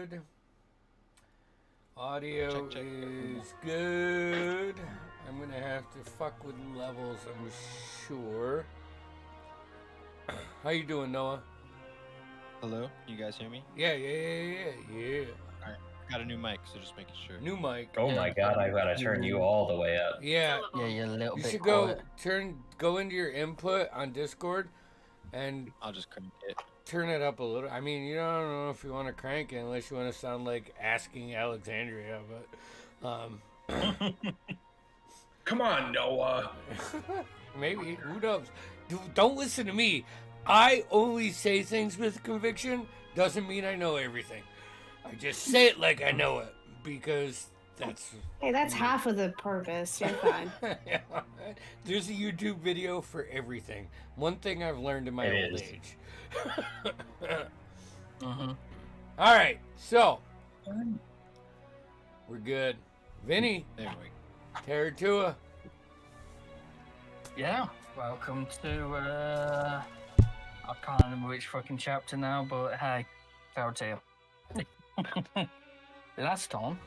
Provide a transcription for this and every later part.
good. Audio Check. is good. I'm gonna have to fuck with levels, I'm sure. How you doing, Noah? Hello, you guys hear me? Yeah. Alright, got a new mic, so just making sure. New mic. Oh my god, I gotta turn you all the way up. Yeah. Yeah, you're a little You bit should quiet. go into your input on Discord and I'll just crank it. turn it up a little. I mean, you don't know if you want to crank it unless you want to sound like asking Alexandria, but Come on, Noah. maybe. Who knows? Don't listen to me. I only say things with conviction. Doesn't mean I know everything. I just say it like I know it because that's. Hey, that's half of the purpose. You're fine. There's a YouTube video for everything. One thing I've learned in my It old is. age. Mm-hmm. All right, so we're good. Vinny, There we go. Taratua. Yeah, welcome to, I can't remember which fucking chapter now, but hey, fairy tale. Last time,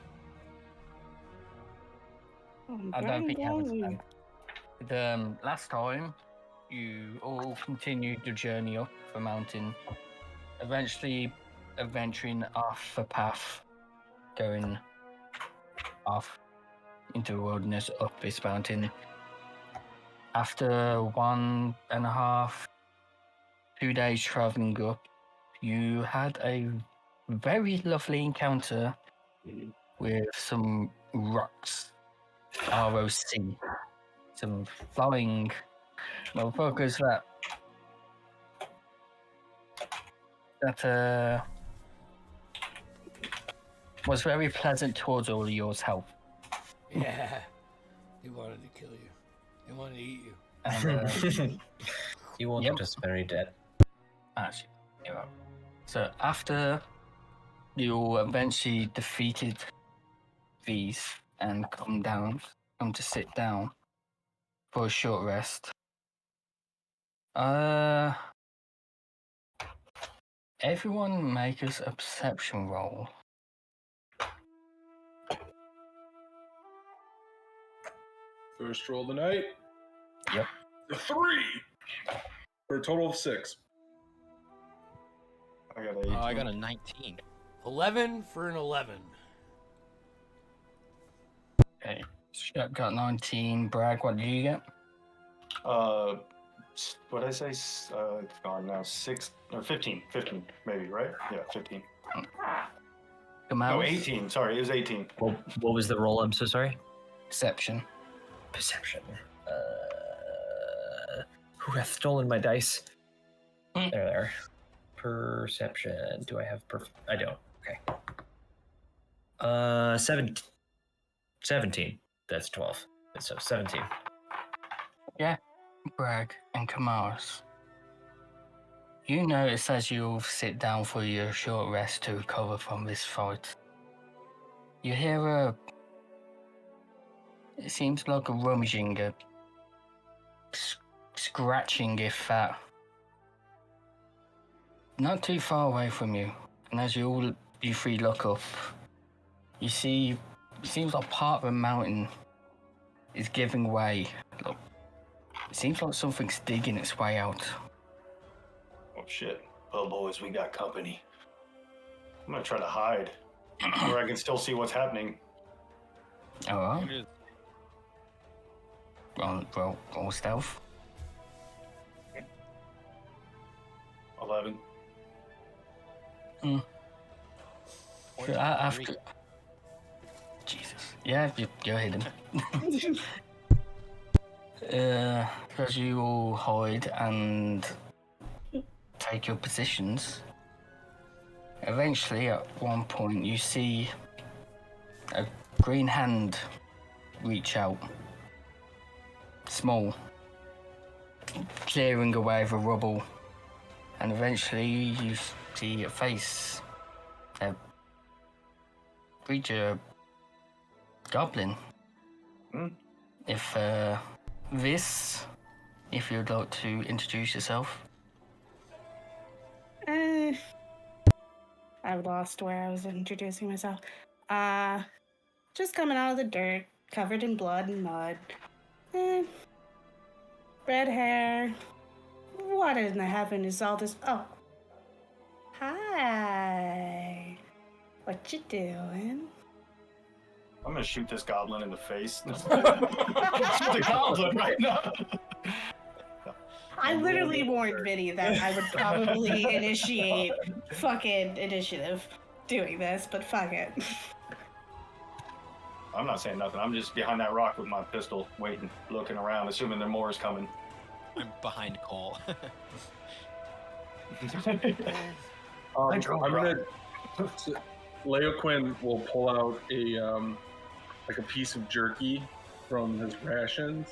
I don't think I was last time, you all continued the journey up the mountain, eventually adventuring off the path, going off into the wilderness up this mountain. After 1.5, 2 days traveling up, you had a very lovely encounter with some rocks, ROC, some flying motherfuckers that was very pleasant towards all of yours help. Yeah, they wanted to kill you. They wanted to eat you. And, You want Yep. them to bury dead. actually, yeah. So after you eventually defeated these and come to sit down for a short rest. Everyone make us a perception roll. First roll of the night. Yep. A 3 for a total of 6. I got a. I got a 19. 11 for an 11. Okay. Shep got 19. Bragg, what did you get? What did I say? It's gone now. 6 or 15. 15, maybe, right? Yeah, 15. Kamal? No, 18. Sorry, it was 18. What was the roll? I'm so sorry. Perception. Perception. Who hath stolen my dice? There. Perception. Do I have I don't. Okay. 17. That's 12. So 17. Bragg and Kamaris. You notice as you sit down for your short rest to recover from this fight, you hear it seems like a rummaging, a scratching, if that. Not too far away from you, and as you three look up, you see it seems like part of the mountain is giving way. Look, it seems like something's digging its way out. Oh, shit. Well, boys, we got company. I'm gonna try to hide where I can still see what's happening. Alright, It is. roll stealth. 11. Sure, after... Jesus. Yeah, you're hidden. As you all hide and take your positions, eventually at one point you see a green hand reach out, small, clearing away the rubble, and eventually you see a face, a creature, goblin. If you'd like to introduce yourself. I I lost where I was introducing myself. Just coming out of the dirt, covered in blood and mud. Red hair. What in the heaven is all this? Oh. Hi. What you doing? I'm gonna shoot this goblin in the face. Shoot the goblin right now. I literally warned Vinny that I would probably initiate fucking initiative doing this, but fuck it. I'm not saying nothing. I'm just behind that rock with my pistol, waiting, looking around, assuming there more is coming. I'm behind Cole. I'm gonna. Leoquin will pull out a like a piece of jerky from his rations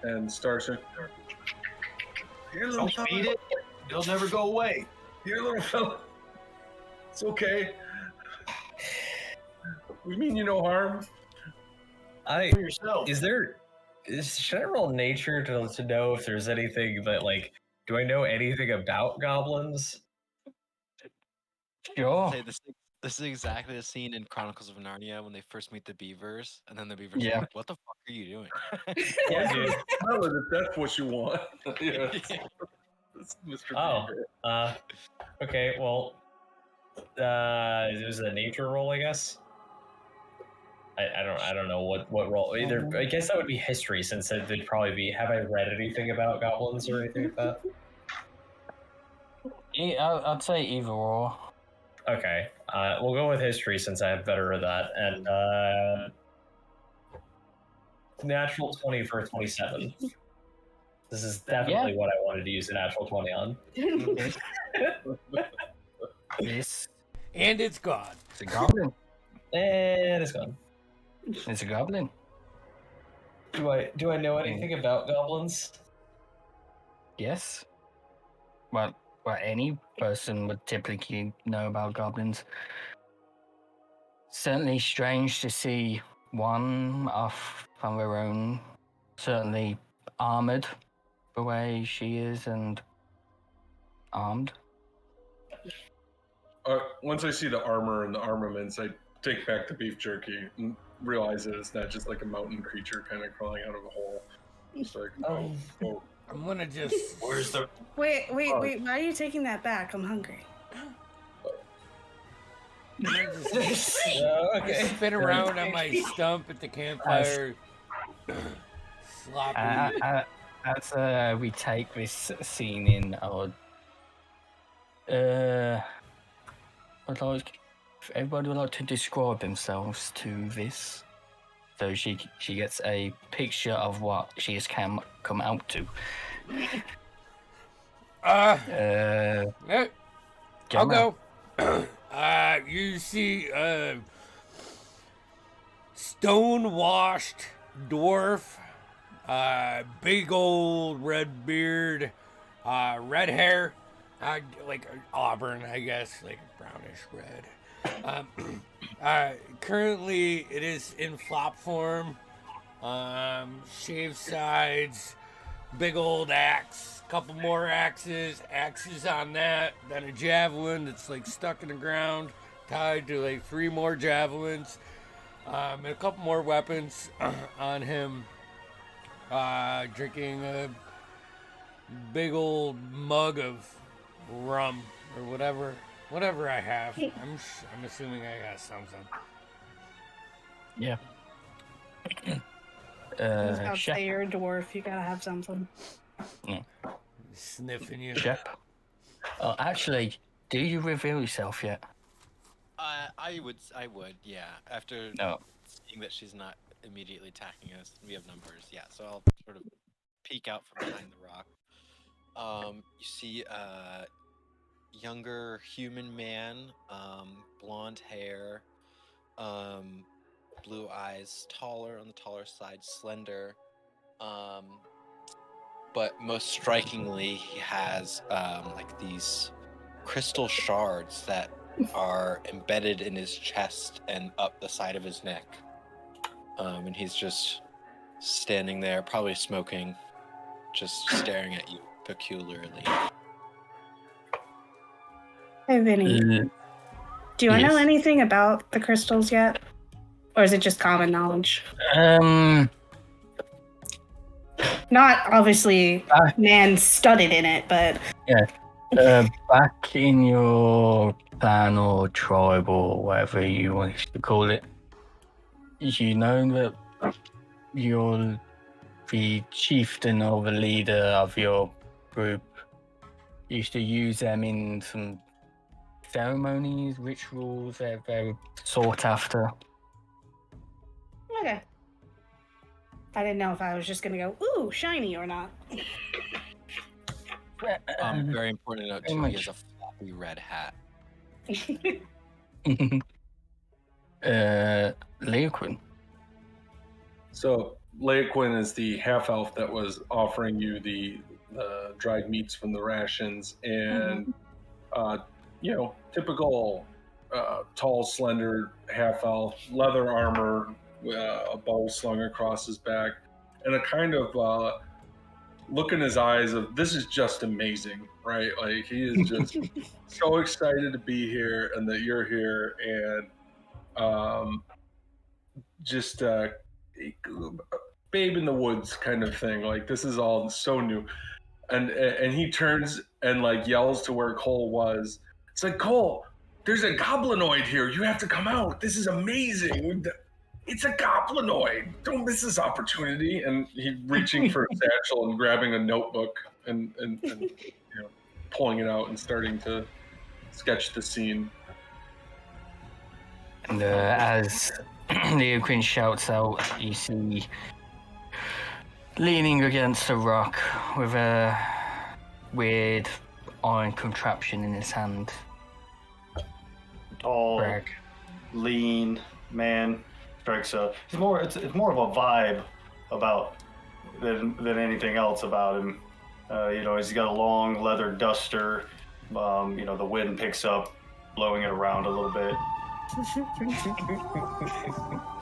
and start saying, "Here, little Don't feed it. It'll never go away. Here, little fella. It's okay. We mean you no harm." For yourself. Should I roll nature to know if there's anything that, like, do I know anything about goblins? Sure. Say this is exactly the scene in Chronicles of Narnia when they first meet the beavers, and then the beavers Yeah. are like, "What the fuck are you doing?" Yeah, dude. Tell it if that's what you want. Yeah. It's Mr. Oh, Beaver. okay. Well, it was a nature roll, I guess. I don't know what role. Either I guess that would be history, since it'd probably be. Have I read anything about goblins or anything like that? I'd say either or. Okay, we'll go with history since I have better at that. And natural 20 for a 27. This is definitely what I wanted to use a natural 20 on. This And it's gone. is a goblin. And it's gone. It's a goblin. Do I know anything about goblins? Yes. Well, any person would typically know about goblins. Certainly strange to see one off on her own. Certainly armored the way she is and armed. Once I see the armor and the armaments, I take back the beef jerky and realize that it's not just like a mountain creature kind of crawling out of a hole. It's like, oh. I'm gonna just. Where's the? Wait. Why are you taking that back? I'm hungry. Okay. Spin around on my stump at the campfire. Sloppy. As we take this scene in, I'd like if everybody would like to describe themselves to this. So she gets a picture of what she has come out to. Yeah, I'll Gemma. go. You see, stone-washed dwarf, big old red beard, red hair, like auburn, I guess, like brownish red. Currently, it is in flop form. Shaved sides, big old axe, couple more axes on that, then a javelin that's like stuck in the ground, tied to like 3 more javelins, and a couple more weapons on him. Drinking a big old mug of rum or whatever I have. I'm assuming I got something. Yeah. I was about to Shep. say you're a dwarf. You gotta have something. Sniffing you. Shep. Oh, actually, do you reveal yourself yet? I would, yeah. After No. seeing that she's not immediately attacking us, we have numbers, yeah. So I'll sort of peek out from behind the rock. You see a younger human man, blonde hair, blue eyes, taller on the taller side, slender. But most strikingly, he has like these crystal shards that are embedded in his chest and up the side of his neck. And he's just standing there, probably smoking, just staring at you peculiarly. Hey, Vinny. Do I know Yes. anything about the crystals yet? Or is it just common knowledge? Not obviously man studied in it, but Back in your clan or tribe or whatever you want to call it, you know that you're the chieftain or the leader of your group. You used to use them in some ceremonies, rituals. They're very sought after. okay. I didn't know if I was just gonna go, ooh, shiny or not. Very important to note very too, he much. has a floppy red hat. Leoquin. So Leoquin is the half elf that was offering you the dried meats from the rations, and typical tall, slender half elf, leather armor, a bow slung across his back, and a kind of look in his eyes of this is just amazing, right? Like he is just so excited to be here and that you're here, and just babe in the woods kind of thing. Like this is all so new, and he turns and like yells to where Cole was. It's like, Cole, there's a goblinoid here. You have to come out. This is amazing. It's a goblinoid. Don't miss this opportunity. And he reaching for a satchel and grabbing a notebook and pulling it out and starting to sketch the scene. And as Leoquin shouts out, you see leaning against a rock with a weird iron contraption in his hand. Tall, Brag. lean man strikes a. It's more of a vibe about than anything else about him. He's got a long leather duster. The wind picks up, blowing it around a little bit. He's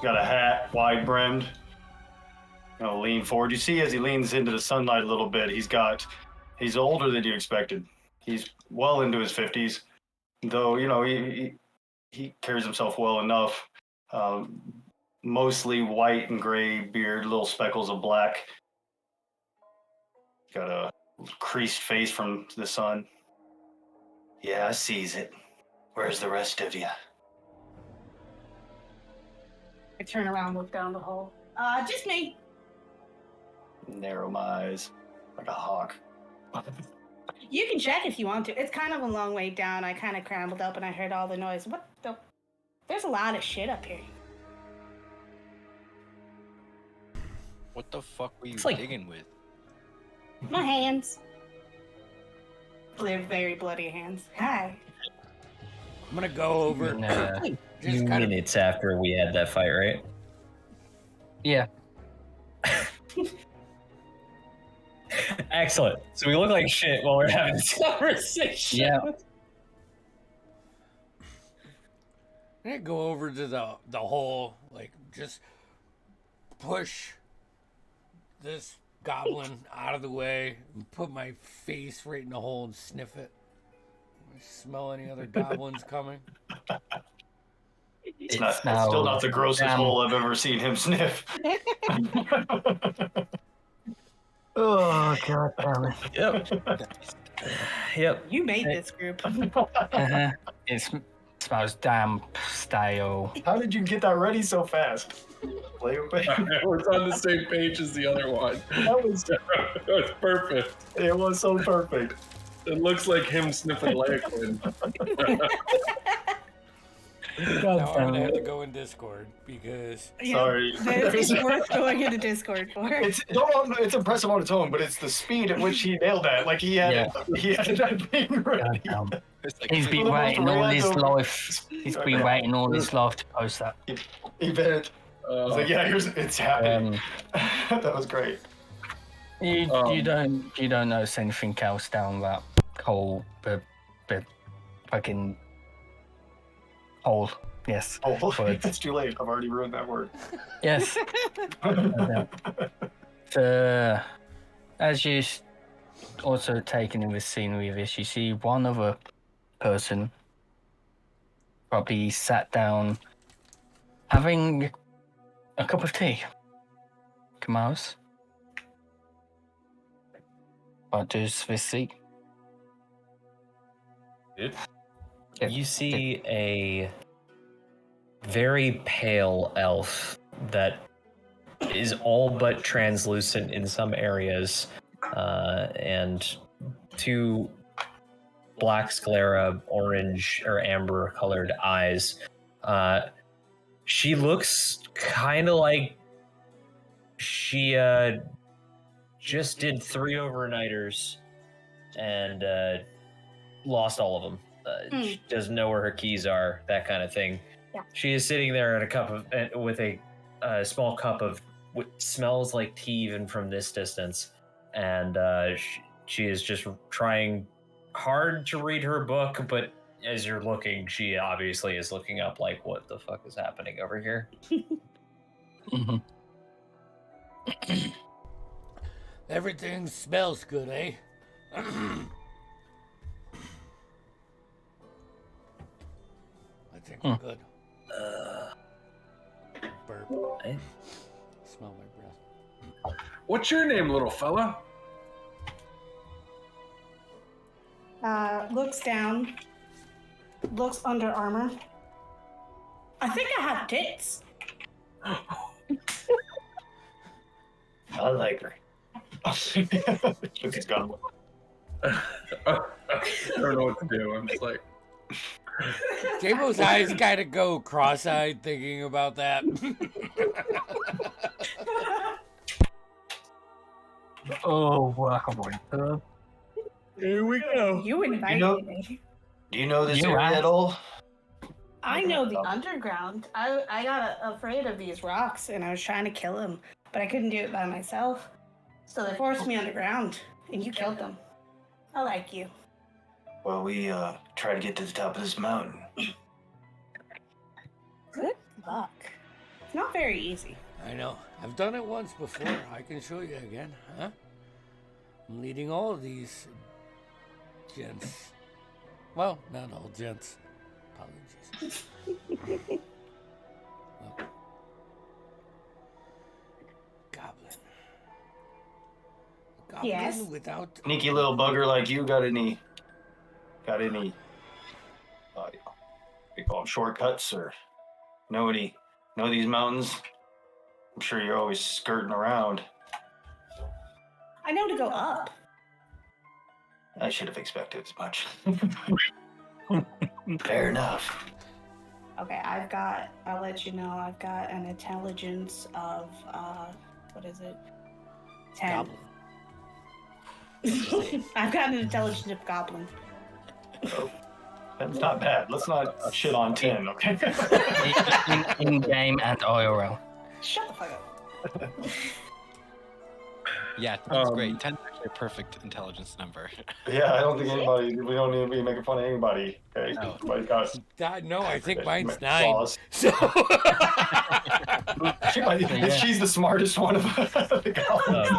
got a hat, wide brimmed. Lean forward. You see as he leans into the sunlight a little bit, he's older than you expected. He's well into his 50s, though, he carries himself well enough. Mostly white and gray beard, little speckles of black. Got a creased face from the sun. Yeah, I sees it. Where's the rest of you? I turn around, look down the hole. Just me. Narrow my eyes, like a hawk. You can check if you want to. It's kind of a long way down. I kind of scrambled up and I heard all the noise. What the? There's a lot of shit up here. What the fuck were you It's like- digging with? My hands. They're very bloody hands. Hi. I'm gonna go over. And, Just kind of. Minutes after we had that fight, right? yeah. Excellent. So we look like shit while we're having this conversation. Yeah. I'm gonna go over to the hole, like just push this goblin out of the way and put my face right in the hole and sniff it. Smell any other goblins coming? It's still not the grossest hole I've ever seen him sniff. Oh god damn it. Yep. Yep. You made this group. It smells damp, stale. How did you get that ready so fast? Play with me. It was on the same page as the other one. That was perfect. It was so perfect. It looks like him sniffing Leoquin. Now I'm gonna have to go in Discord because Sorry. It's worth going into Discord for. It's impressive on its own, but it's the speed at which he nailed that. Like he had that being ready. God damn. It's like, He's been waiting all his life. He's been waiting all his life to post that. He bet. I was like, yeah, it's happening. That was great. You don't notice anything else down that hole, but fucking hole. Yes. Oh, But- it's too late. I've already ruined that word. Yes. As you also taking in the scenery of this, you see one other person probably sat down having a cup of tea. Kamaus. What does this see? You see a very pale elf that is all but translucent in some areas, and two black sclera, orange or amber colored eyes. She looks kind of like she just did 3 overnighters and lost all of them. She doesn't know where her keys are, that kind of thing. Yeah. She is sitting there in a cup of with a small cup of what smells like tea even from this distance, and she is just trying hard to read her book, but as you're looking, she obviously is looking up like, what the fuck is happening over here? Mm-hmm. Everything smells good, eh? I think we're good. Burp. Smell my breath. What's your name, little fella? Looks down. Looks under armor. I think I have tits. I like her. Look, it's gone. I don't know what to do. I'm just like, Jamo's eyes kind of go cross-eyed thinking about that. Oh, wow. Here we go. You invited know- me. Do you know this You area asked. at all? I know the underground. I got afraid of these rocks and I was trying to kill them, but I couldn't do it by myself. So they forced me underground and you killed them. I like you. Well, we try to get to the top of this mountain. Good luck. It's not very easy. I know. I've done it once before. I can show you again, huh? I'm leading all of these gents. Well, not all gents. Apologies. Look. Goblin. A goblin Yes? without... Sneaky little bugger like you got any we call them shortcuts or know these mountains? I'm sure you're always skirting around. I know to go up. I should have expected as much. Fair enough. Okay, I'll let you know, I've got an intelligence of, what is it? 10. Goblin. I've got an intelligence of goblin. That's not bad. Let's not shit on 10, okay? In game and IRL. Shut the fuck up. Yeah, 10's great. 10's actually a perfect intelligence number. Yeah, I don't think we don't need to be making fun of anybody, okay? No. Everybody got No, I think mine's 9. flaws. So... She's the smartest one of the goblins.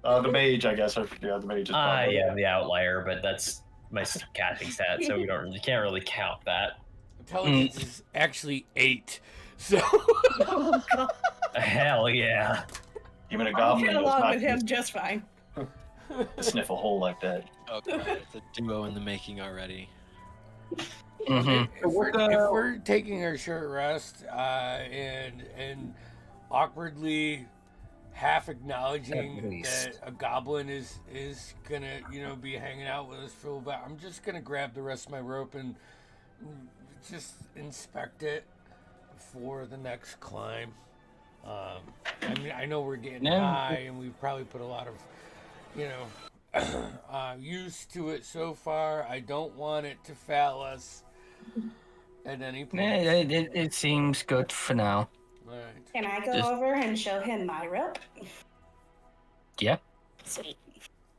The mage, I guess. Yeah, the mage is probably. Yeah, the outlier, but that's my casting stat, so you can't really count that. Intelligence is actually 8. So... Oh, God. Hell yeah. Even a I'll goblin get does along not with him just fine. sniff a hole like that. Oh, God, it's a duo in the making already. Mm-hmm. If we're taking our short rest and awkwardly half acknowledging that a goblin is gonna be hanging out with us for a little bit, I'm just gonna grab the rest of my rope and just inspect it for the next climb. I mean, I know we're getting high and we've probably put a lot of used to it so far. I don't want it to fail us at any point. It seems good for now. All right. Can I go Just- over and show him my rope? Yeah. Sweet.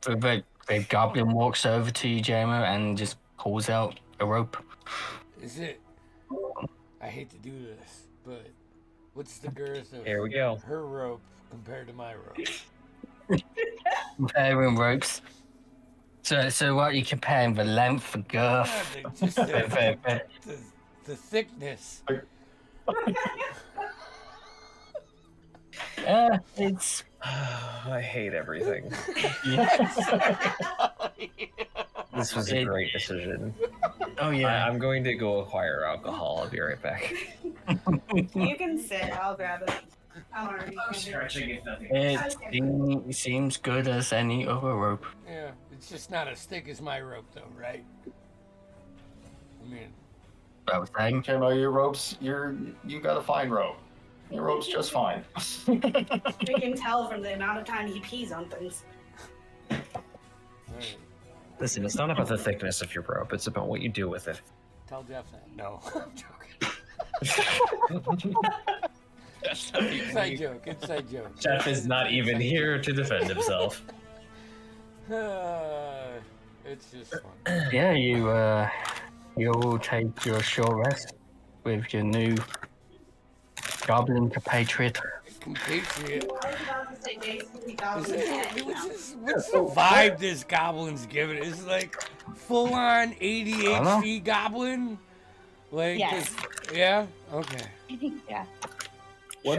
The goblin walks over to you, Jamo, and just pulls out a rope. Is it? I hate to do this, but what's the girth of Here we go. her rope compared to my rope? Comparing ropes. So what you comparing the length, the girth, Just the- the thickness. it's I hate everything. This was a great decision. oh yeah. I'm going to go acquire alcohol. I'll be right back. You can sit. I'll grab it. I'm already. It seems good as any other rope. Yeah, it's just not as thick as my rope, though, right? I mean, About the same. Camo, your ropes, you got a fine rope. Your rope's just fine. We can tell from the amount of time he pees on things. right. Listen, it's not about the thickness of your rope. It's about what you do with it. Tell Jeff that. No, I'm joking. That's not even Inside joke. Inside joke. Jeff is not even here to defend himself. It's just fun. Yeah, you all take your short rest with your new goblin compatriot. Compatriot. I was about to say basically What's the vibe this goblin's giving? Is it like full on ADHD goblin? Like, Yes. Yeah? Okay. Yeah. What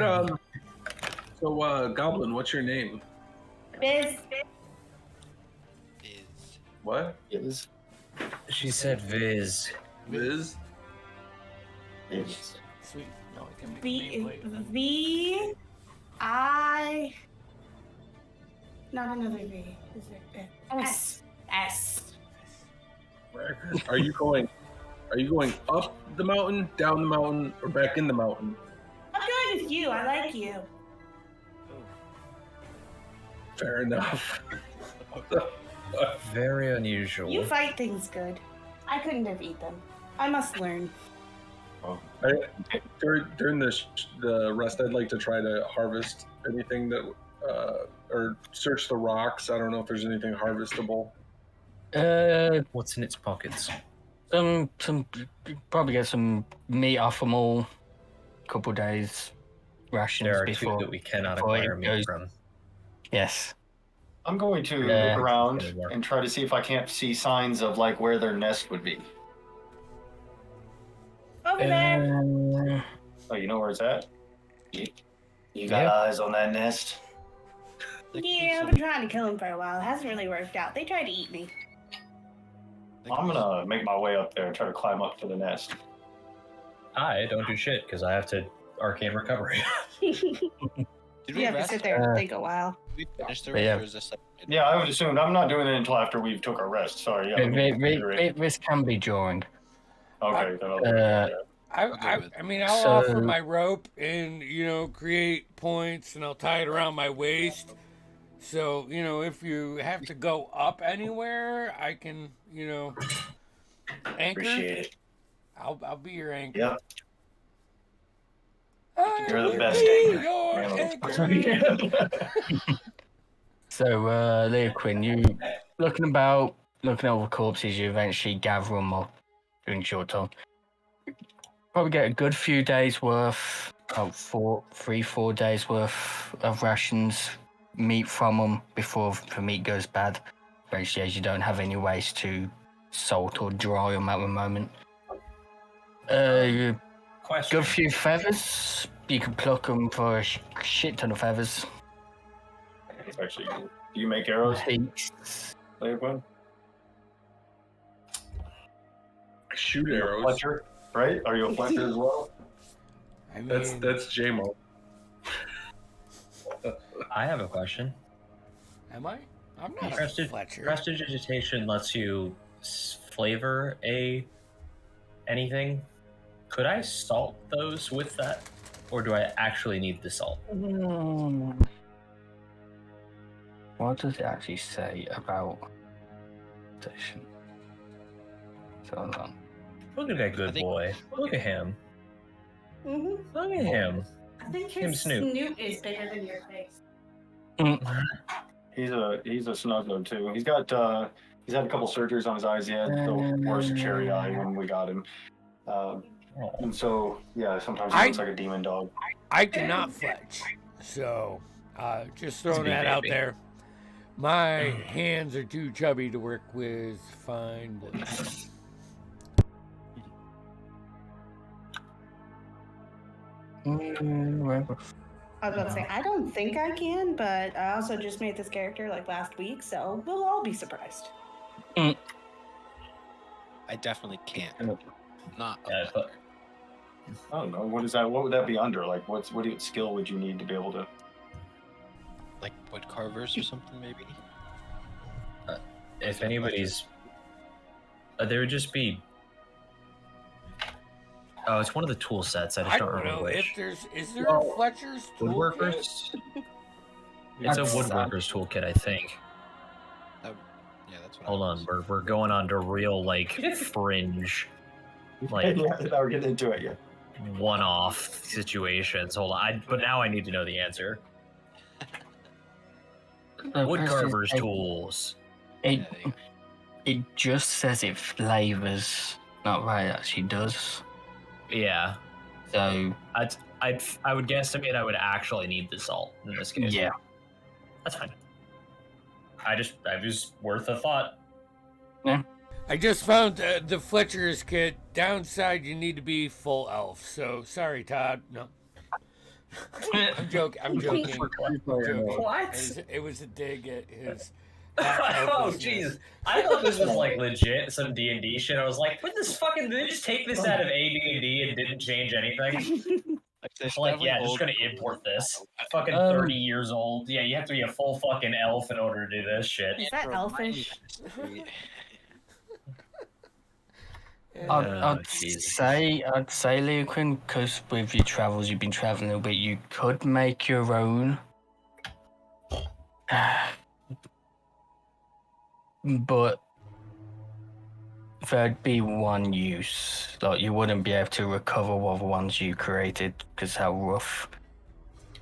So Goblin, what's your name? Biz. is What? Is She said Viz. Viz? Sweet. No, I can make V. I. Not another V. Is it S? S. Are you going up the mountain, down the mountain, or back in the mountain? I'm going with you. I like you. Fair enough. Very unusual. You fight things good. I couldn't have eaten them. I must learn. During the rest, I'd like to try to harvest anything that, or search the rocks. I don't know if there's anything harvestable. What's in its pockets? Some probably get some meat off them all. Couple days rations There are before. two that we cannot before acquire it meat goes- from. Yes. I'm going to Yeah. look around and try to see if I can't see signs of like where their nest would be. Over there. Oh, you know where it's at? You got eyes on that nest? Yeah, I've been trying to kill him for a while. It hasn't really worked out. They tried to eat me. I'm gonna make my way up there and try to climb up to the nest. I don't do shit because I have to arcane recovery. Did we You have to rest? sit there and think a while. Did we finish the Yeah. rest, or is this like Yeah, I would assume I'm not doing it until after we've took our rest. Sorry. Yeah, let me reiterate. This can be during. Okay. Then I'll do Uh, that. I mean, I'll So- offer my rope and, create points, and I'll tie it around my waist. So, if you have to go up anywhere, I can, anchor. Appreciate it. I'll be your anchor. Yep. I You're the will best be anchor. your anchor. So, Leoquin, you looking at all the corpses, you eventually gather them up during short time. Probably get a good few days worth, about 4 days worth of rations, meat from them before the meat goes bad. Eventually, as you don't have any ways to salt or dry them at the moment. Question. Good few feathers. You can pluck them for a shit ton of feathers. Actually, do you make arrows, Heaps. Leoquin? I shoot You're a arrows. Fletcher, right? Are you a Fletcher as well? I mean, That's JMO. I have a question. am I? I'm not a Fletcher. Prestidigitation lets you flavor anything. Could I salt those with that, or do I actually need the salt? What does it actually say about station? So hold on. Look at that good boy. Look at him. Mm-hmm. Look at him. I think Him his Snoop. snoot is bigger than your face. He's a snuggler too. He's had a couple surgeries on his eyes. He had the worst cherry eye when we got him. And so yeah, sometimes he looks like a demon dog. I cannot fletch, so just throwing He's a big that out baby. there. My hands are too chubby to work with fine wood. Wherever. I was about to say, I don't think I can, but I also just made this character like last week, so we'll all be surprised. I definitely can't. Not a Yeah, but- I don't know. What is that? What would that be under? Like, what skill would you need to be able to? like wood carvers or something, maybe. If anybody's, there would just be. Oh, it's one of the tool sets. I just I don't don't remember know which. if is there a Fletcher's toolkit? Woodworkers. It's a That's- woodworkers toolkit, I think. Yeah, that's what. Hold I on, we're going on to real like fringe, like Yeah, now we're getting into it. Yeah. one-off situations. Hold on, but now I need to know the answer. Wood carvers tools. It, it just says it flavors. Not right, it actually does. Yeah, So, I would guesstimate I would actually need the salt in this case. yeah. That's fine. I was worth a thought. I just found the Fletcher's kit. Downside, you need to be full elf. So sorry, Todd. No. I'm joking. I'm joking. What? It was a dig at his. Oh jeez, I thought this was like legit some D&D shit. I was like, what this fucking? Did they just take this out of AD&D and didn't change anything? It's like, yeah, just gonna import this. Fucking 30 years old. Yeah, you have to be a full fucking elf in order to do this shit. Is that elfish? I'd jeez. say, Leo Quinn, because with your travels, you've been traveling a little bit, you could make your own. But there'd be one use. Like, you wouldn't be able to recover what the ones you created, because how rough.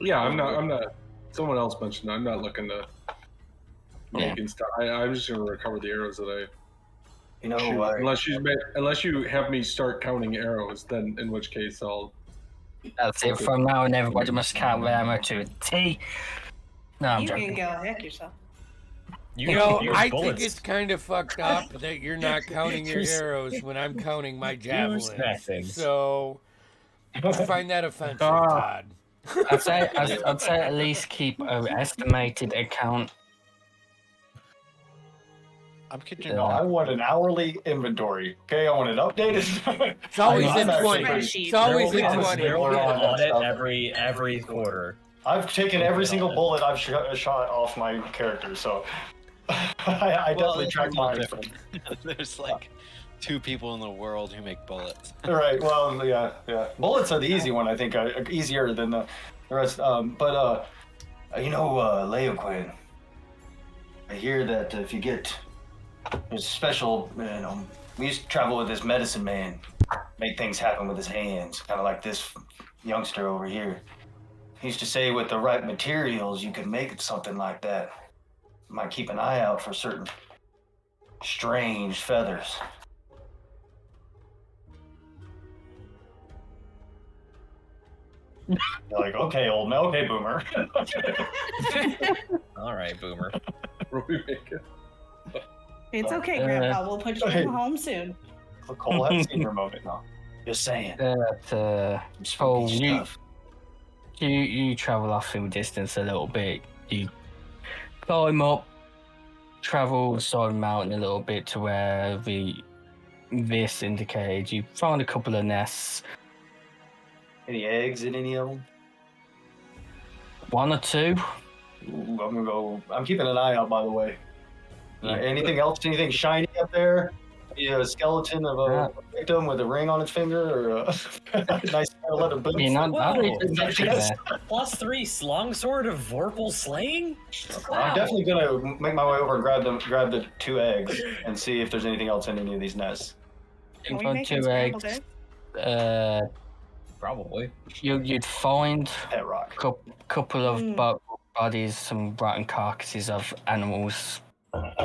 Yeah, I'm not. Someone else mentioned I'm not looking to Yeah. making stuff. I'm just gonna recover the arrows that I You know, shoot. Unless you have me start counting arrows, then in which case I'll. That's it. From now on, everybody must count their ammo to a T. No, I'm You joking. can go heck yourself. You know, use I bullets. think it's kind of fucked up that you're not counting your arrows when I'm counting my javelins. that things. So I find that offensive, Ah. Todd. I'd say at least keep an estimated account. I'm kidding. No, I want an hourly inventory. Okay, I want it updated. It's always I'm at actually 20. Spreadsheet. It's always There at will 20. be an audit stuff. every quarter. I've taken every single bullet I've shot off my character, so I definitely track mine. There's like 2 people in the world who make bullets. Right. Well, yeah. Bullets are the easy one, I think, easier than the rest. But Leo Quinn, I hear that if you get there's a special, we used to travel with this medicine man, make things happen with his hands, kind of like this youngster over here. He used to say with the right materials, you could make something like that. You might keep an eye out for certain strange feathers. You're like, okay, old man, okay, boomer. All right, boomer. What do we make it? It's okay, Grandpa. We'll put you Hey. home soon. Cole had senior moment now. Just saying. So Spooky you, stuff. you travel off in distance a little bit. You climb up, travel the side of the mountain a little bit to where this indicated. You find a couple of nests, Any eggs in any of them? 1 or 2. Ooh, I'm gonna go. I'm keeping an eye out, by the way. Yeah. Anything else? Anything shiny up there? A skeleton of a victim with a ring on its finger, or a nice leather boot? You're not Whoa, there. +3 longsword of Vorpal Slaying? I'm definitely gonna make my way over and grab the 2 eggs, and see if there's anything else in any of these nests. Can we Find make 2 scrambled eggs. eggs? Probably. You'd find Pet rock. couple of bodies, some rotten carcasses of animals. Nothing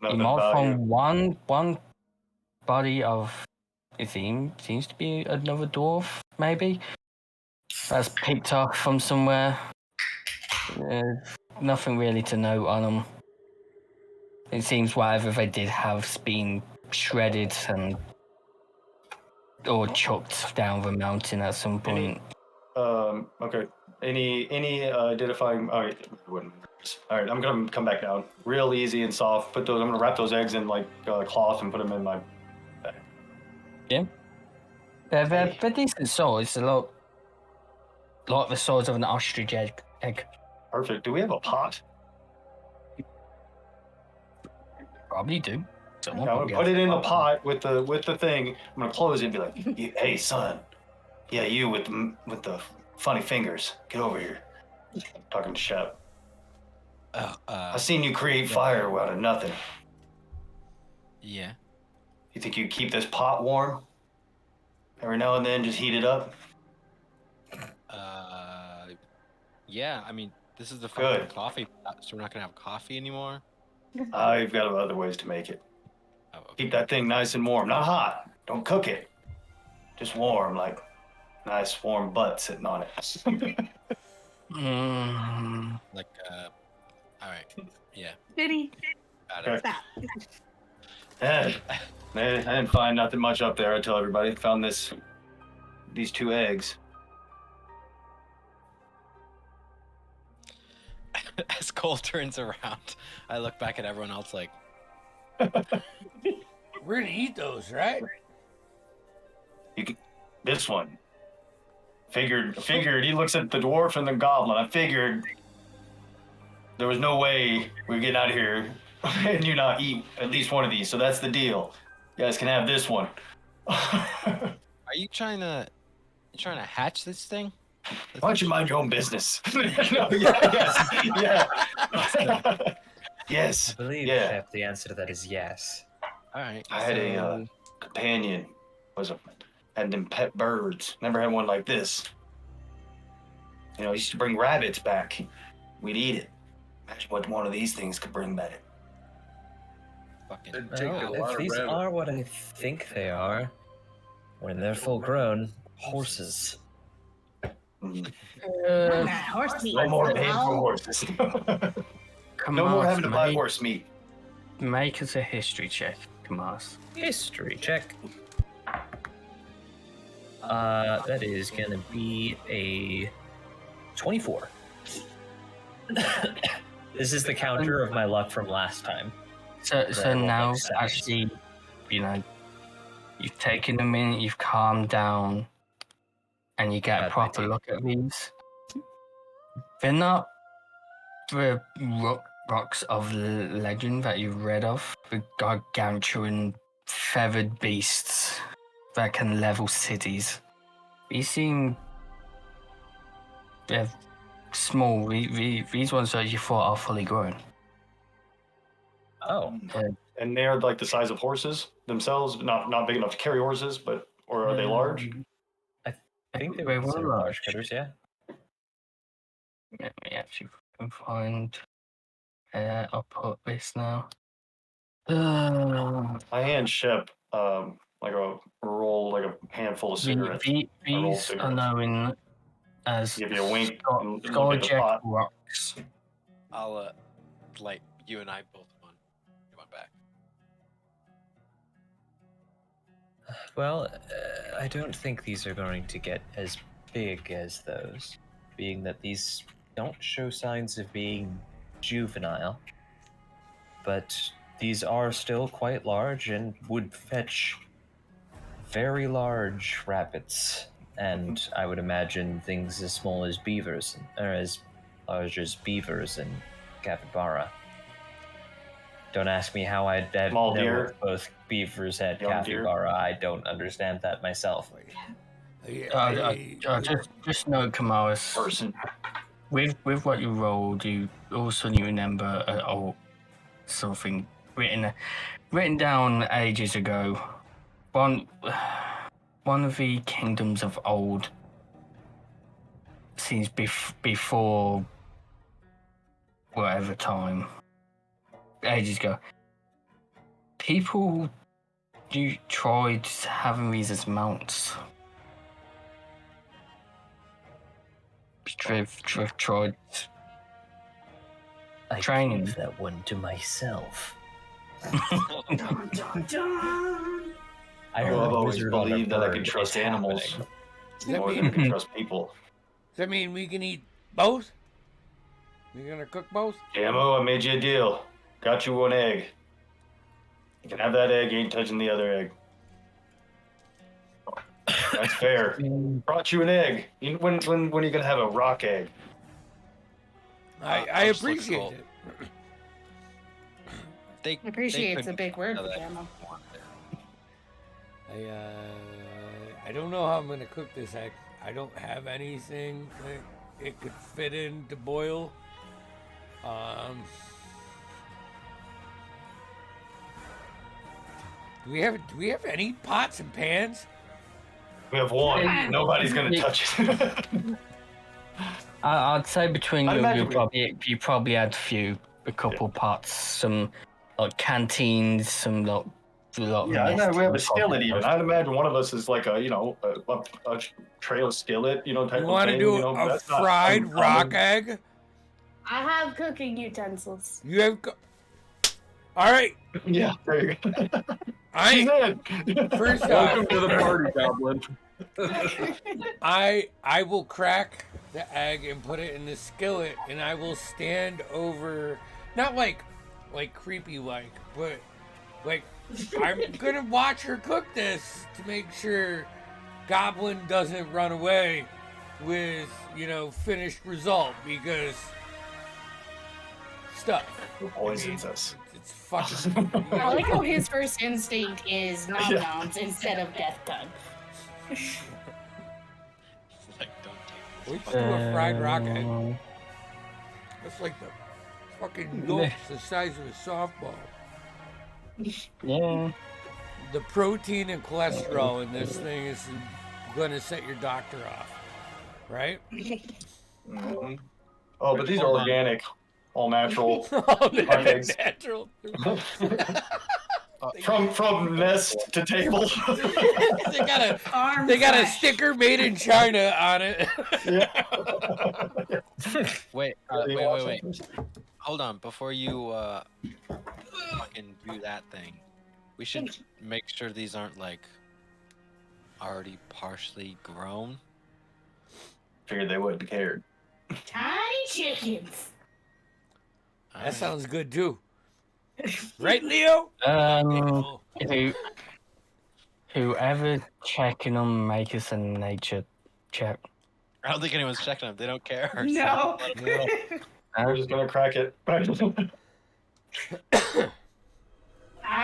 You might about find one body of it seems to be another dwarf, maybe. That's picked up from somewhere. Nothing really to note on them. It seems whatever they did have's been shredded and or chucked down the mountain at some point. Okay. Any identifying? All right. All right. I'm gonna come back down, real easy and soft. I'm gonna wrap those eggs in like cloth and put them in my bag. Yeah. They're decent size. A lot like the size of an ostrich egg. Perfect. Do we have a pot? Probably do. I'm gonna put it in the pot with the thing. I'm gonna close it and be like, "Hey, son. Yeah, you with the funny fingers. Get over here." Talking to Shep. I seen you create fire out of nothing. Yeah. You think you keep this pot warm? Every now and then, just heat it up. Yeah. I mean, this is the Good. fucking coffee pot, so we're not gonna have coffee anymore. I've got other ways to make it. Oh, okay. Keep that thing nice and warm. Not hot. Don't cook it. Just warm, like nice warm butt sitting on it. Like, all right. Yeah. Diddy. Got it. Stop. Hey, man, I didn't find nothing much up there. I tell everybody. Found these 2 eggs. As Cole turns around, I look back at everyone else like, We're gonna eat those, right? This one. Figured. He looks at the dwarf and the goblin. I figured there was no way we're getting out of here and you not eat at least one of these. So that's the deal. You guys can have this one. are you trying to hatch this thing? Why don't you mind your own business? No, yeah. Yes. I believe, Yeah. Shep, the answer to that is yes. All right. I had a companion. Had them pet birds. Never had one like this. You know, he used to bring rabbits back. We'd eat it. Imagine what one of these things could bring back. Fucking. It'd take a Well, lot if of these rabbit. are what I think they are, when they're full grown, horses. Nah, horse meat. No more is paying for all- horses. Come No on, more having to buy mate. horse meat. Make us a history check, Kamas. History check. That is gonna be a 24. This is the counter of my luck from last time. So Right, well, now makes sense. actually, you've taken a minute, you've calmed down, and you get a Had my proper tea. look at these. They're not the rocks of legend that you've read of, the gargantuan feathered beasts that can level cities. These seem they're small. These ones that you thought are fully grown. Oh, And they're like the size of horses themselves, not big enough to carry horses, or are they large? I think they They were were considered large. large critters, yeah. Let me actually find. I'll put this now. I hand Shep like a roll, like a handful of cigarettes. I roll These are cigarettes. known as Give you a wink and look at the Scorjack pot. rocks. I'll light you and I both one. You want back? Well, I don't think these are going to get as big as those, being that these don't show signs of being juvenile. But these are still quite large and would fetch very large rabbits, and I would imagine things as small as beavers, or as large as beavers in capybara. Don't ask me how I'd Small know deer. if both beavers had Young deer. capybara. I don't understand that myself. Just know, Kamaris, Person. with what you rolled, you also you remember something written down ages ago. One of the kingdoms of old seems before whatever time, ages ago. People tried having these as mounts. Tried I training. gave that one to myself. Dun, dun, dun. I Well, heard I've a always wizard on believed the that I bird can is trust animals happening. Does that more than I mean, can trust people. does that mean we can eat both? You gonna cook both? Camo, I made you a deal. Got you one egg. You can have that egg, ain't touching the other egg. That's fair. Brought you an egg. When are you gonna have a rock egg? I I'll just look appreciate cool. it. They Appreciate's a couldn't big word know for that Camo. you want it. I don't know how I'm gonna cook this. I don't have anything that it could fit in to boil. Do we have any pots and pans? We have one. Nobody's gonna touch it. I'd say between I'd you, imagine you probably had a couple pots, some like canteens, some like Yeah, I know we have a skillet even. even. I'd imagine one of us is like a trail skillet, type You of want to thing. do a that's not fried uncommon. rock egg? I have cooking utensils. You have. All right. Yeah, there you go. I She's in. first Welcome off, to the party, Goblin. I will crack the egg and put it in the skillet, and I will stand over, not like creepy but like I'm gonna watch her cook this to make sure Goblin doesn't run away with finished result, because stuff. Who poisons us? It's fucking. I like how his first instinct is nom Yeah. noms instead of death gun. Like, don't take We just do a fried rock egg. Um, That's like the fucking yolk's the size of a softball. Yeah. The protein and cholesterol in this thing is gonna set your doctor off, right? Mhm. Oh, but these are organic, all natural. Oh, they're eggs. natural. From nest to table. they got a sticker made in China on it. Wait, Are they wait. washing? Hold on, before you fucking do that thing, we should make sure these aren't like already partially grown. Figured they wouldn't care. Tiny chickens. That sounds good too, right, Leo? Oh. Whoever checking them, make us a nature check. I don't think anyone's checking them. They don't care. so No. let 'em go. We're just gonna crack it. I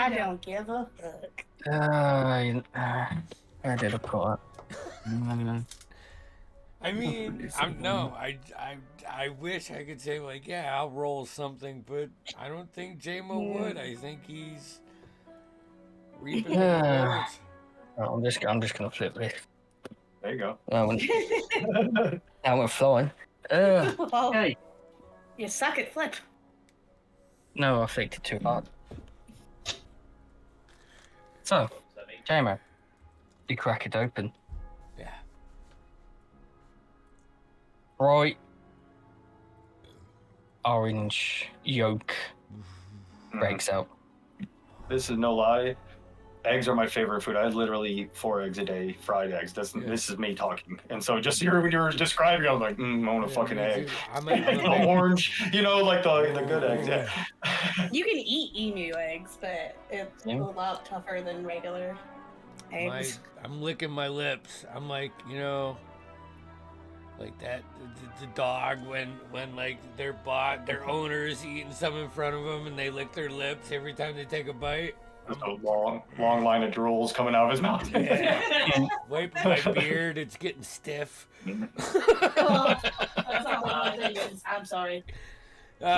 don't give a fuck. Where did I put it? I mean, I wish I could say like, yeah, I'll roll something, but I don't think JMO would. I think he's reaping the Yeah. rewards. Oh, I'm just gonna flip this. There you go. That went flying. Well, Hey. you suck at flip. No, I flicked it too hard. So, Jamo, you crack it open. Yeah. Bright orange yolk breaks out. This is no lie. Eggs are my favorite food. I literally eat 4 eggs a day, fried eggs. This is me talking. And so just here when you were describing, I was like, I want a fucking me egg. too. The orange, like the good eggs. Yeah. You can eat emu eggs, but it's a lot tougher than regular eggs. I'm licking my lips. I'm like, like that the dog when like their owner is eating something in front of them and they lick their lips every time they take a bite. There's a long line of drools coming out of his mouth. Yeah. Wiping my beard, it's getting stiff. Oh, that's not what I'm thinking. I'm sorry. All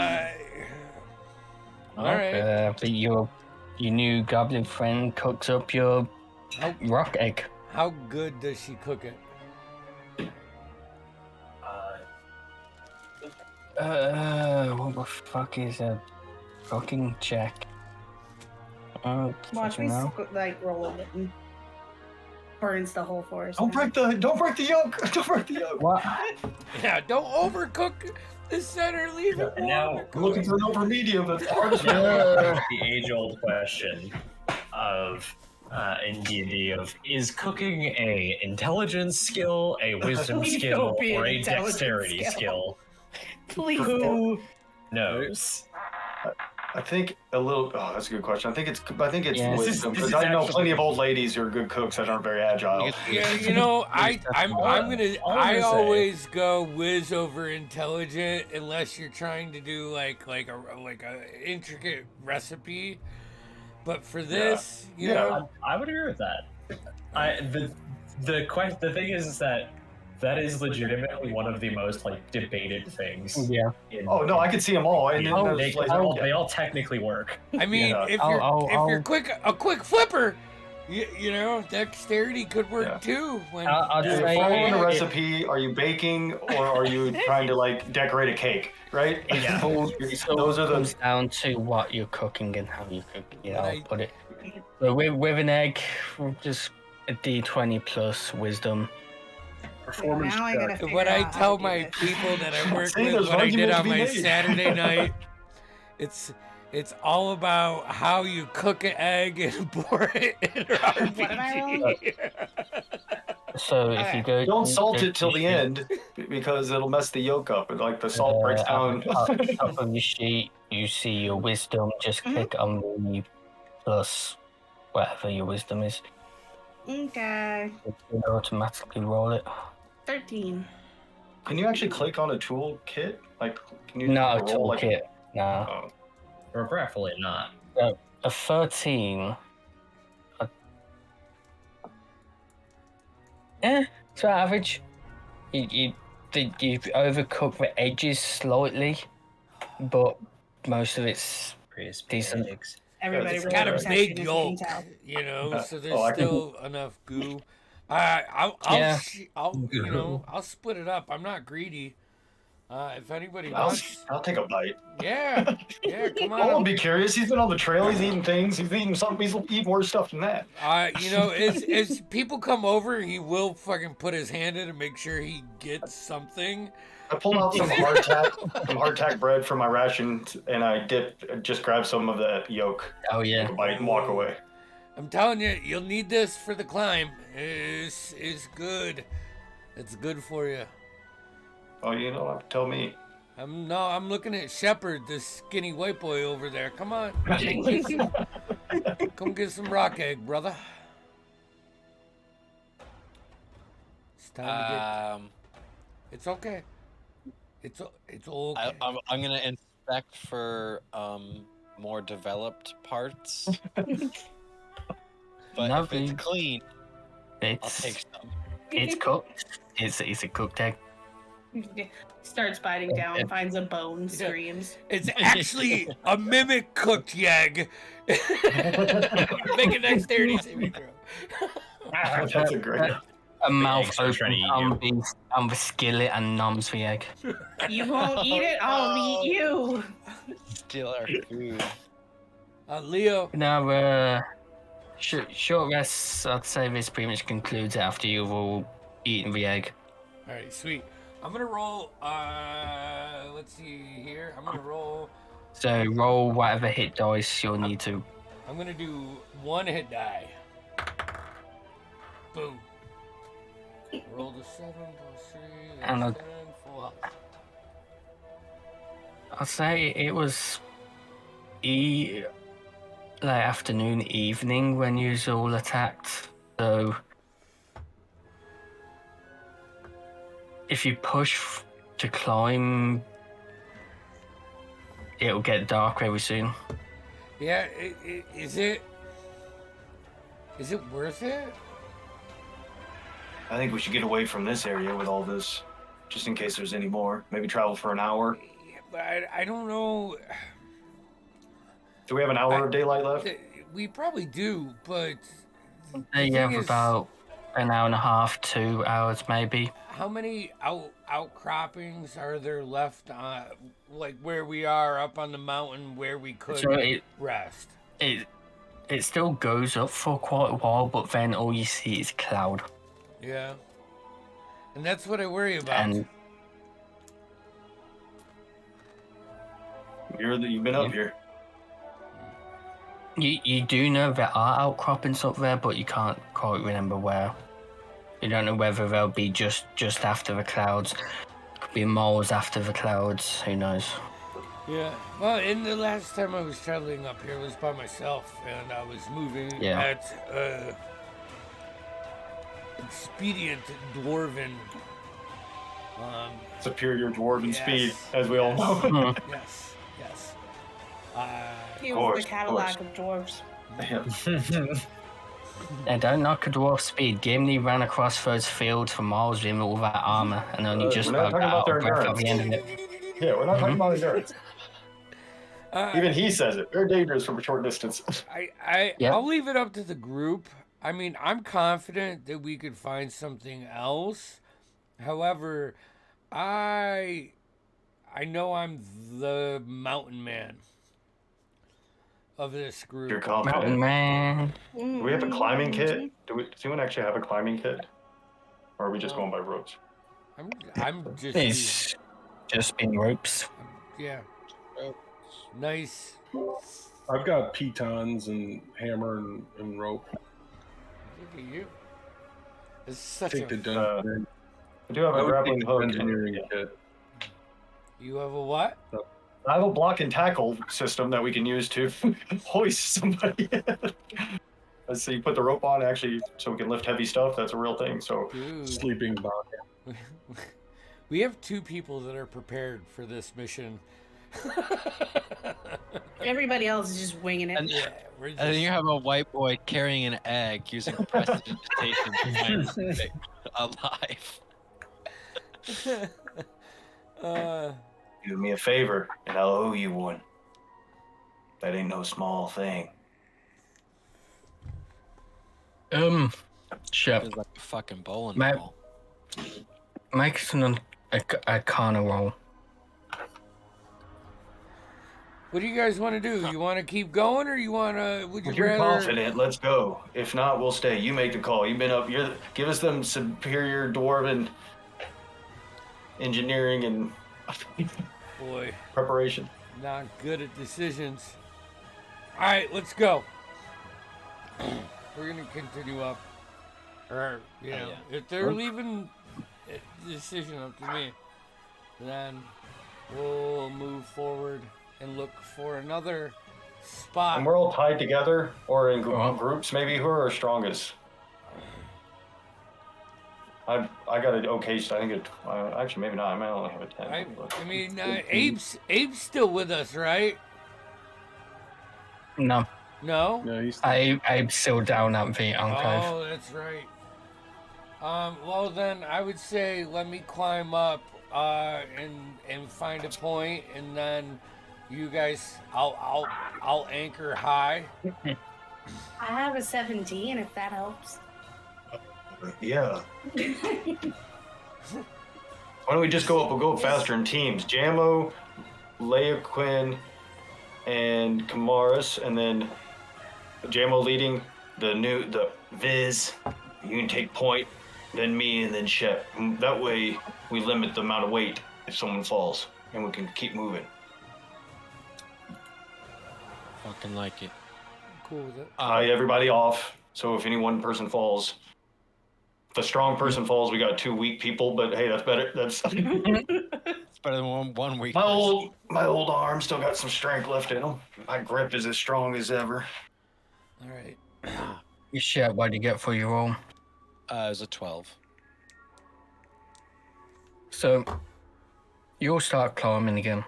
right. But your new goblin friend cooks up your rock egg. How good does she cook it? What the fuck is a cooking check? Watch me roll it and burns the whole forest. Don't break the yolk. Don't break the yolk. What? Yeah, don't overcook The center, leave it warm. Now, I'm looking for an upper medium. That's the hardest one. The age-old question of in D&D of is cooking a intelligence skill, a wisdom Please skill, don't be an or a intelligence dexterity skill. skill? Please don't. Who knows? I think a little. Oh, that's a good question. I think it's Yeah. wisdom This because is I know actually- plenty of old ladies who are good cooks that aren't very agile. Yeah, you know, I'm All I'm I gonna say- always go whiz over intelligent unless you're trying to do like a intricate recipe. But for this, you Yeah. know, I would agree with that. The thing is that is legitimately one of the most like debated things. Yeah. In, Oh no, I could see them all, and then Oh, there's, they, like, they all technically work. I mean, Yeah. if I'll- you're I'll- quick a quick flipper, you know, dexterity could work Yeah. too. When I'll Are you say following a it- recipe? Are you baking, or are you trying to like decorate a cake? Right? Yeah. Those are comes the. down to what you're cooking and how you cook. Yeah, I'll Right. put it. So with an egg, just a D20 plus wisdom. Performance Now I check. gotta figure what I out how tell to do my this. people that I work See, with, there's what I did argument to on be my made. Saturday night, it's all about how you cook an egg and pour it in RPG. What am I So if you go, Don't salt if it till you the shoot, end because it'll mess the yolk up. And like the salt breaks at down. the top of your sheet, you see your wisdom. Just Mhm. click on the plus whatever your wisdom is. Okay. It'll automatically roll it. 13. Can you actually click on a tool kit? Like, can you Not a roll, like- toolkit. Nah. Oh. Regretfully not. A 13. It's about average. You overcook the edges slightly, but most of it's Crispy Decent. eggs. Everybody It's roll Got a perception big if you yolk, can tell. you know, so there's I can- still enough goo. I'll Yeah. I'll split it up. I'm not greedy. If anybody I'll wants, take a bite. yeah, come I'll on. be curious. He's been on the trail. He's eating things. He's eating something. He's eating more stuff than that. You know, as people come over, he will fucking put his hand in and make sure he gets something. I pulled out some hardtack bread from my ration, and I just grabbed some of the yolk, oh yeah. take a bite, and walk away. I'm telling you, you'll need this for the climb. It's good. It's good for you. Oh, you know, tell me. I'm looking at Shepard, this skinny white boy over there. Come on, come get some rock egg, brother. It's time to get. It's okay. It's okay. I'm gonna inspect for more developed parts. But No, if it's please. clean, I'll It's take some. it's cooked. It's a cooked egg. Starts biting down, finds a bone, screams. It's actually a mimic cooked yegg. Make a dexterity saving throw. That's a great. A mouth eggs are trying open to eat on the skillet and noms the egg. You won't eat it, I'll eat you. Steal our food. Leo. Now, short rest. I'd say this pretty much concludes after you've all eaten the egg. All right, sweet. I'm gonna roll. Let's see here. I'm gonna roll. So roll whatever hit dice you'll need to. I'm gonna do one hit die. Boom. Roll the 7 plus 3. And That's 10, full health. I'd say it was like afternoon, evening when you all attacked. So if you push to climb, it'll get dark very soon. Yeah. Is it worth it? I think we should get away from this area with all this, just in case there's any more. Maybe travel for an hour. Yeah, but I don't know. Do we have an hour of daylight left? We probably do, but They the have thing is, about an hour and a half, 2 hours maybe. how many outcroppings are there left on, like where we are up on the mountain where we could So rest? it still goes up for quite a while, but then all you see is cloud. Yeah, and that's what I worry about. And You've been up here. You do know there are outcroppings up there, but you can't quite remember where. You don't know whether they'll be just after the clouds. Could be miles after the clouds. Who knows? Yeah. Well, in the last time I was traveling up here, I was by myself, and I was moving at expedient dwarven. Superior dwarven yes, speed, as we all know. Yes. He course, was the Cadillac of dwarves. And don't knock a dwarf's speed. Gimli ran across those fields for miles in all that armor, and only just we're not about talking got about out their of breath at the end of endurance. it. Yeah, we're not talking about endurance. Uh, Even he says it. They're dangerous from a short distance. I'll leave it up to the group. I mean, I'm confident that we could find something else. However, I know I'm the mountain man of this group. You're confident. Mountain man. Do we have a climbing kit? Does anyone actually have a climbing kit? Or are we just going by ropes? I'm just It's just been ropes. yeah. Nice. I've got pitons and hammer and rope. Look at you. It's such Take the a. dungeon. I do have I a would grappling take the hook. engineering kit. You have a what? I have a block and tackle system that we can use to hoist somebody. Let's see, put the rope on actually so we can lift heavy stuff. That's a real thing. So Dude. Sleeping bag. We have 2 people that are prepared for this mission. Everybody else is just winging it. And, Yeah, we're and then you have a white boy carrying an egg using prestidigitation to find something alive. do me a favor and I'll owe you one. That ain't no small thing. Chef, It's like a fucking bowling Matt- ball. make us a carnival roll. What do you guys want to do? You want to keep going, or you want to? Would you If you're rather? confident, let's go. If not, we'll stay. You make the call. You've been up. Give us them superior dwarven engineering and Boy, preparation. not good at decisions. All right, let's go. We're gonna continue up. Or yeah. if they're leaving the decision up to me, then we'll move forward and look for another spot. And we're all tied together or in groups, maybe. Who are our strongest? I got an okay. I think actually maybe not. I might only have a 10. I mean, Abe's still with us, right? No, No. No, he's I'm still down at the enclave. Oh, that's right. Well then, I would say let me climb up and find a point, and then you guys, I'll anchor high. I have a 17, if that helps. Yeah. Why don't we just go up? We'll go up faster in teams. Jamo, Leia Quinn, and Kamaris, and then Jamo leading the Viz. You can take point, then me, and then Shep. That way, we limit the amount of weight if someone falls, and we can keep moving. Fucking like it. Cool with it. Tie everybody off. So if any one person falls, if a strong person falls, we got 2 weak people. But hey, that's better. That's It's better than one week. my old arm still got some strength left in them. My grip is as strong as ever. All right. Chef, what do you get for your roll? It was a 12. So, you'll start climbing again.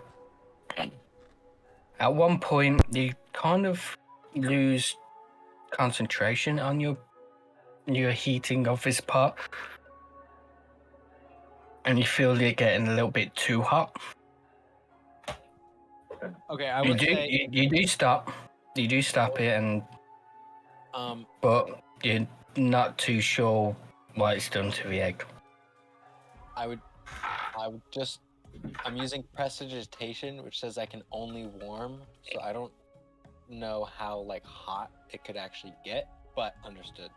At one point, you kind of lose concentration on your heating of this part, and you feel it getting a little bit too hot. Okay, I You would do, say. you do stop. You do stop it, and but you're not too sure what it's done to the egg. I would just. I'm using prestidigitation, which says I can only warm, so I don't know how like hot it could actually get, but understood.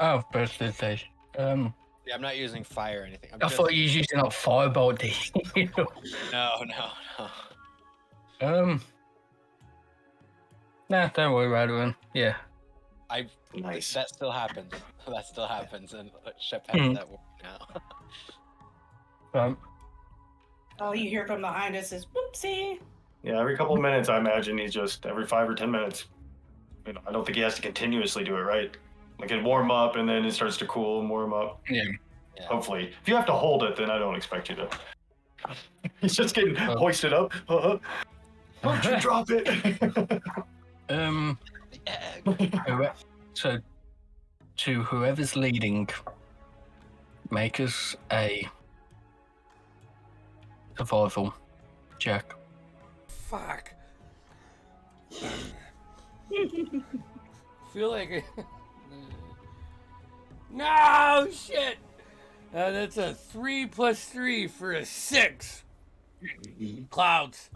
Oh, prestidigitation. Yeah, I'm not using fire or anything. I thought you were using like fireball. No. Nah, don't worry about it, man. Yeah. Nice. That still happens. That still happens, and Shep has that work now. All you hear from behind us is whoopsie. Yeah, every couple of minutes, I imagine he's just every 5 or 10 minutes. I don't think he has to continuously do it, right? Like it warm up and then it starts to cool and warm up. Yeah. Hopefully, if you have to hold it, then I don't expect you to. He's just getting hoisted up. Don't you drop it? So, to whoever's leading, make us a survival check. Fuck. Feel like no shit. That's a 3 plus 3 for a 6. Clouds.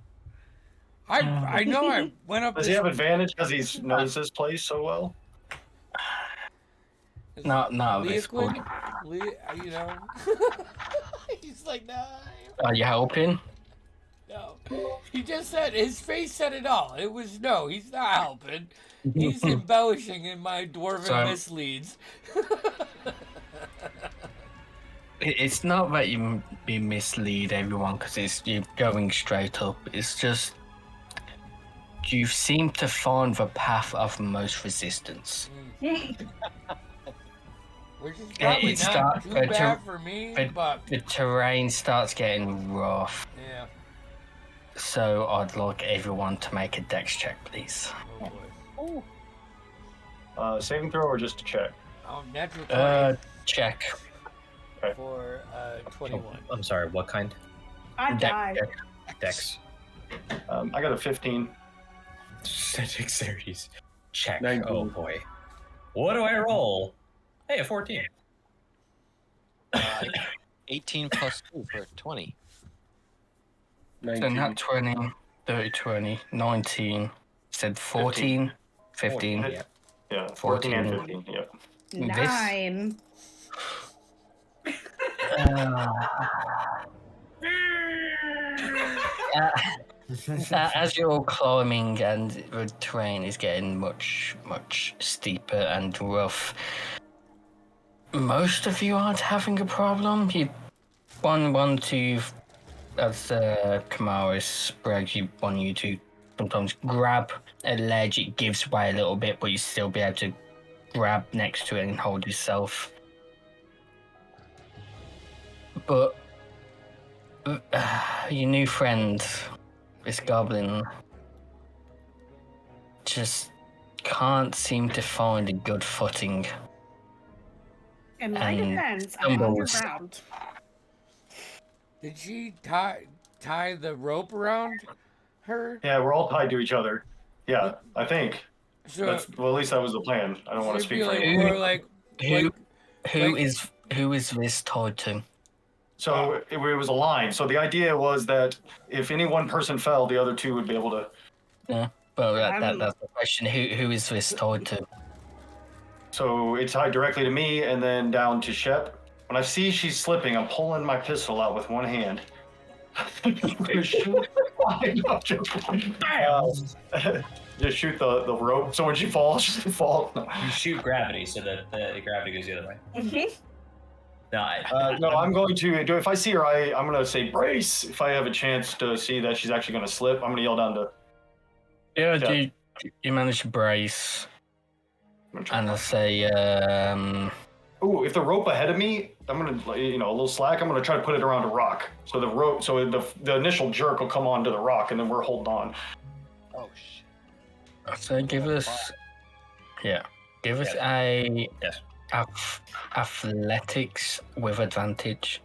I know I went up. Does he have advantage because he knows this place so well? Not this Liquid, point. you know. He's like, no. Are you helping? No. He just said, his face said it all. It was no, he's not helping. He's embellishing in my dwarven misleads. It's not that you mislead everyone because you're going straight up. It's just you seem to find the path of most resistance. Which is probably not too bad for me, but the terrain starts getting rough. Yeah. So I'd like everyone to make a dex check, please. Oh boy. Saving throw or just a check? Oh, natural 20. Check. Okay. For 21. I'm sorry, what kind? I died. Dex. I got a 15. Dexterities. Check. 19. Oh boy. What do I roll? Hey, a 14. 18 plus 2 for 20. 19. So not 20, 30, 20, 19. Said 14, 15. Yeah, 14 and 15, yeah. 9. As you're climbing and the terrain is getting much steeper and rough, most of you aren't having a problem. You want to, as Kamaris brags, you want you to sometimes grab a ledge. It gives way a little bit, but you still be able to grab next to it and hold yourself. But your new friend, this goblin, just can't seem to find a good footing. In my defense, I'm underground. Did she tie the rope around her? Yeah, we're all tied to each other. Yeah, I think. So, well, at least that was the plan. I don't want to speak for anyone. Who is this tied to? So it was a line. So the idea was that if any one person fell, the other two would be able to. Yeah, well, that's the question. Who is this tied to? So it's tied directly to me and then down to Shep. When I see she's slipping, I'm pulling my pistol out with one hand. Just shoot the rope. So when she falls, she falls. No. You shoot gravity so that the gravity goes the other way. Mm-hmm. No, I'm going to do. If I see her, I'm going to say brace. If I have a chance to see that she's actually going to slip, I'm going to yell down to. Yeah, you manage to brace. And I say, Ooh, if the rope ahead of me, I'm gonna, a little slack. I'm gonna try to put it around a rock, so the rope, so the initial jerk will come onto the rock, and then we're holding on. Oh shit! So give us a athletics with advantage.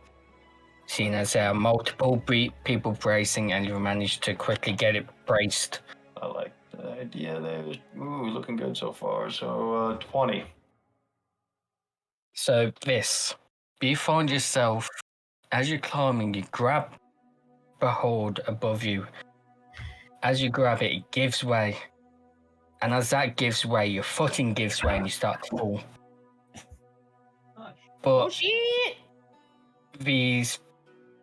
Seeing as there are multiple people bracing, and you've managed to quickly get it braced. I like the idea there. Looking good so far. So 20. So you find yourself, as you're climbing, you grab the hold above you. As you grab it, it gives way. And as that gives way, your footing gives way and you start to fall. But shit! These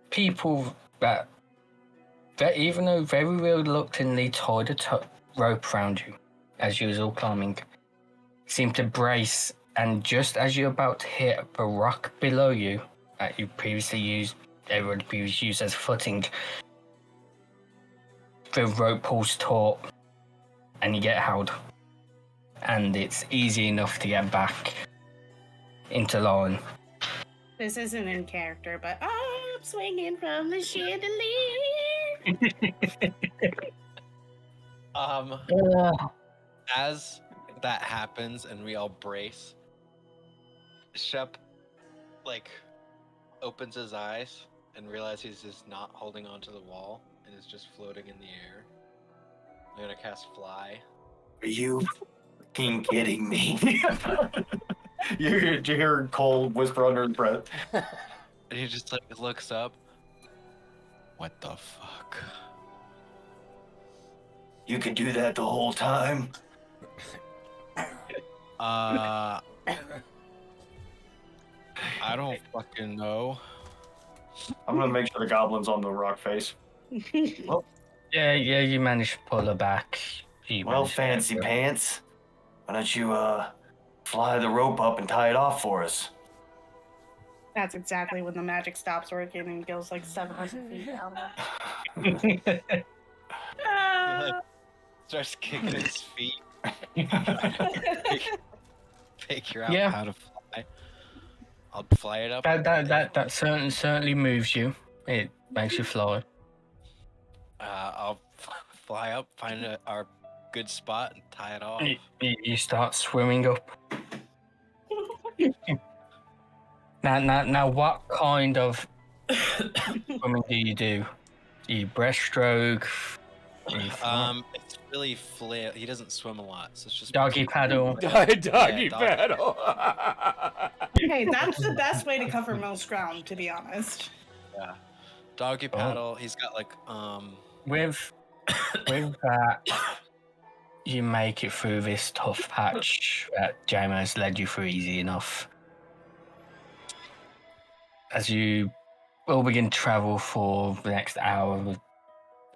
people that even though very reluctantly tied a rope around you as you was all climbing, seemed to brace, and just as you're about to hit the rock below you that you previously used, everyone previously used as footing, the rope pulls taut and you get held. And it's easy enough to get back into line. This isn't in character, but I'm swinging from the chandelier. As that happens and we all brace, Shep like opens his eyes and realizes he's not holding onto the wall and is just floating in the air. I'm gonna cast Fly. Are you fucking kidding me? you hear Cole whisper under his breath. And he just like looks up. What the fuck? You could do that the whole time? I don't fucking know. I'm gonna make sure the goblin's on the rock face. Yeah, you managed to pull her back. Well, fancy pants. Why don't you fly the rope up and tie it off for us? That's exactly when the magic stops working and goes like 700 feet down. He, like, starts kicking his feet. Figure out Yeah. how to fly. I'll fly it up. That certainly moves you. It makes you fly. I'll fly up, find our good spot, and tie it off. You start swimming up. Now, what kind of swimming do you do? Do you breaststroke? It's really flail. He doesn't swim a lot, so it's just Doggy paddle. Doggy paddle. Hey, that's the best way to cover most ground, to be honest. Yeah, doggy paddle. He's got like With that, you make it through this tough patch that Jamo has led you through easy enough. As you will begin travel for the next hour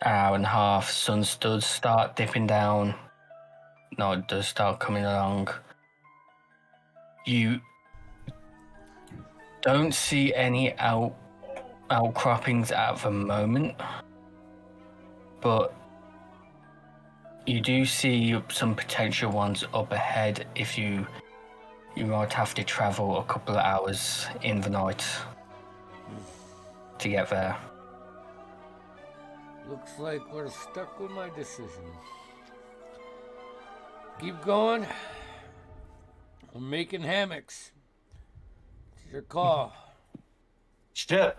and a half, sun does start dipping down. No, it does start coming along. You don't see any outcroppings at the moment, but you do see some potential ones up ahead if you might have to travel a couple of hours in the night to get there. Looks like we're stuck with my decision. Keep going. I'm making hammocks. It's your call. Ship.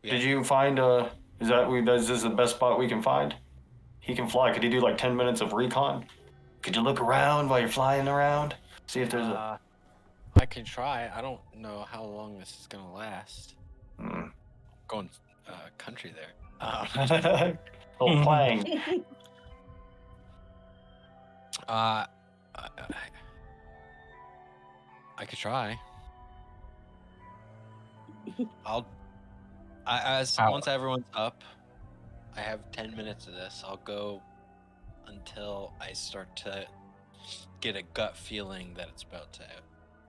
Yeah. Did you find is this the best spot we can find? He can fly. Could he do like 10 minutes of recon? Could you look around while you're flying around? See if there's a I can try. I don't know how long this is gonna last. Going country there. little playing. I could try. Once everyone's up, I have 10 minutes of this. I'll go until I start to get a gut feeling that it's about to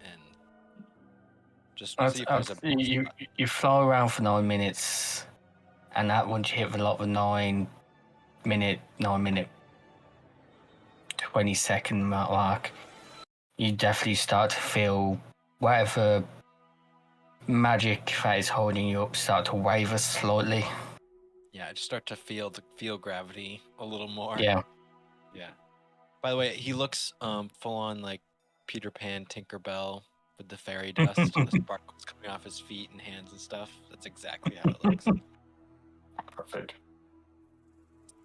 end. Just see if there's a you fly around for 9 minutes, and that once you hit the 9 minute 20-second mark, you definitely start to feel whatever magic that is holding you up start to waver slightly. Yeah, I just start to feel gravity a little more. Yeah. By the way, he looks full on like Peter Pan, Tinkerbell with the fairy dust and the sparkles coming off his feet and hands and stuff. That's exactly how it looks. Perfect.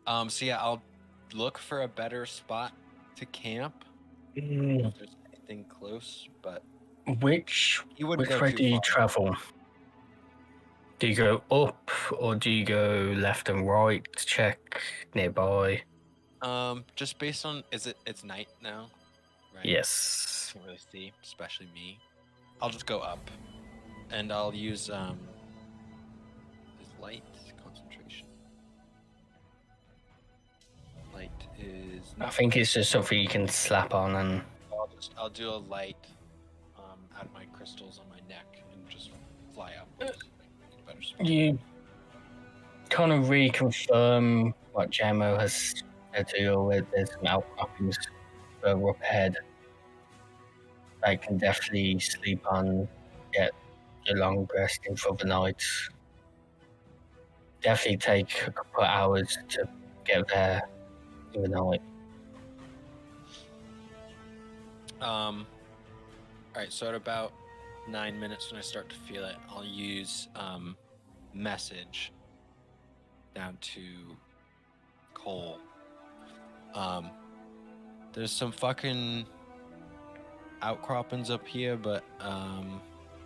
So yeah, I'll look for a better spot to camp if there's anything close. But Which you wouldn't go way too do you far. travel? Do you go up or do you go left and right to check nearby? Just based on it's night now, right? Yes. Can't really see, especially me. I'll just go up, and I'll use light concentration. is. I think it's just something you can slap on and. I'll do a light out of my crystals on my neck and just fly upwards. Better spot. You kind of reconfirm what JMO has said to you with there's some outcroppings further up ahead. I can definitely sleep on, get your long rest in for the night. Definitely take a couple of hours to get there in the night. Alright, so at about 9 minutes when I start to feel it, I'll use message down to Cole. There's some fucking outcroppings up here, but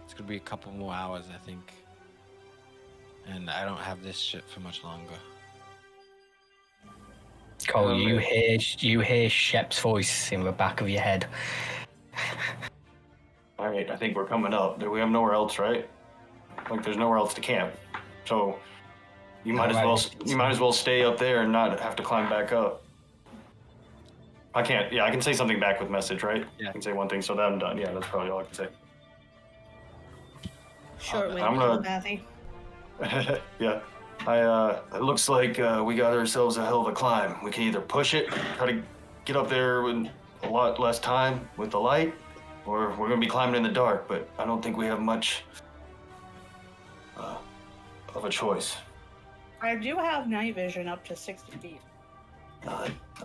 it's gonna be a couple more hours, I think. And I don't have this shit for much longer. Cole, you hear Shep's voice in the back of your head. All right, I think we're coming up. We have nowhere else, right? Like, there's nowhere else to camp. So you might as well stay up there and not have to climb back up. I can't. Yeah, I can say something back with message, right? Yeah. I can say one thing, so that I'm done. Yeah, that's probably all I can say. Short way I'm to gonna- telepathy. Yeah. It looks like we got ourselves a hell of a climb. We can either push it, try to get up there with a lot less time with the light, or we're gonna be climbing in the dark, but I don't think we have much of a choice. I do have night vision up to 60 feet.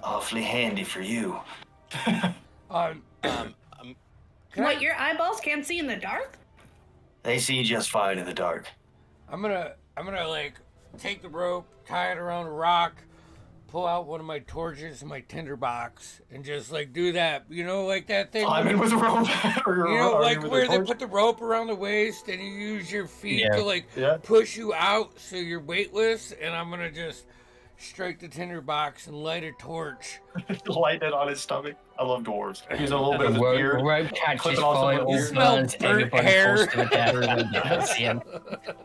Awfully handy for you. Um, I'm can What, I- your eyeballs can't see in the dark? They see just fine in the dark. I'm gonna like take the rope, tie it around a rock, pull out one of my torches and my tinderbox, and just like do that. You know, like that thing. Climbing with a rope. You know, like where they put the rope around the waist and you use your feet Yeah. to like Yeah. push you out so you're weightless. And I'm gonna just strike the tinderbox and light a torch. Light it on his stomach. I love dwarves. Use a little bit The of his beard. rope catches clip it on fire, someone's all ear. Smell burns, burnt everybody hair. falls to the death, and you can't see him.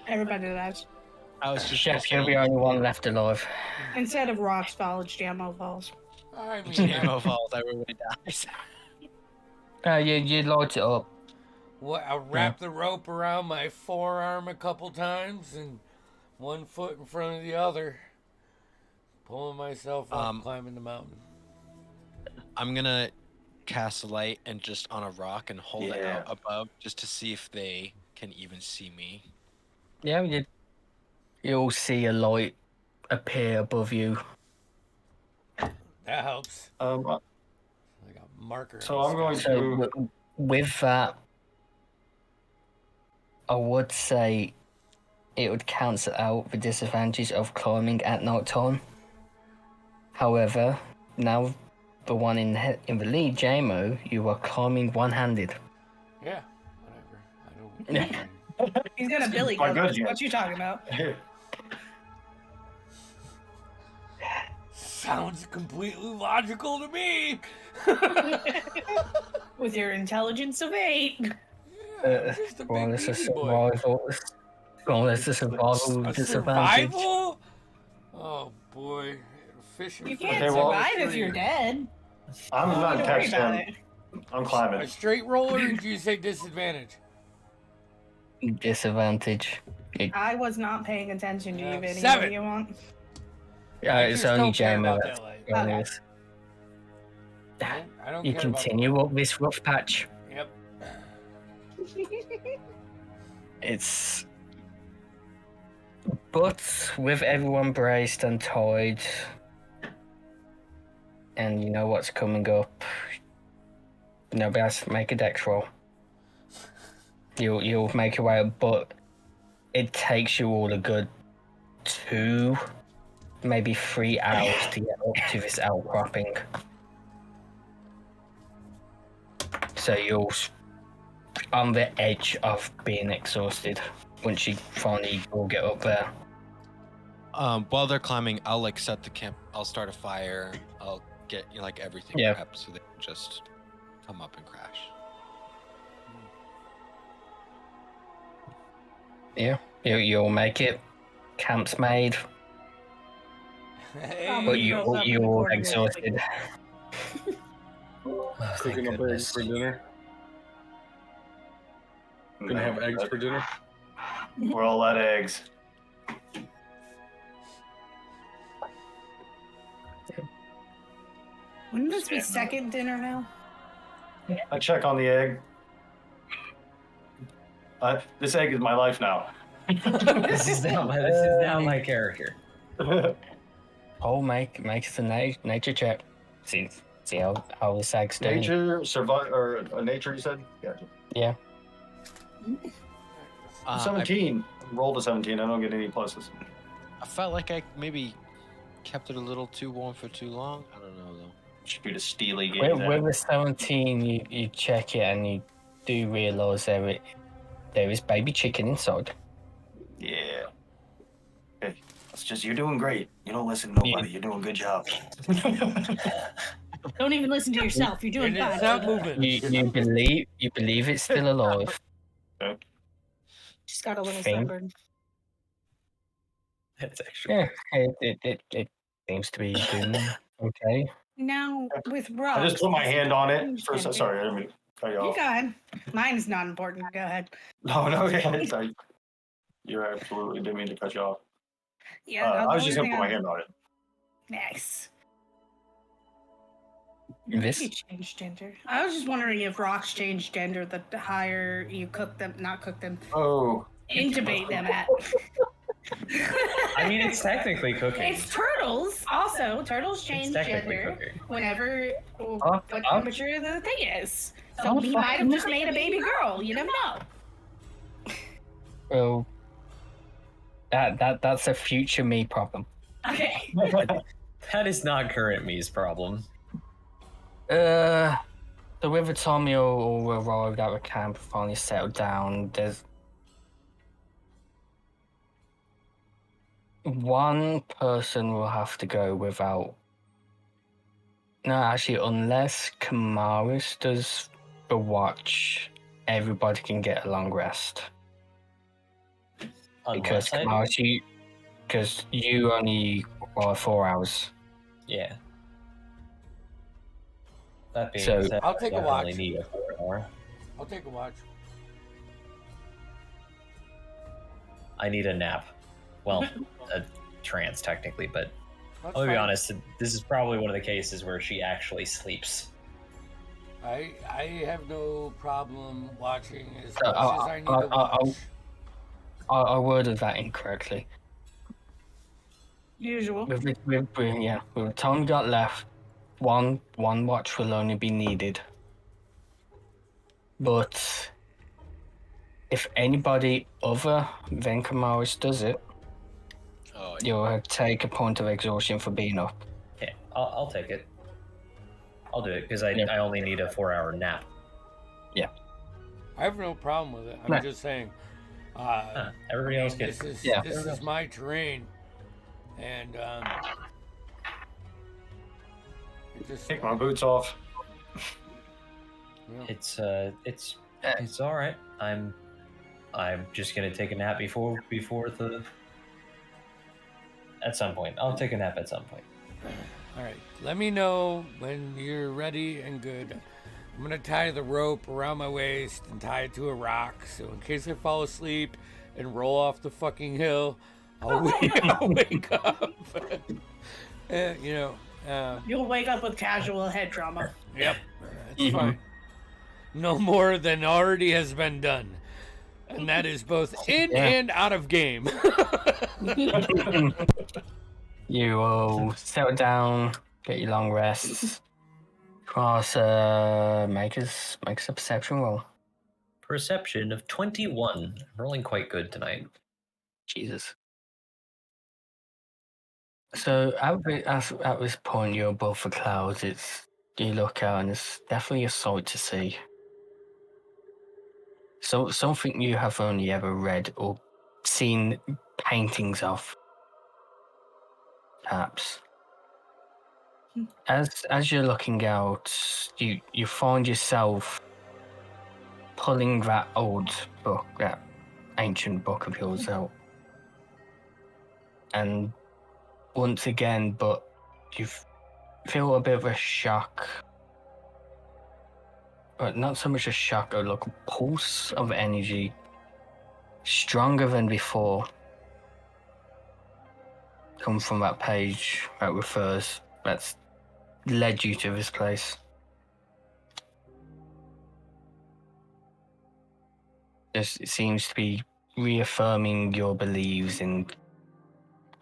Everybody does. I was just Chef, you're the only one left alive. Instead of rocks falls, JMO falls. I mean, Game falls, everybody dies. You light it up. what? I wrap the rope around my forearm a couple times and one foot in front of the other, pulling myself up, climbing the mountain. I'm gonna cast a light and just on a rock and hold it Yeah. out above just to see if they can even see me. Yeah, you'll see a light appear above you. That helps. Um, Like a marker. So in the I'm going sky. to- So with that, I would say it would cancel out the disadvantage of climbing at night time. However, now the one in the lead, JMO, you are climbing one-handed. Yeah, whatever. I don't. He's got a billy quite goat. good, yeah. What you talking about? Sounds completely logical to me. With your intelligence of 8. Yeah, just a Well, big it's a easy boy. survival. Well, it's a survival A disadvantage. survival? Oh boy, fishing. You for can't Okay, well- survive if you're dead. I'm Don't not worry text about him. it. I'm climbing. A straight roller, or did you say disadvantage? Disadvantage. I was not paying attention to you, Vinny. What 7. do you want? I It's just only don't care JMO about that's that light. going Okay. this. I don't You care about continue up this rough patch. the light. Yep. It's. But with everyone braced and tied, and you know what's coming up, nobody has to make a dex roll. You'll make your way up, but it takes you all a good 2, maybe 3 hours to get up to this outcropping. So you're on the edge of being exhausted once you finally all get up there. While they're climbing, I'll like set the camp. I'll start a fire. I'll get like everything Yeah. prepped so they can just come up and crash. Yeah, you'll make it. Camp's made. Hey, But you- Rolls up in the you're all corner there, it's like- exhausted. Oh, thank Cooking up eggs goodness. for dinner. Gonna have eggs for dinner. We're all out of eggs. Wouldn't this be second dinner now? I check on the egg. This egg is my life now. This is now my character. Oh, makes the nature check. See how the sag's doing. Nature, survive, or nature, you said? Gotcha. Yeah. 17. Rolled a 17. I don't get any pluses. I felt like I maybe kept it a little too warm for too long. I don't know though. Should be the steely game. With the 17, you check it and you do realise there is baby chicken inside. Yeah. Hey, it's just you're doing great. You don't listen to nobody. You're doing a good job. Don't even listen to yourself. You're doing and fine. it's not moving. You believe it's still alive. She's got a little Thing. sunburn. That's actually. Yeah, it seems to be doing okay. Now with rocks. I just put my hand on it. Change First, gender. sorry, I didn't mean to cut you You off. go ahead. Mine is not important. Go ahead. No, yeah, you're absolutely didn't mean to cut you off. Yeah, I was just the gonna only put my thing hand on it. Nice. This You change gender. I was just wondering if rocks change gender the higher you cook them, not cook them, Oh, intubate them at. I mean, it's technically cooking. It's turtles. Also, turtles change It's technically gender cooking. whenever what temperature the thing is. So he might have just made a baby girl. You never know. well, that's a future me problem. Okay. That is not current me's problem. So with the time you all arrived at the camp, finally settled down, there's one person will have to go without. No, actually, unless Kamaris does the watch, everybody can get a long rest. Because Unless I do. because you only require 4 hours. Yeah. That being So- said, I'll take a I definitely watch. need a 4 hour. I'll take a watch. I need a nap. Well, a trance technically, but That's I'll be fine. honest. This is probably one of the cases where she actually sleeps. I have no problem watching as So, much as I need to watch. I worded that incorrectly. Usual. With the time we got left, one watch will only be needed. But if anybody other than Kamaris does it, Oh, you'll take a point of exhaustion for being up. Okay, I'll take it. I'll do it because I Yeah. only need a 4 hour nap. I have no problem with it. I'm Nah. just saying. Everybody else gets. This Yeah. is my terrain, and it just take my boots off. you know, It's all right. I'm just gonna take a nap before the. At some point, I'll take a nap at some point. all right. Let me know when you're ready and good. I'm gonna tie the rope around my waist and tie it to a rock, so in case I fall asleep and roll off the fucking hill, I'll wake up. You'll wake up with casual head trauma. Yep, that's fine. No more than already has been done, and that is both in Yeah. and out of game. You will settle down, get your long rests. Cross, make us a perception roll. Perception of 21. Rolling quite good tonight. Jesus. So at this point, you're above the clouds. You look out, and it's definitely a sight to see. So something you have only ever read or seen paintings of, perhaps. As you're looking out, you find yourself pulling that old book, that ancient book of yours out, and once again, but you feel a bit of a shock. But not so much a shock, like a pulse of energy, stronger than before, come from that page that's led you to this place. It seems to be reaffirming your beliefs in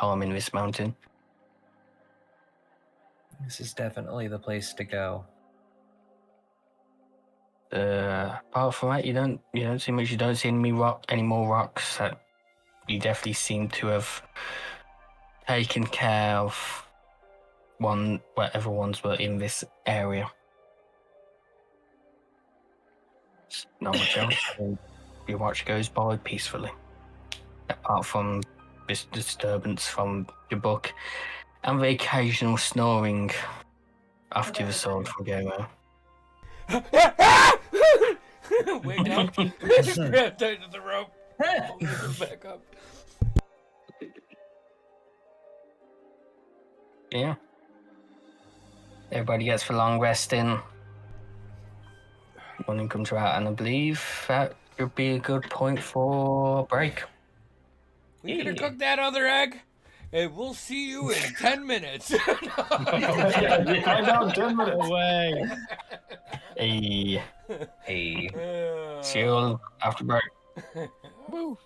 harming this mountain. This is definitely the place to go. Apart from that, you don't see much. You don't see any more rocks. That you definitely seem to have taken care of whatever ones were in this area. Not much else. Your watch goes by peacefully, apart from this disturbance from your book and the occasional snoring after the sword from Goro. Wake up. Grab tight to the rope. Pull him back up. Yeah. Everybody gets the long rest in. Morning comes around, and I believe that could be a good point for a break. We gonna cook that other egg? And we'll see you in 10 minutes. Yeah, find out in 10 minutes. No way. Hey, Hey. see you all after break. Woo.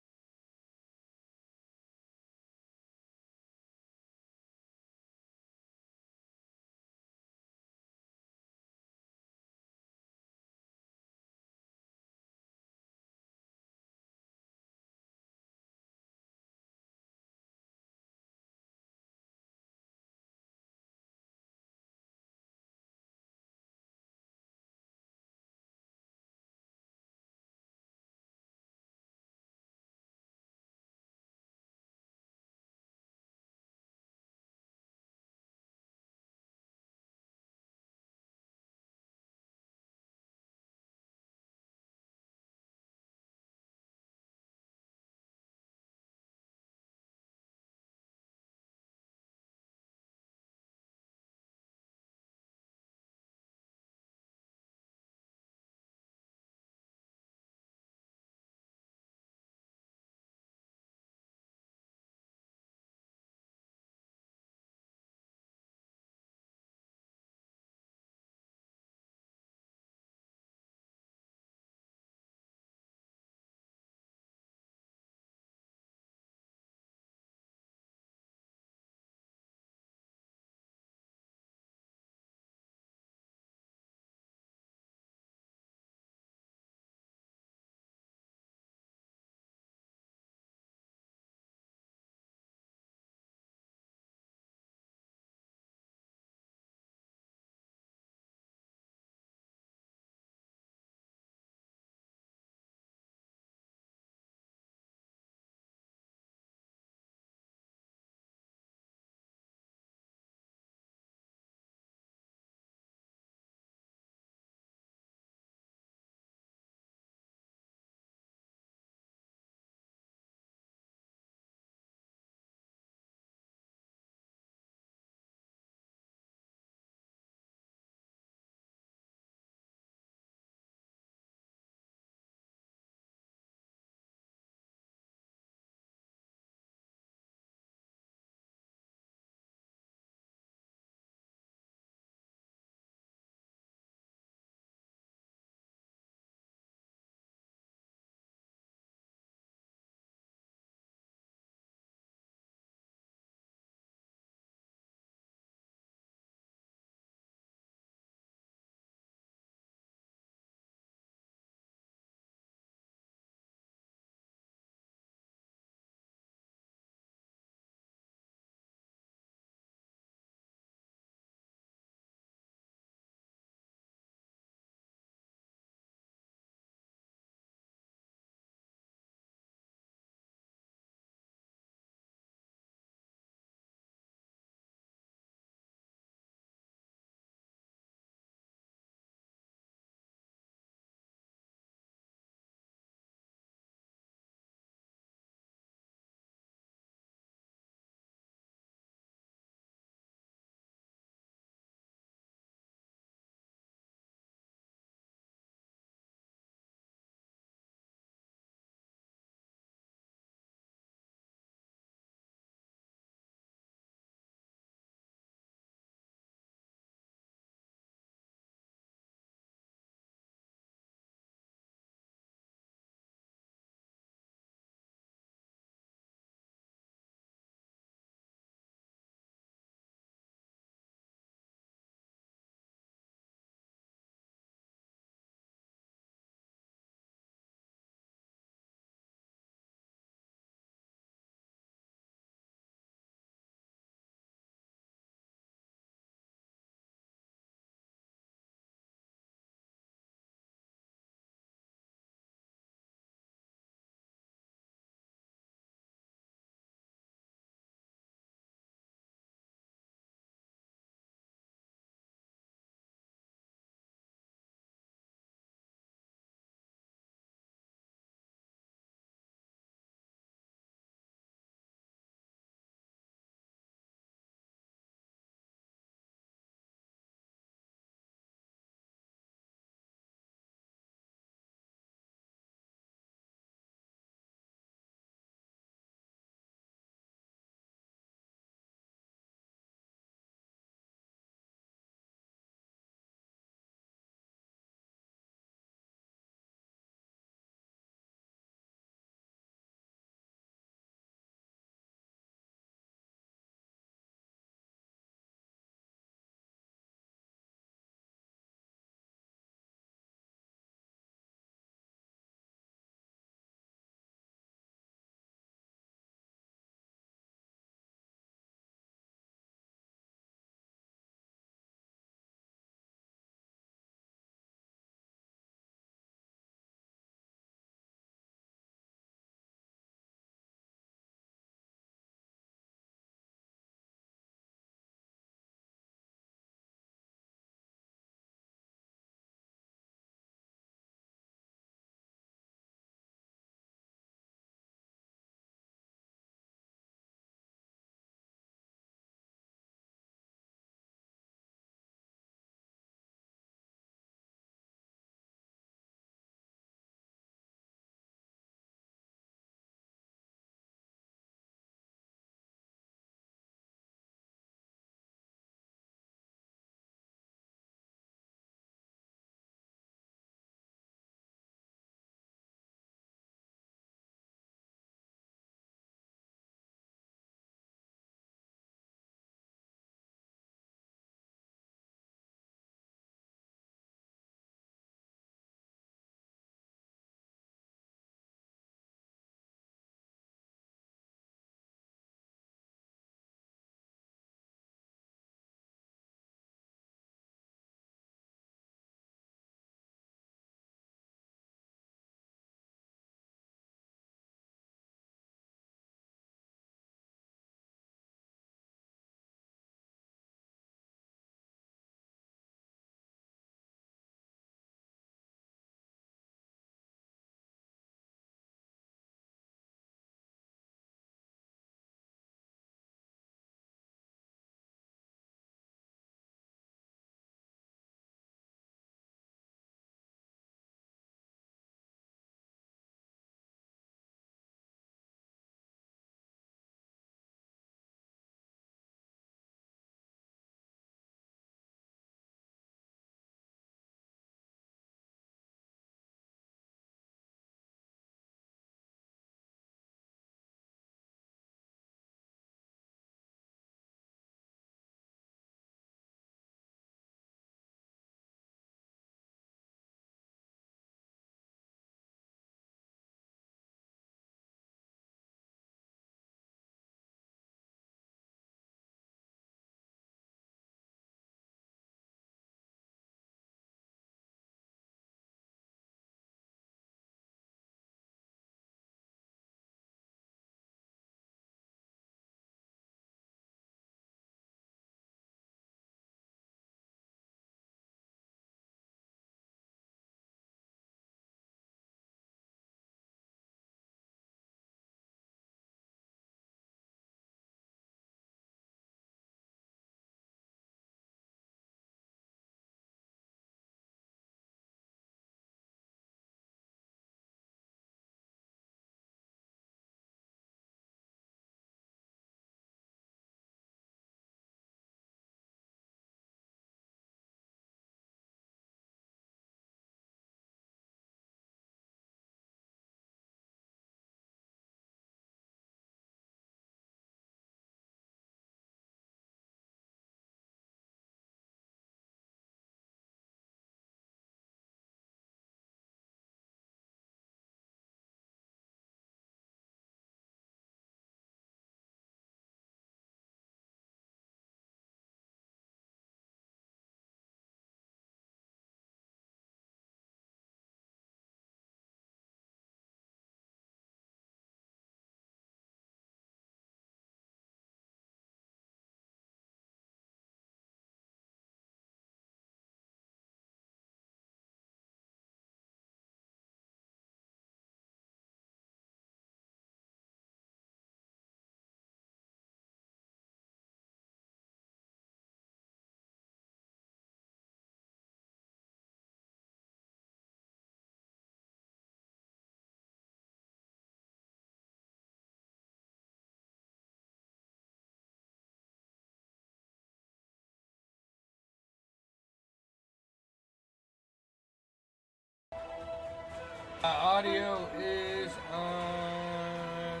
Audio is on.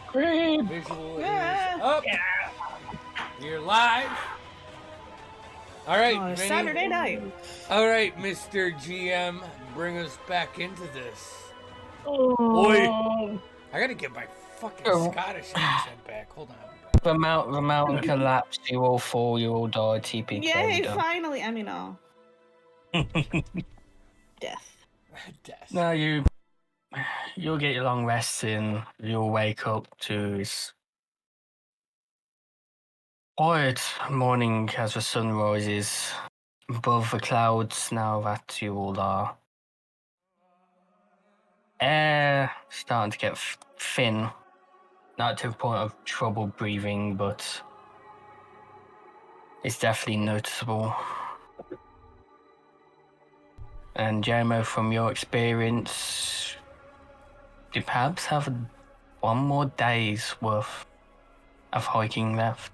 Great. Visual Yeah. is up. You're live. All right, On a Vinny. Saturday night. All right, Mr. GM, bring us back into this. Oh. I gotta get my fucking Oh. Scottish accent back. Hold on. The mountain collapsed. You all fall. You all die. TPK. Yay, done. finally. I mean, oh. Death. Death. No, you'll get your long rests in. You'll wake up to this quiet morning as the sun rises above the clouds. Now that you all are, air starting to get thin, not to the point of trouble breathing, but it's definitely noticeable. And Jeremo, from your experience, do you perhaps have one more day's worth of hiking left?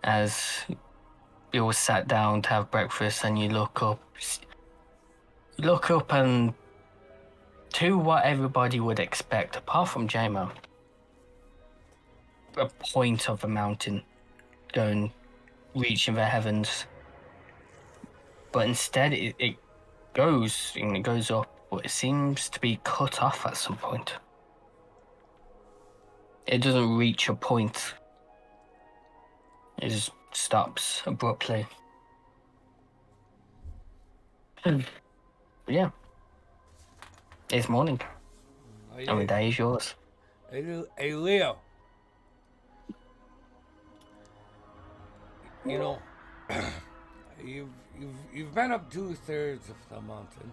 As you all sat down to have breakfast and you look up and to what everybody would expect, apart from Jamo, a point of the mountain reaching the heavens. But instead it goes and it goes up, but it seems to be cut off at some point. It doesn't reach a point. It just stops abruptly. Yeah. It's morning. Oh, And the day is yours. Hey, Leo. You know, you've been up 2/3 of the mountain.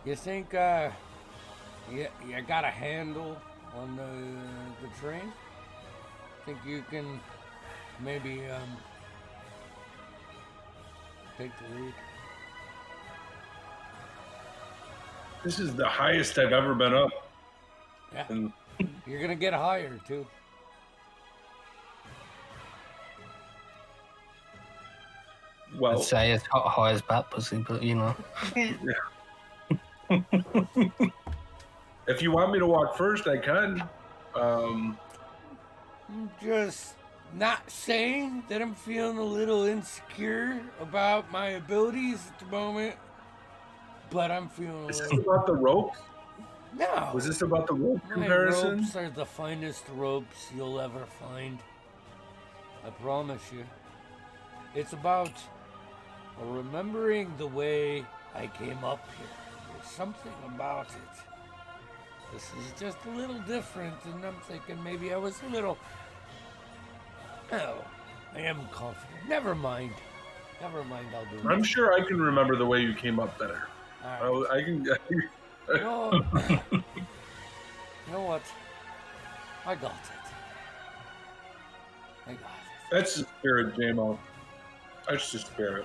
You think you got a handle on the train? Think you can maybe take the lead? This is the highest I've ever been up. Yeah. And You're gonna get higher too. well, I'd say it's high as bat pussy, but you know. if you want me to walk first, I can. I'm just not saying that I'm feeling a little insecure about my abilities at the moment, but I'm feeling a Is this little... about the ropes? No. Was this about the rope My comparison? ropes are the finest ropes you'll ever find. I promise you. It's about remembering the way I came up here. There's something about it. This is just a little different, and I'm thinking maybe I was a little... No, I am confident. Never mind. Never mind, I'll do it. I'm sure I can remember the way you came up better. All right. I can. You know, you know what? I got it. I got it. That's the spirit, JMO. That's the spirit.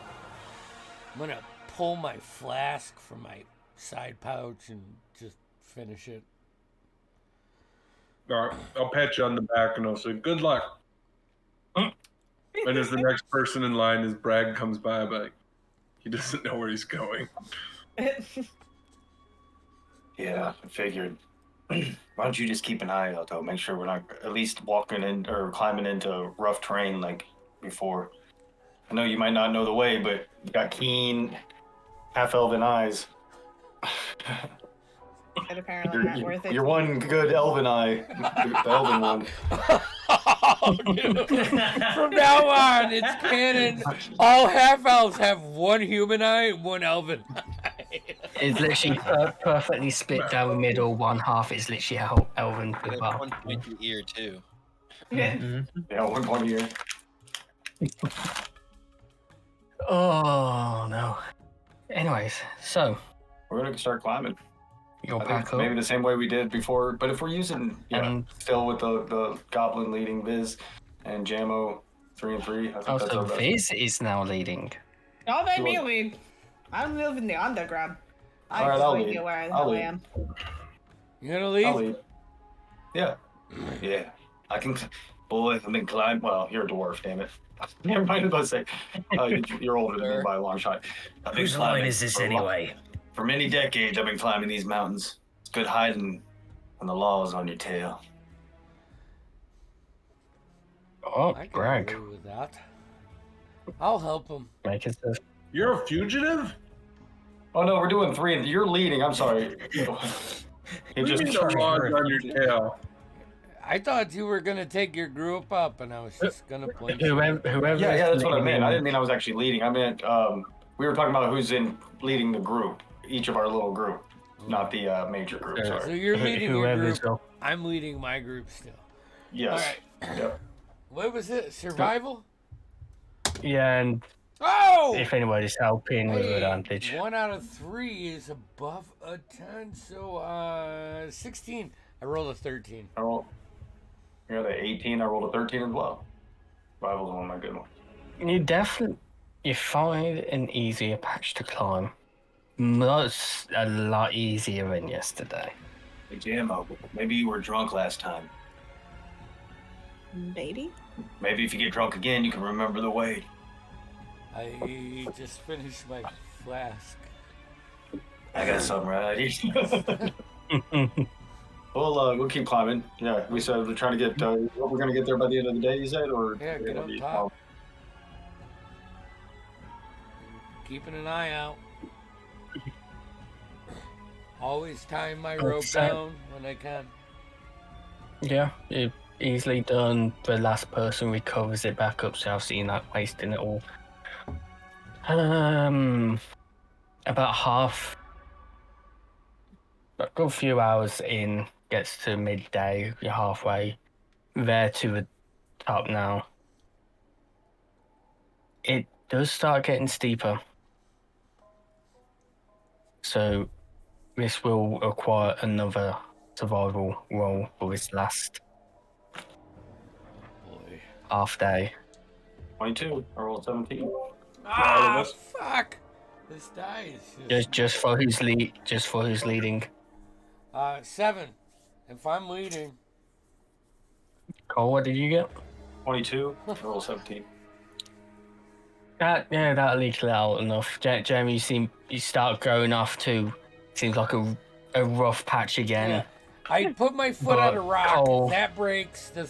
I'm gonna pull my flask from my side pouch and just finish it. All right, I'll pat you on the back and I'll say, good luck. And as the next person in line, as Bragg comes by, but he doesn't know where he's going. Yeah, I figured. Why don't you just keep an eye out, though? Make sure we're not at least walking in or climbing into rough terrain like before. I know you might not know the way, but you got keen, half-elven eyes. But apparently not worth it. You're one good elven eye, the elven one. Oh, dude. From now on, it's canon. All half elves have one human eye and one elven eye. It's literally perfectly split down the middle. One half is literally elven There's goodbye. one pointy ear too. Yeah, one year. Oh no. Anyways, so We're gonna start climbing. you'll I pack think up. maybe the same way we did before, but if we're using still with the goblin leading Viz and Jamo 3 and 3, I think that's Also, our best. Viz is now leading. Don't make me lead. I live in the underground. I All right, have I'll no lead. idea where the I'll hell I lead. am. You gonna leave? I'll lead. Yeah. Yeah. I can. Boy, I've been climbing. Well, you're a dwarf, damn it. Never mind what I say. You're older than me by a long shot. I've been Whose line climbing is this for a long- anyway? For many decades, I've been climbing these mountains. It's good hiding when the law is on your tail. Oh, I can brag. agree with that. I'll help him. Make it a You're a fugitive? Oh no, we're doing 3 and you're leading. I'm sorry. He What do you just mean the law's on your tail? I thought you were gonna take your group up, and I was just gonna point you. whoever. yeah, that's what I meant. I didn't mean I was actually leading. I meant we were talking about who's in leading the group, each of our little group, not the major group. Uh, So Sorry. you're leading your Whoever's group. I'm leading my group still. Yes. All right. Yep. What was it? Survival? Yeah, and Oh! if anybody's helping with Hey, advantage. 1 out of 3 is above a 10, so 16. I rolled a 13. I rolled. You got the 18. I rolled a 13 as well. Rival's one of my good ones. You find an easier patch to climb. A lot easier than yesterday. Hey, Jammo, maybe you were drunk last time. Baby? Maybe if you get drunk again, you can remember the way. I just finished my flask. I got something right here. We'll keep climbing. Yeah, we said we're trying to get. We're gonna get there by the end of the day. You said, or Yeah, get up top. Keeping an eye out. Always tying my rope down when I can. Yeah, easily done. The last person recovers it back up, so I've seen that wasting it all. About half, a good few hours in, gets to midday. You're halfway there to the top now. It does start getting steeper, so this will require another survival roll for this last Boy. half day. 22. I rolled 17. Ah, fuck! This die is Just for who's leading. 7. If I'm leading. Cole, what did you get? 22. I rolled 17. That'll equal it out enough. Jeremy, you start going off too. Seems like a rough patch again. Yeah. I put my foot on a rock. Cole- That breaks. The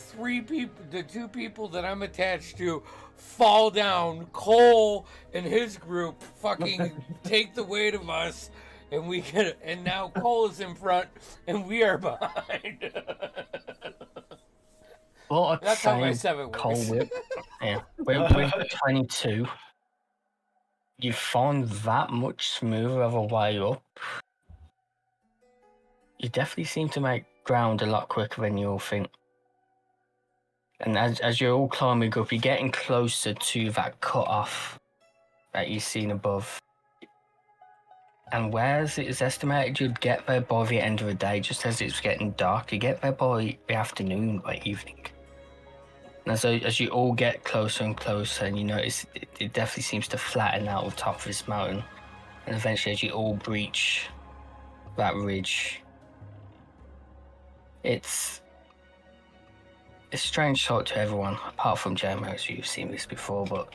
2 people that I'm attached to fall down. Cole and his group fucking take the weight of us, and and now Cole is in front, and we are behind. Well, That's how my 7 works. Cole whip. Yeah, with 22, you find that much smoother of a way up. You definitely seem to make ground a lot quicker than you all think. And as you're all climbing up, you're getting closer to that cut-off that you've seen above. And whereas it is estimated you'd get there by the end of the day, just as it's getting dark, you get there by the afternoon, by evening. And so as you all get closer and closer, and you notice it definitely seems to flatten out the top of this mountain. And eventually as you all breach that ridge, it's a strange sight to everyone, apart from Jeremy, as you've seen this before, but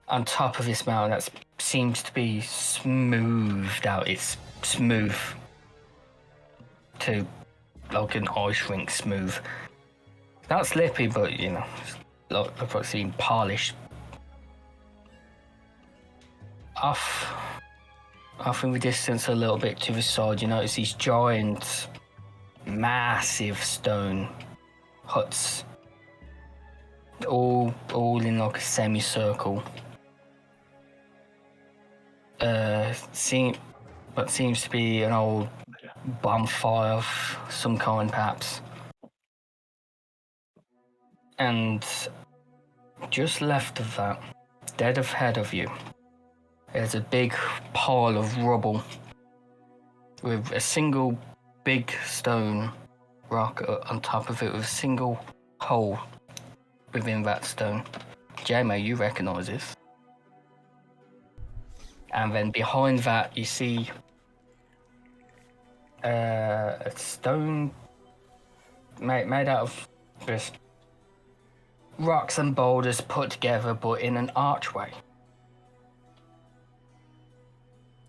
on top of this mountain that seems to be smoothed out, it's smooth to like an ice rink smooth. Not slippy, but like what's being polished. Off in the distance a little bit to the side, you notice these giant, massive stone huts, all in like a semicircle. Seems to be an old bonfire of some kind, perhaps. And just left of that, dead ahead of you, there's a big pile of rubble with a single big stone rock on top of it with a single hole within that stone. Jamie, you recognize this. And then behind that, you see a stone made out of just rocks and boulders put together, but in an archway.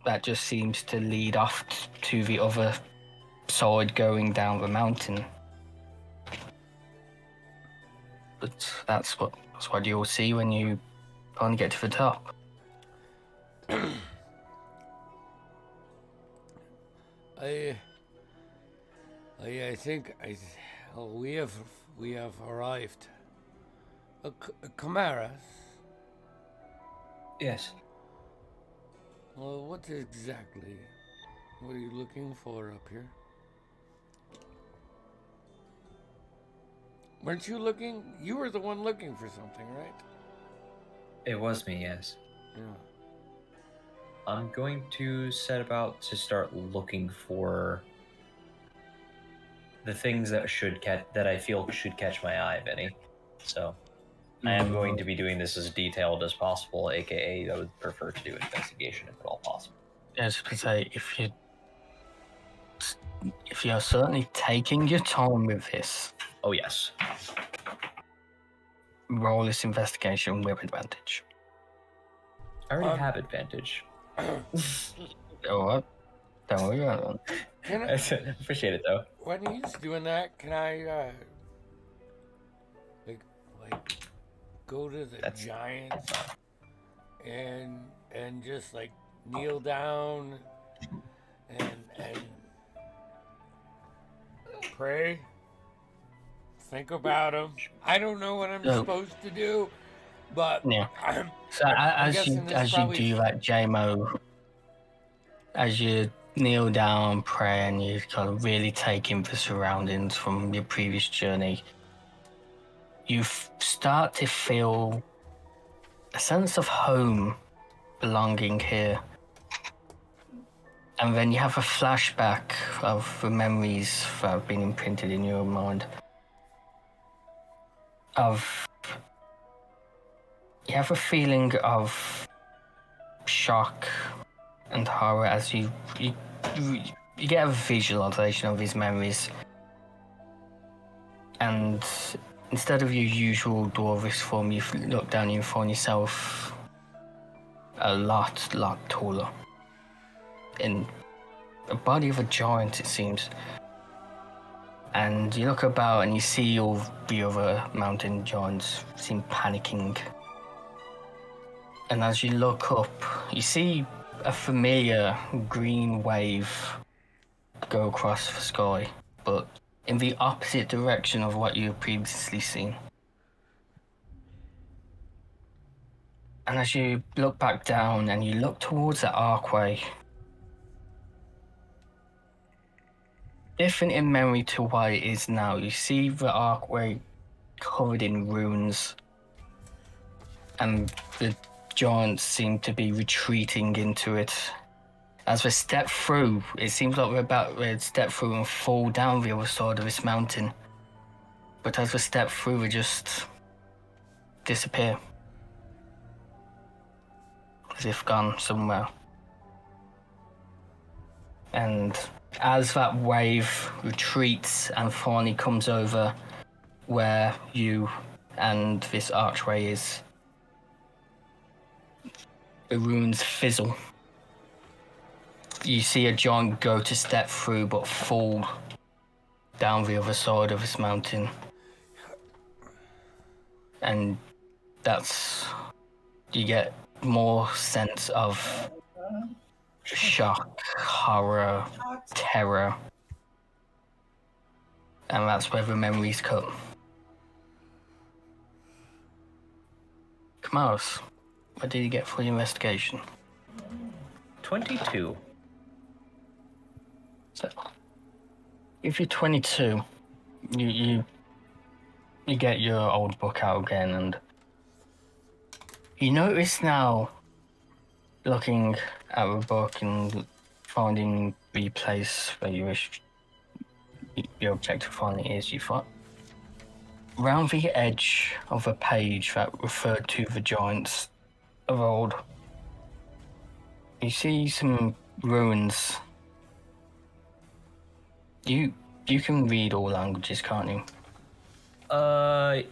that just seems to lead off to the other side going down the mountain. But that's what you'll see when you finally get to the top. I think we have arrived. Camaras. Yes. Well, what exactly? What are you looking for up here? Weren't you looking? You were the one looking for something, right? It was me, yes. Yeah. I'm going to set about to start looking for the things that I feel should catch my eye, Benny. So I am going to be doing this as detailed as possible, aka I would prefer to do investigation if at all possible. As I say, if you're certainly taking your time with this, Oh yes. roll this investigation with advantage. I already have advantage. Alright. Don't worry about it. Can I appreciate it though. when he's doing that, can I like go to the giants and just like kneel down and pray, think about him. I don't know what I'm supposed to do, but Yeah. I'm So as you do that, JMO, as you kneel down, pray, and you kind of really take in the surroundings from your previous journey, you start to feel a sense of home, belonging here. And then you have a flashback of the memories that have been imprinted in your mind. You have a feeling of shock and horror as you get a visualization of these memories. And instead of your usual Dwarvish form, you look down and you find yourself a lot taller. In a body of a giant, it seems. And you look about and you see all the other mountain giants seem panicking. And as you look up, you see a familiar green wave go across the sky, but in the opposite direction of what you have previously seen. And as you look back down and you look towards that archway, different in memory to what it is now, you see the archway covered in ruins, and the giants seem to be retreating into it. As they step through, it seems like we're about to step through and fall down the other side of this mountain. But as we step through, we just disappear. As if gone somewhere. And as that wave retreats and finally comes over where you and this archway is, the ruins fizzle. You see a giant go to step through but fall down the other side of this mountain. And you get more sense of shock, horror, terror. And that's where the memories come. Kamaros, what did you get for your investigation? 22. So, if you're 22, you get your old book out again, and you notice now, looking at the book and finding the place where you wish your objective finally is, you find around the edge of a page that referred to the giants of old, you see some ruins. You can read all languages, can't you?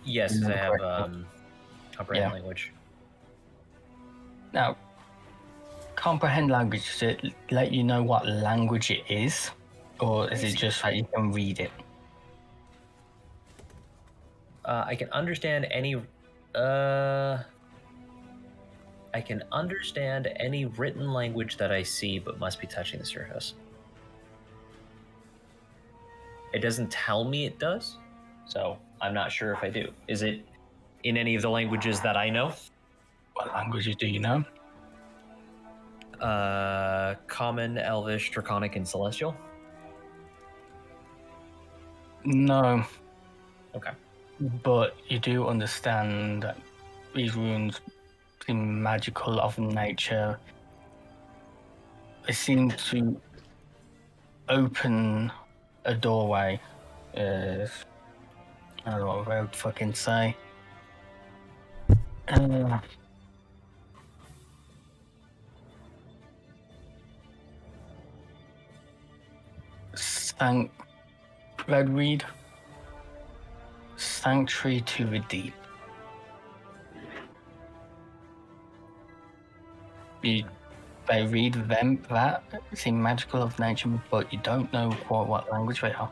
Yes, I have comprehend language. Now, comprehend language, does it let you know what language it is? Or is it just that you can read it? I can understand any. I can understand any written language that I see, but must be touching the surface. It doesn't tell me it does, so I'm not sure if I do. Is it in any of the languages that I know? What languages do you know? Common, Elvish, Draconic, and Celestial. No, Okay. but you do understand that these runes seem magical of nature. They seem to open a doorway. I don't know what I would fucking say. Red read. Sanctuary to the deep. They read them that seem magical of nature, but you don't know quite what language they are.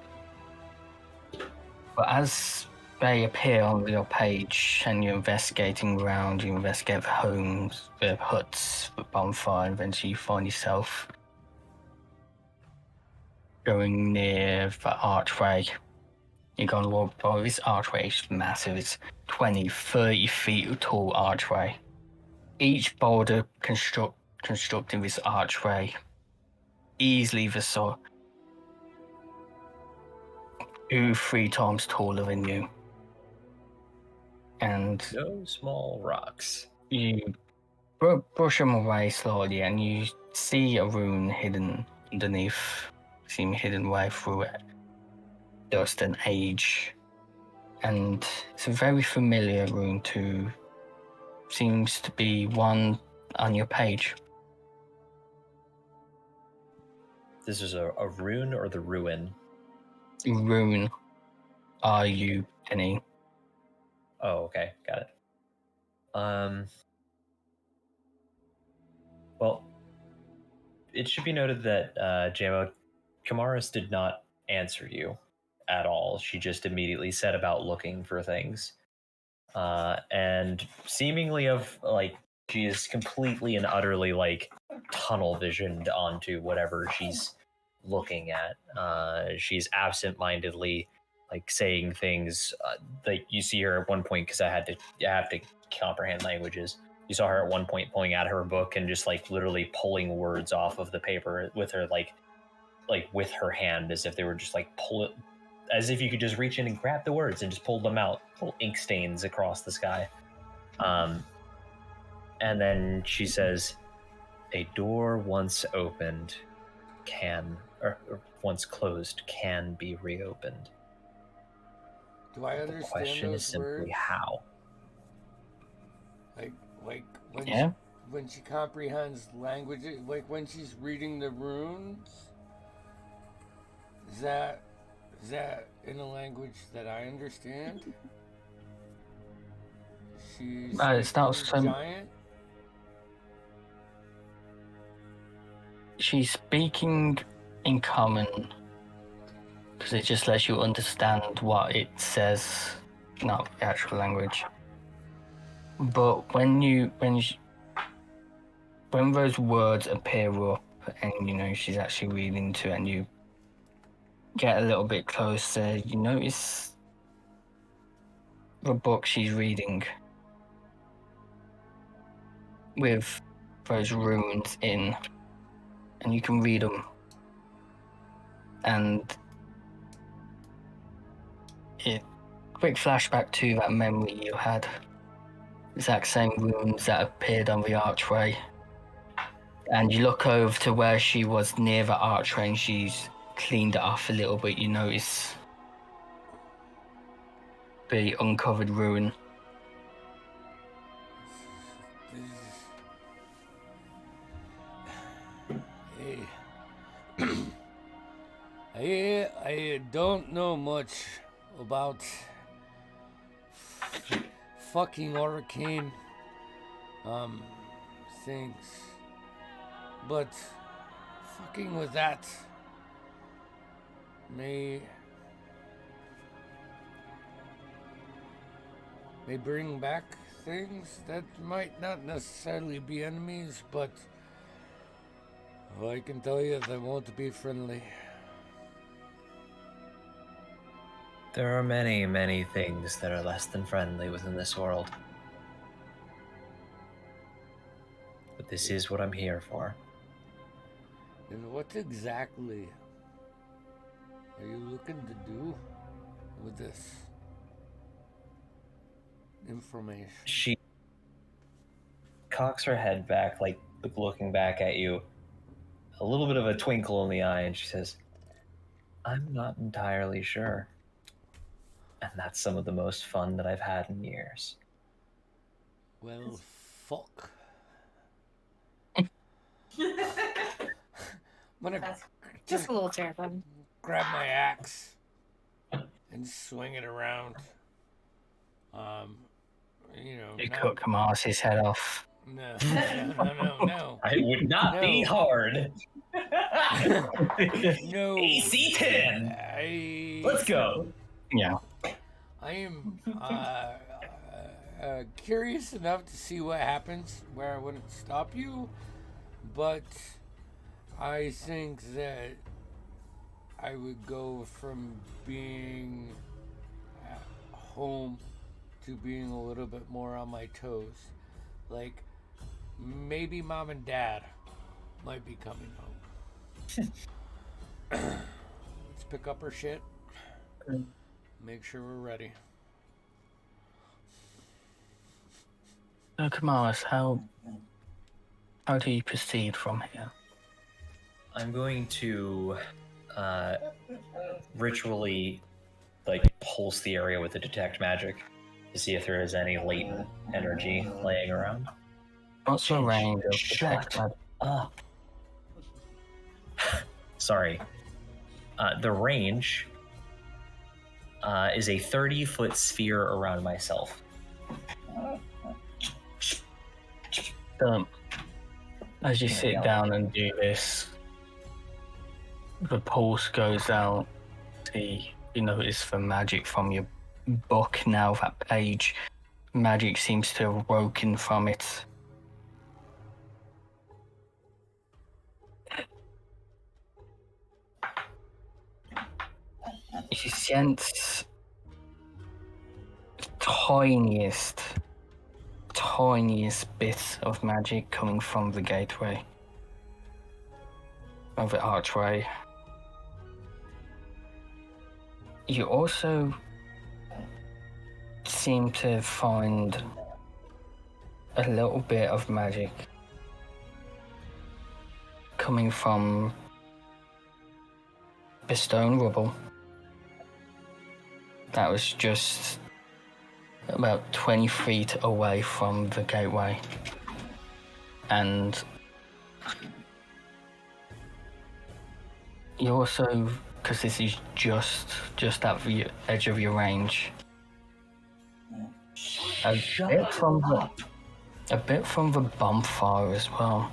But as they appear on your page and you're investigating around, you investigate the homes, the huts, the bonfire, and eventually you find yourself going near the archway. You're going to walk by this archway, it's massive, it's 20, 30 feet tall archway. Each boulder constructing this archway easily the size 2-3 times taller than you. And No small rocks. you brush them away slowly and you see a rune hidden underneath, seem hidden away through it. Dust and age. And it's a very familiar rune to seems to be one on your page. This is a rune or the ruin? Rune. R-U-N-E. Oh, okay, got it. Well, it should be noted that JMO Kamaris did not answer you at all. She just immediately set about looking for things, and seemingly she is completely and utterly tunnel visioned onto whatever she's looking at. She's absent-mindedly saying things that you see her at one point, because I have to comprehend languages. You saw her at one point pulling out her book and just literally pulling words off of the paper with her with her hand, as if they were just pull it, as if you could just reach in and grab the words and just pull them out, little ink stains across the sky. And then she says, "A door once opened or once closed can be reopened." Do I The understand question those is simply words? how. Like when Yeah. when she comprehends languages, like when she's reading the runes. Is that in a language that I understand? She's It's not so. giant. She's speaking in common because it just lets you understand what it says, not the actual language. But when those words appear up and she's actually reading to it, and you get a little bit closer, you notice the book she's reading with those runes in, and you can read them, and quick flashback to that memory you had. Exact same runes that appeared on the archway. And you look over to where she was near the archway and she's cleaned it off a little bit. You notice the uncovered ruin. I don't know much about fucking arcane things. But fucking with that may bring back things that might not necessarily be enemies, but I can tell you they won't be friendly. There are many, many things that are less than friendly within this world. But this is what I'm here for. And what exactly are you looking to do with this information? She cocks her head back, like looking back at you, a little bit of a twinkle in the eye, and she says, I'm not entirely sure. And that's some of the most fun that I've had in years. Well, fuck. I'm gonna That's just just a little terrifying. grab my axe and swing it around. You not- cut Kamaris' head off. No. It would not be No. hard. No. AC 10. Let's go. Yeah. I am curious enough to see what happens where I wouldn't stop you, but I think that I would go from being at home to being a little bit more on my toes. Like, maybe mom and dad might be coming home. Let's pick up our shit. Make sure we're ready. So, Kamaris, how do you proceed from here? I'm going to ritually pulse the area with the detect magic to see if there is any latent energy laying around. What's your range of Shut detect? up. Sorry. The range is a 30-foot sphere around myself. As you sit down and do this, the pulse goes out. You notice the magic from your book now, that page. Magic seems to have broken from it. You sense the tiniest bit of magic coming from the gateway, of the archway. You also seem to find a little bit of magic coming from the stone rubble that was just about 20 feet away from the gateway. And you also, because this is just at the edge of your range, a bit from the bonfire as well.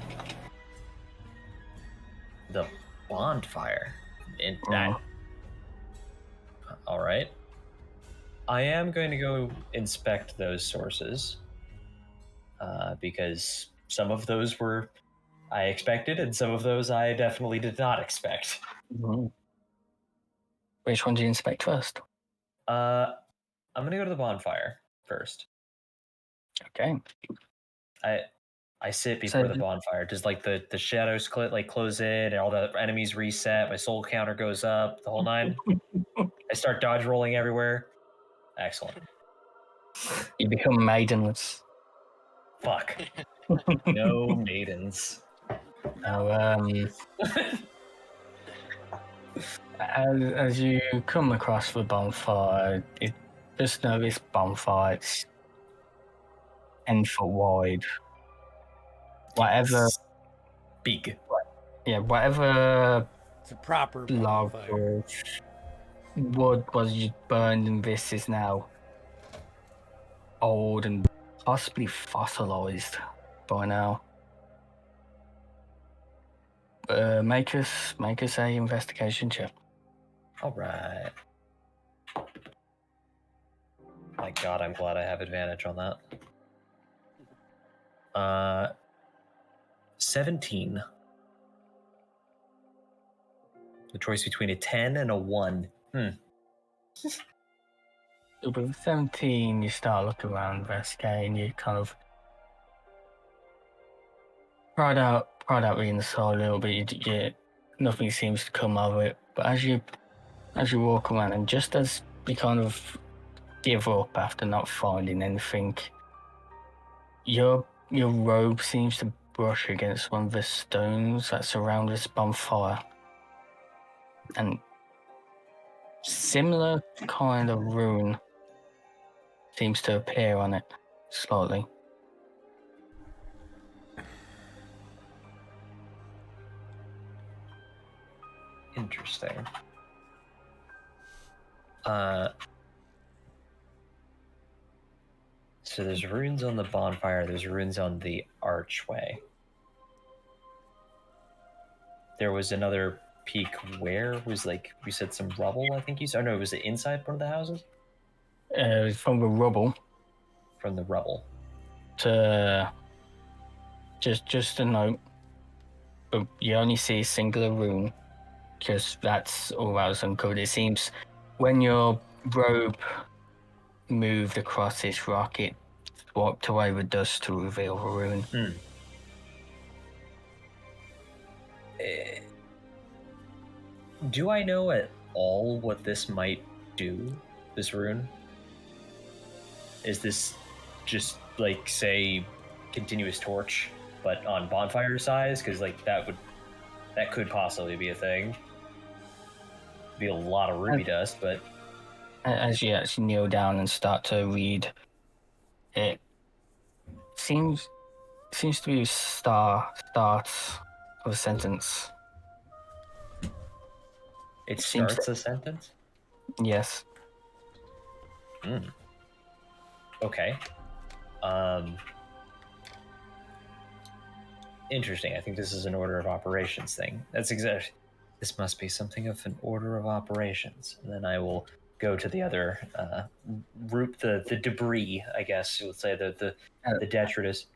The bonfire? In that... All right. I am going to go inspect those sources because some of those were I expected and some of those I definitely did not expect. Mm-hmm. Which one do you inspect first? I'm going to go to the bonfire first. Okay. I sit before the bonfire. Does the shadows close in and all the enemies reset? My soul counter goes up, the whole nine. I start dodge rolling everywhere. Excellent. You become maidenless. Fuck. No maidens. Now, as you come across the bonfire, you just know this bonfire, it's 10 foot wide. Whatever. Big. Yeah, whatever It's a proper log bonfire. or wood was burned in this is now old and possibly fossilized by now. Make us a investigation check. All right. My God, I'm glad I have advantage on that. 17. The choice between a 10 and a 1. With 17, you start looking around, investigating. You kind of pride out reading the soul a little bit. Nothing seems to come of it. But as you walk around, and just as you kind of give up after not finding anything, your robe seems to brush against one of the stones that surround this bonfire, and similar kind of rune seems to appear on it slightly. Interesting. So there's runes on the bonfire, there's runes on the archway. There was another peak where was like, you said some rubble, I think you said? Oh no, was it inside one of the houses? From the rubble From the rubble. to just a note, but you only see a singular rune, because that's all that was uncovered. It seems when your robe moved across this rock, it swapped away the dust to reveal the rune. Do I know at all what this might do, this rune? Is this just like, say, continuous torch, but on bonfire size? Because like that could possibly be a thing. Be a lot of ruby dust, but As you actually kneel down and start to read, it seems to be start of a sentence. it seems starts a sentence? Yes. Okay. Interesting. I think this is an order of operations thing. That's exactly. This must be something of an order of operations. And then I will go to the other root, the debris, I guess you would say, the detritus.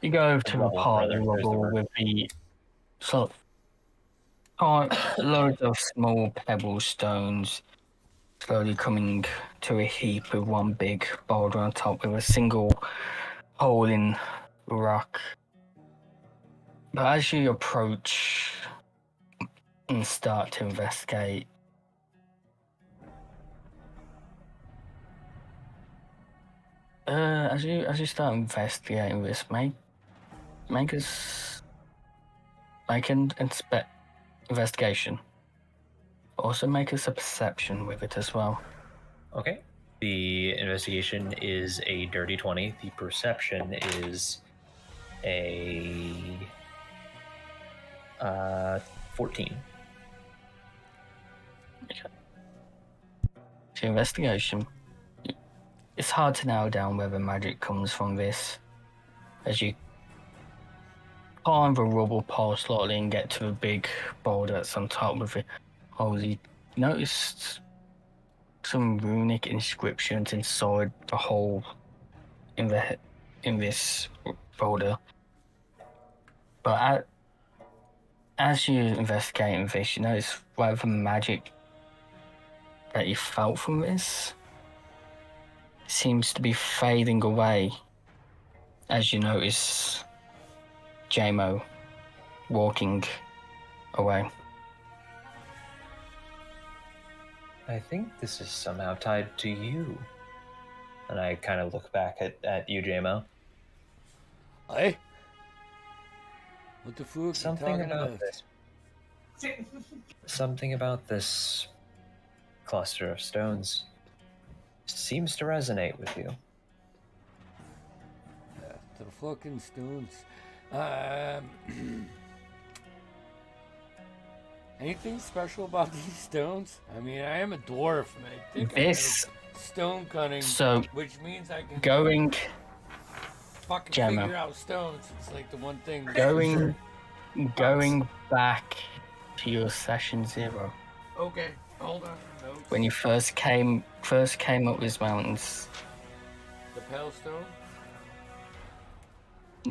You go to the rubble, part of rather. the There's the rubble word. with the sort of loads of small pebble stones slowly coming to a heap with one big boulder on top with a single hole in the rock. But as you approach and start to investigate, as you start investigating this, make an investigation. Also make us a perception with it as well. Okay. The investigation is a dirty 20. The perception is a 14. So investigation. It's hard to narrow down where the magic comes from this. As you climb the rubble pile slightly and get to the big boulder that's on top with the holes, you noticed some runic inscriptions inside the hole in this boulder. But as you investigate this, you notice whatever magic that you felt from this seems to be fading away as you notice JMO walking away. I think this is somehow tied to you. And I kind of look back at you, JMO. Hey? What the fuck Something you talking about this. Something about this cluster of stones seems to resonate with you. The fucking stones. Anything special about these stones? I mean, I am a dwarf, and I think This- I have stone cutting, So which means I can going fucking Gemma. figure out stones. It's like the one thing. going Going back to your session 0, Okay, hold on. Notes. when you first came up these mountains, The Pale Stone?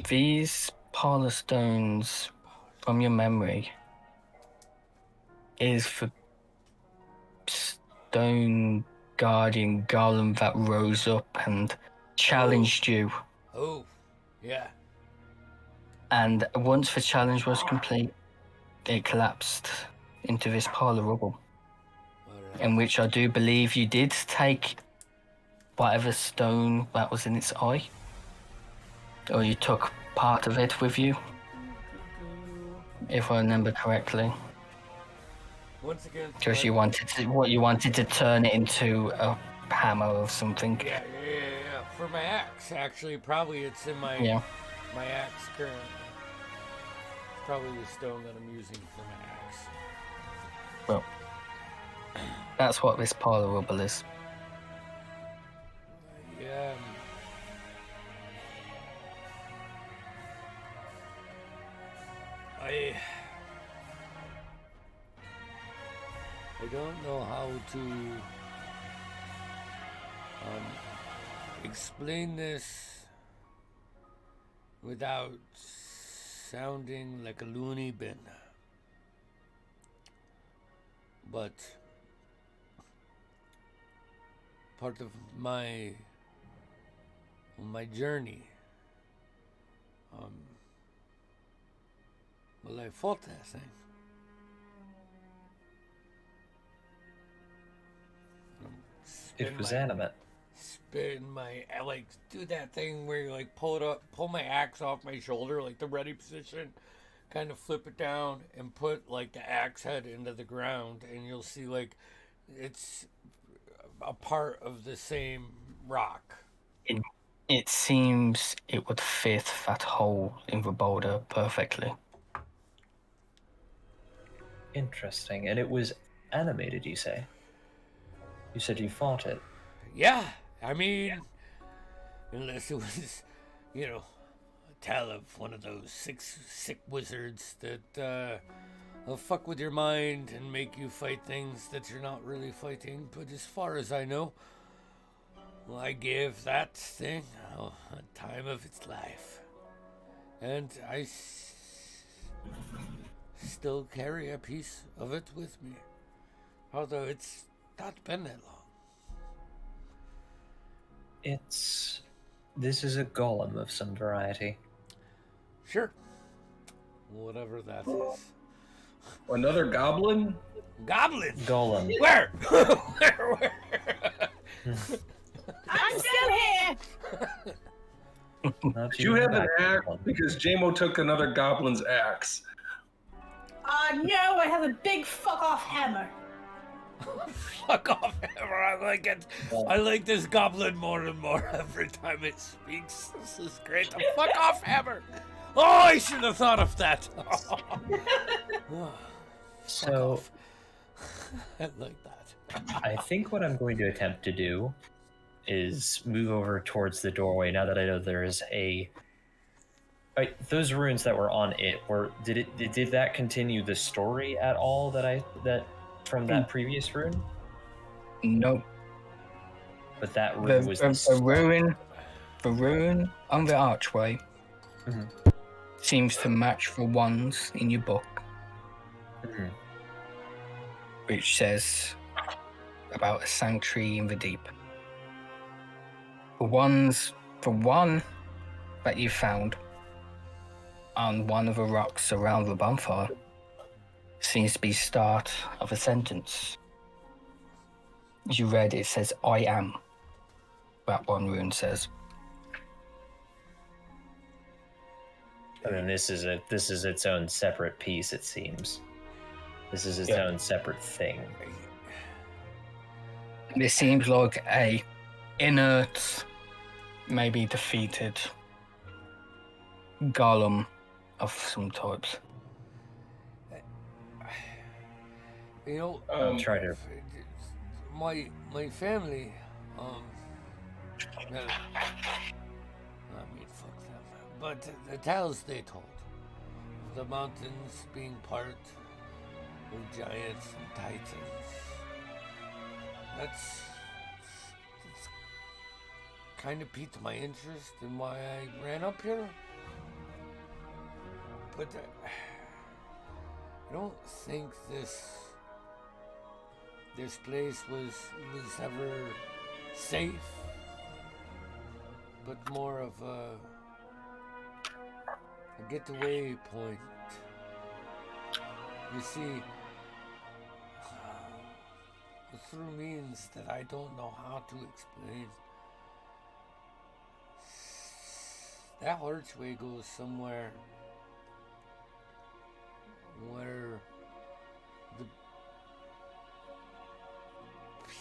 these parlor stones, from your memory, is for stone guardian golem that rose up and challenged you. Oh, yeah. And once the challenge was complete, it collapsed into this pile of rubble, Alright. in which I do believe you did take whatever stone that was in its eye, or you took part of it with you, if I remember correctly, Once again, because you wanted to turn it into a hammer or something. Yeah. For my axe, actually, probably it's in my my axe currently. It's probably the stone that I'm using for my axe. Well, that's what this pile of rubble is. Yeah. I don't know how to explain this without sounding like a loony bin. But part of my journey, well, I fought that thing. It was animate. I like do that thing where you like pull my axe off my shoulder, like the ready position, kind of flip it down and put like the axe head into the ground, and you'll see like it's a part of the same rock. It seems it would fit that hole in the boulder perfectly. Interesting. And it was animated, you say? You said you fought it. Yeah, I mean, unless it was, a tale of one of those sick wizards that will fuck with your mind and make you fight things that you're not really fighting. But as far as I know, well, I gave that thing a time of its life. And I still carry a piece of it with me. Although it's not been that long. This is a golem of some variety. Sure. Whatever that is. Another goblin? Goblin? Golem. Where? Where? I'm still here. Not You even have an back axe golem. because JMO took another goblin's axe. No, I have a big fuck off hammer. Fuck off, Hammer. I like it. I like this goblin more and more every time it speaks. This is great. The fuck off, Hammer. Oh, I should have thought of that. So, I like that. I think what I'm going to attempt to do is move over towards the doorway now that I know there is a... those runes that were on it, did that continue the story at all from that previous rune? Nope. But that rune was the The rune on the archway seems to match the ones in your book, which says about a sanctuary in the deep. The one that you found on one of the rocks around the bonfire seems to be start of a sentence. As you read, it says, "I am." That one rune says. And then this is its own separate piece, it seems. This is its own separate thing. This seems like a inert, maybe defeated golem of some types. I'll try to... My family, well, I mean, fuck them. But the tales they told the mountains being part of giants and titans. That's kind of piqued my interest in why I ran up here. But I don't think this place was ever safe, but more of a getaway point. You see, through means that I don't know how to explain. That archway goes somewhere where the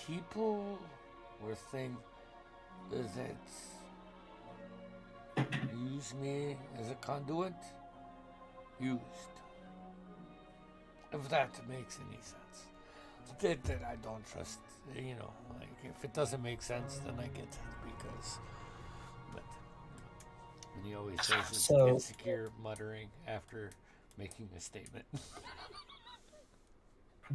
people were think that use me as a conduit. Used. If that makes any sense. That I don't trust, like if it doesn't make sense, then I get it because. But and he always says it's So- insecure muttering after making a statement.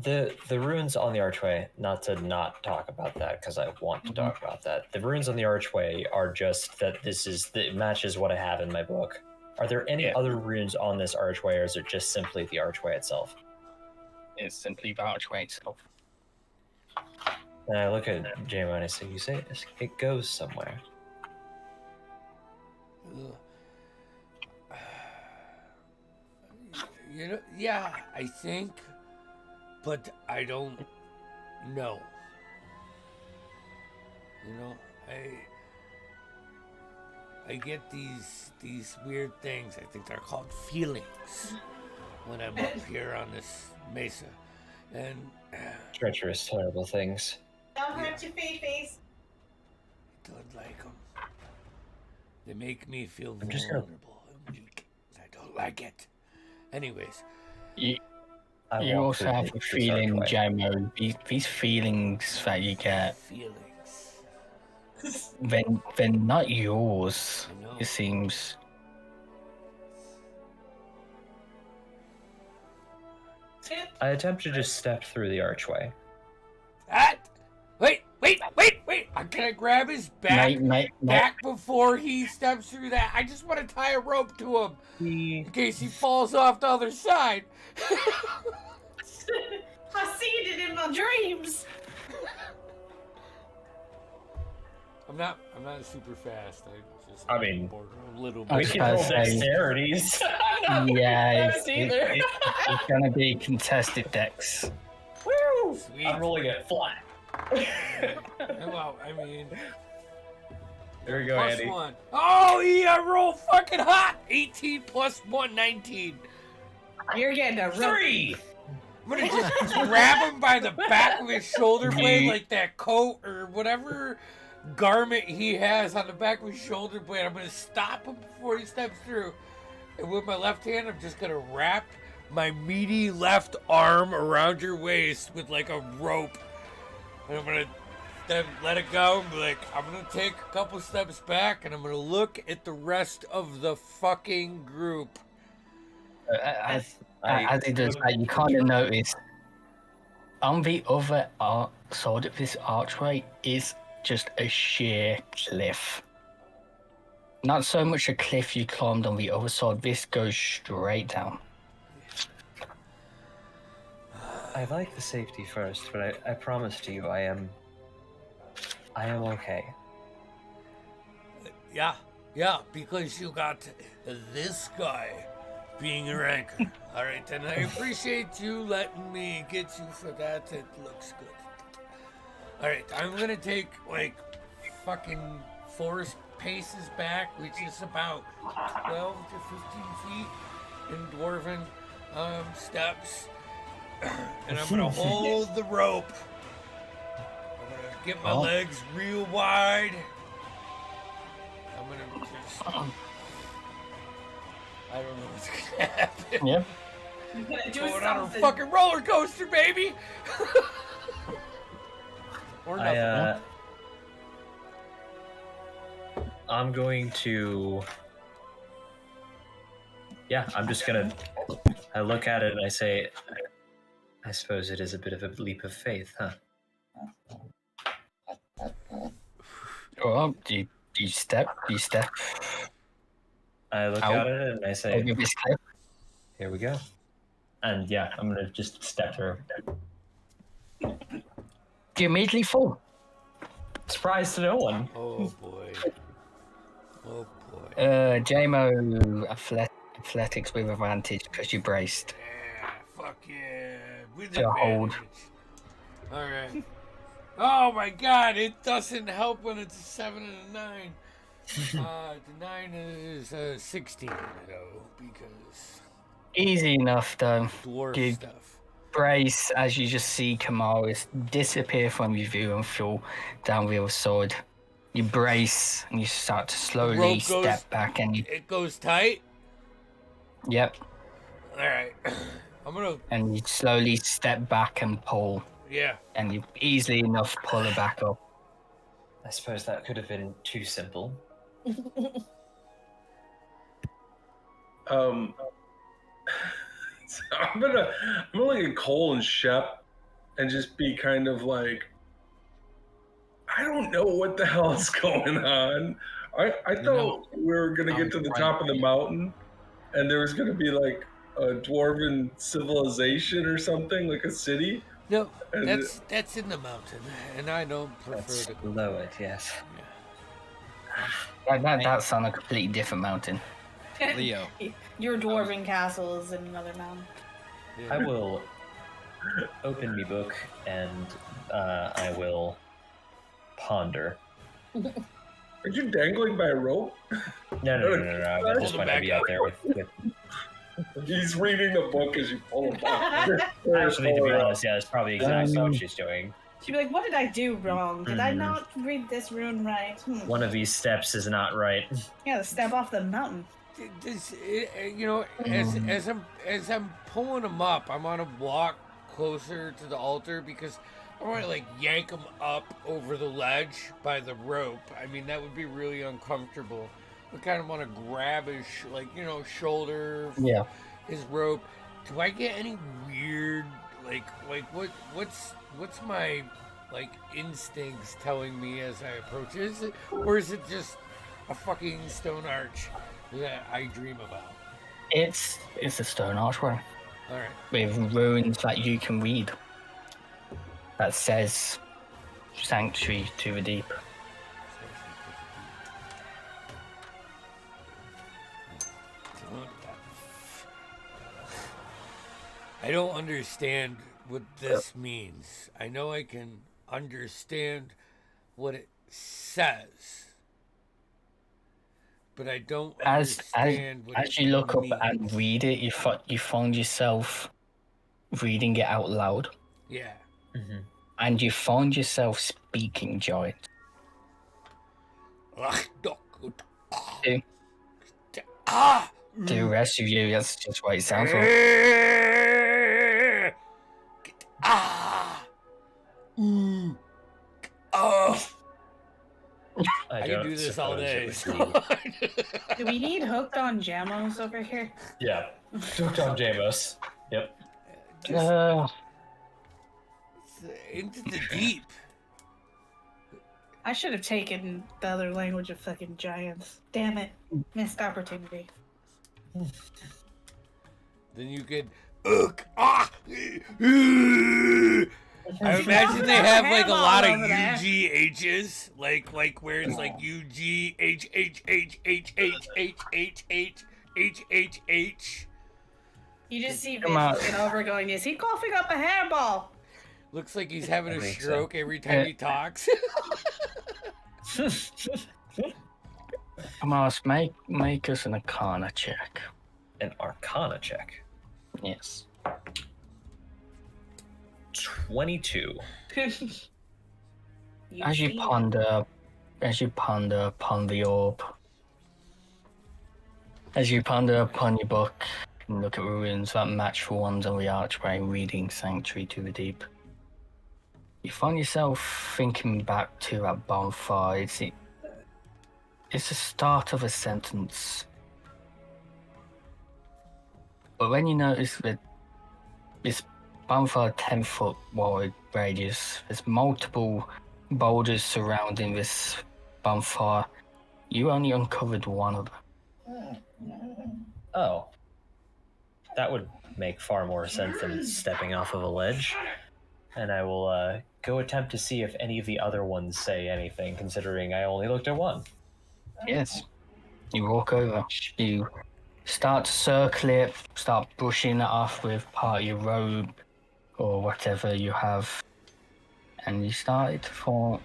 The runes on the archway, not to not talk about that because I want to talk about that. The runes on the archway are just that it matches what I have in my book. Are there any other runes on this archway, or is it just simply the archway itself? It's simply the archway itself. And I look at Jamo and I say, "You say it goes somewhere." Yeah, I think, but I don't know. I get these weird things. I think they're called feelings when I'm up here on this mesa, and Treacherous, terrible things. Don't hurt your face. I don't like them. They make me feel I'm just gonna- vulnerable and weak. I don't like it. Anyways, You I walk also through have a this feeling, archway. Jamo, these feelings that you get, feelings. they're not yours, I know. it seems. I attempt to just step through the archway. Wait! Can I grab his back? Mate, Back before he steps through that. I just want to tie a rope to him in case he falls off the other side. I seen it in my dreams. I'm not super fast. I mean, a little I We bit. was can gonna roll say- dexterities. yeah, Fast either. it's gonna be contested decks. Woo! Sweet. I'm rolling it flat. Well, I mean, There we go, plus Andy. 1. Oh, yeah, I roll fucking hot. 18 plus 1, 19. You're getting a rope. 3! I'm gonna just grab him by the back of his shoulder blade, like that coat or whatever garment he has on the back of his shoulder blade. I'm gonna stop him before he steps through. And with my left hand, I'm just gonna wrap my meaty left arm around your waist with like a rope. And I'm gonna then let it go and be like, I'm gonna take a couple steps back and I'm gonna look at the rest of the fucking group. As it does that, you kind of notice on the other side of this archway is just a sheer cliff. Not so much a cliff you climbed on the other side, this goes straight down. I like the safety first, but I promise to you, I am okay. Yeah, because you got this guy being your anchor. All right, and I appreciate you letting me get you for that. It looks good. All right, I'm gonna take like fucking 4 paces back, which is about 12 to 15 feet in dwarven steps, and I'm gonna hold the rope. I'm gonna get my legs real wide. I'm gonna just. I don't know what's gonna happen. Yep. You gotta do Going on a something. fucking roller coaster, baby. Or nothing. I'm going to. yeah, I'm just gonna. I look at it and I say, I suppose it is a bit of a leap of faith, huh? Well, do you step? I look Out. at it and I say, Over this cliff? here we go. And yeah, I'm gonna just step through. Do you immediately fall? Surprise to no one. Oh boy. Oh boy. JMO athletics with advantage because you braced. Yeah, fuck yeah. With To hold. advantage. Alright. Oh my god, it doesn't help when it's a 7 and a 9. The 9 is 16, though, because Easy enough though. dwarf Dude. stuff. Brace as you just see Kamaris disappear from your view and fall down with your sword. You brace and you start to slowly rope step goes- back and you. It goes tight. Yep. Alright. I'm gonna. And you slowly step back and pull. Yeah. And you easily enough pull it back up. I suppose that could have been too simple. So I'm gonna look at Cole and Shep and just be kind of like, I don't know what the hell is going on. I thought we were gonna get to the top of the mountain and there was gonna be like a dwarven civilization or something, like a city. No, And that's in the mountain, and I don't prefer That's to go. below it, yes. That's on a completely different mountain. Leo. Your dwarven castle is in another mountain. Yeah. I will open me book and I will ponder. Are you dangling by a rope? No. At this Hold him point, I'd back be out there with He's reading a book as you pull him back. actually, to be honest, yeah, that's probably exactly what she's doing. She'd be like, what did I do wrong? Did I Mhm. not read this rune right? One of these steps is not right. Yeah, step off the mountain. This, you know, as I'm pulling him up, I'm gonna walk closer to the altar because I want to like yank him up over the ledge by the rope. I mean, that would be really uncomfortable. I kind of want to grab his shoulder, Yeah. his rope. Do I get any weird what's my like instincts telling me as I approach? Is it, or is it just a fucking stone arch that I dream about? It's a stone archway All right. with runes that you can read. That says "Sanctuary to the Deep." I don't understand what this means. I know I can understand what it says, but I don't understand what As it you look up means. and read it, you find yourself reading it out loud, Yeah. Mm-hmm. and you find yourself speaking giant. Okay. Ah! To the rest of you, that's just what it sounds like. Ah! Ooh. Oh! I can don't do this all suppose day. it would be- Do we need hooked on Jamos over here? Yeah. Hooked on Jamos. Yep. Just into the deep. I should have taken the other language of fucking giants. Damn it. Missed opportunity. Then you could. I imagine they have like a lot of UGHs, like where it's like UGHHHHHHHHHHH. You just see Vince Come on. looking over going, is he coughing up a hairball? Looks like he's having I a think so. stroke every time he talks. Mars, make us an Arcana check. An Arcana check. Yes. 22. As you ponder upon the orb, as you ponder upon your book and look at ruins that match the ones on the archway reading Sanctuary to the Deep, you find yourself thinking back to that bonfire. It's the start of a sentence. But when you notice that this bonfire 10-foot wide radius, there's multiple boulders surrounding this bonfire. You only uncovered one of them. Oh. That would make far more sense than stepping off of a ledge. And I will go attempt to see if any of the other ones say anything, considering I only looked at one. Yes. You walk over. You start to circle it, start brushing it off with part of your robe or whatever you have. And you started to form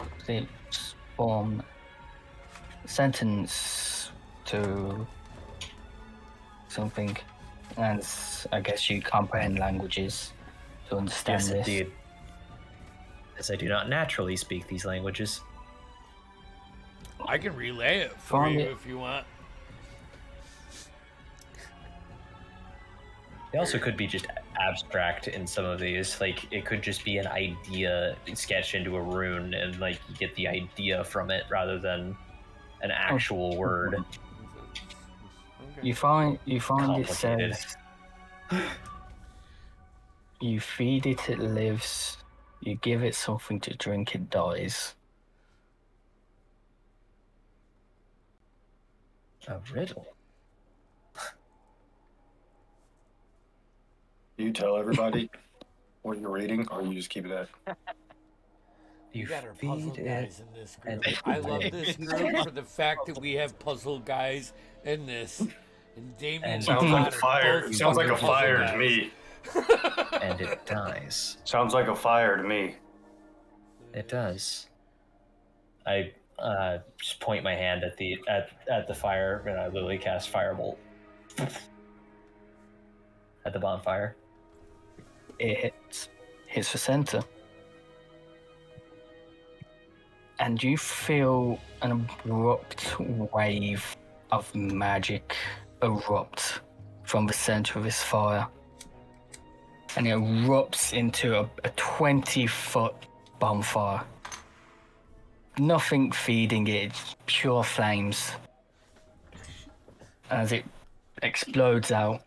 a sentence to something. And I guess you comprehend languages to understand Yes, this. indeed. As I do not naturally speak these languages. I can relay it for Find you it. if you want. They also could be just abstract in some of these. Like, it could just be an idea sketched into a rune, and like you get the idea from it rather than an actual word. Okay. You find it Complicated. says, you feed it, it lives. You give it something to drink, it dies. A riddle. Do you tell everybody what you're reading, or you just keep it at? We You got our puzzle feed guys it. in this and group. it I love lives. this group for the fact that we have puzzle guys in this. And Damien And Sounds and like Todd a are fire. both Sounds like a fucking fire puzzle to me. And it dies. Sounds like a fire to me. It does. I just point my hand at the fire, and I literally cast Firebolt at the bonfire. It hits the center. And you feel an abrupt wave of magic erupt from the center of this fire. And it erupts into a 20-foot bonfire. Nothing feeding it, it's pure flames. As it explodes out,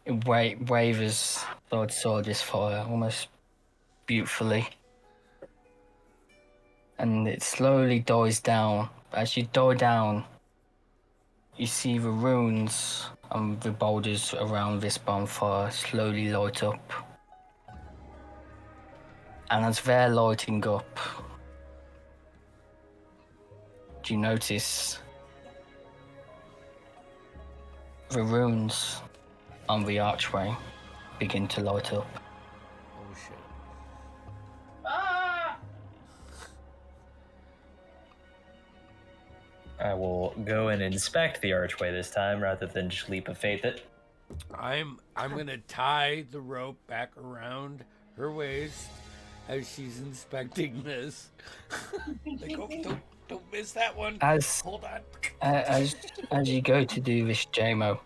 it wavers towards this fire almost beautifully. And it slowly dies down. As you die down, you see the runes and the boulders around this bonfire slowly light up. And as they're lighting up, do you notice the runes on the archway begin to light up? Oh shit. I will go and inspect the archway this time rather than just leap of faith it. I'm gonna tie the rope back around her waist as she's inspecting this. Like, oh, don't miss that one. As Hold on. as you go to do this, JMO,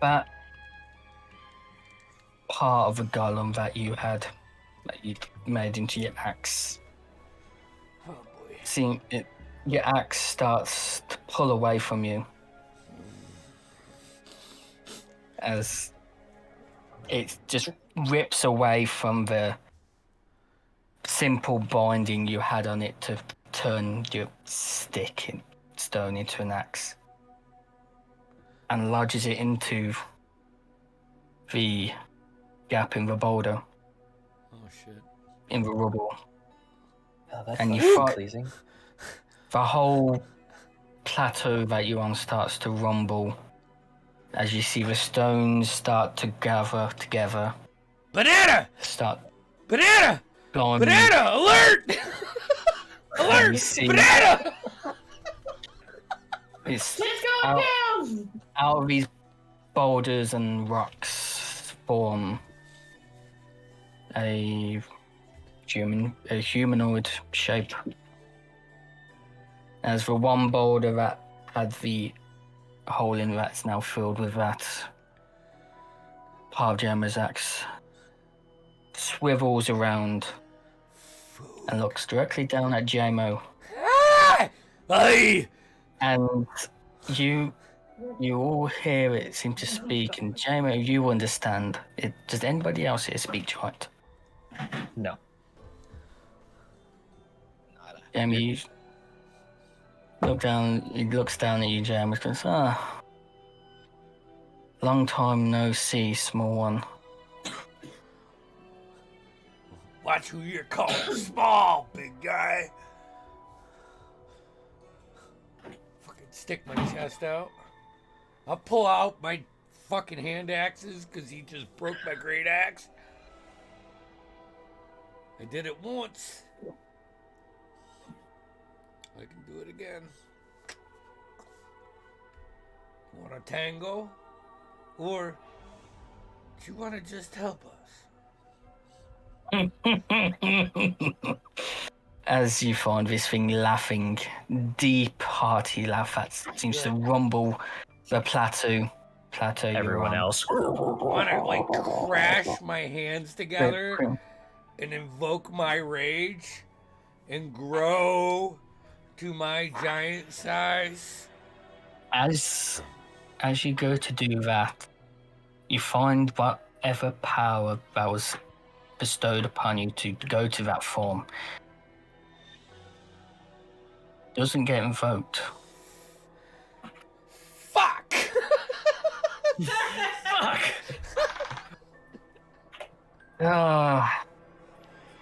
that part of the golem that you made into your axe, Oh boy. seeing it, your axe starts to pull away from you as it just rips away from the simple binding you had on it to turn your stick and stone into an axe, and lodges it into the gap in the boulder, Oh shit. in the rubble. Oh, that's And not you fight- pleasing. The whole plateau that you're on starts to rumble as you see the stones start to gather together, Banana! start Banana! climbing. Banana! Alert! And Alert! you see Banana! it's It's going down! out of these boulders and rocks form a humanoid shape. As the one boulder that had the hole in that's now filled with that part of Gemma's axe swivels around and looks directly down at JMO. Ah! Aye! And you You all hear it seem to speak, and Jamie, you understand. Does anybody else here speak giant? No. Nada. Jamie, you look down. He looks down at you, Jamie. Goes, long time no see, small one. Watch who you're calling small, big guy. Fucking stick my chest out. I'll pull out my fucking hand axes because he just broke my great axe. I did it once. I can do it again. You want a tango? Or do you want to just help us? As you find this thing laughing, deep, hearty laugh that seems to rumble the plateau. You're Everyone on. else. Want to like crash my hands together and invoke my rage and grow to my giant size? As you go to do that, you find whatever power that was bestowed upon you to go to that form doesn't get invoked. Fuck! Fuck!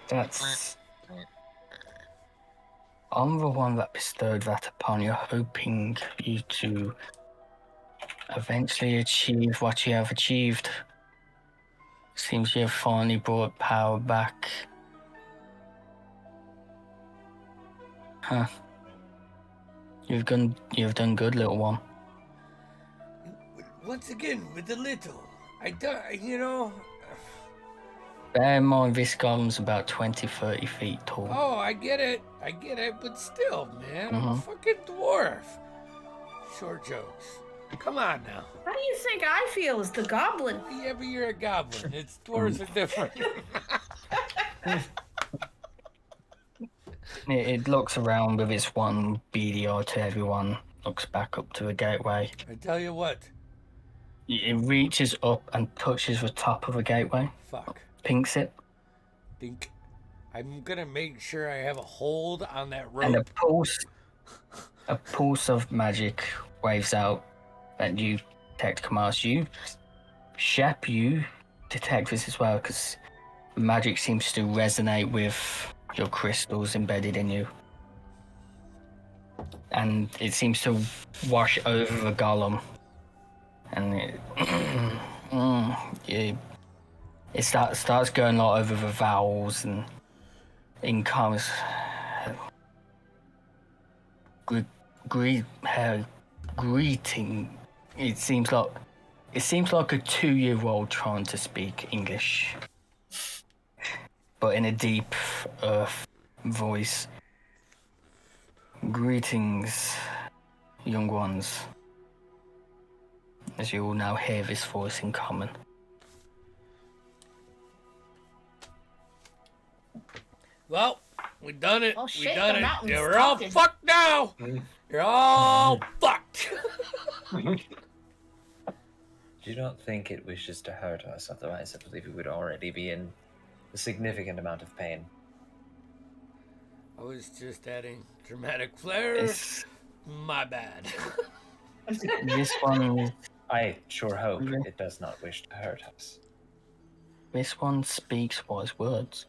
That's... I'm the one that bestowed that upon you, hoping you to eventually achieve what you have achieved. Seems you have finally brought power back. Huh. You've done good, little one. Once again, with the little. I don't, you know... Bear in mind, this goblin's about 20, 30 feet tall. Oh, I get it, but still, man, I'm a Mhm. fucking dwarf. Short jokes. Come on now. How do you think I feel as the goblin? Yeah, but you're a goblin. It's dwarves are different. It looks around with its one beady eye to everyone, looks back up to the gateway. I tell you what. It reaches up and touches the top of the gateway, Fuck. pinks it, Think. I'm gonna make sure I have a hold on that and rope. a pulse of magic waves out that you detect commands you. Shep, you detect this as well because the magic seems to resonate with your crystals embedded in you. And it seems to wash over the golem. And it starts going like over the vowels and in comes greeting. It seems like a 2-year-old trying to speak English, but in a deep earth voice. Greetings, young ones. As you all now hear this voice in common. Well, we done it. Oh, We shit, done the it. mountain's Yeah, we're all talking. fucked now. You're all fucked. Do not think it wishes to hurt us, otherwise I believe we would already be in a significant amount of pain. I was just adding dramatic flair. This My bad. one I sure hope it does not wish to hurt us. This one speaks wise words.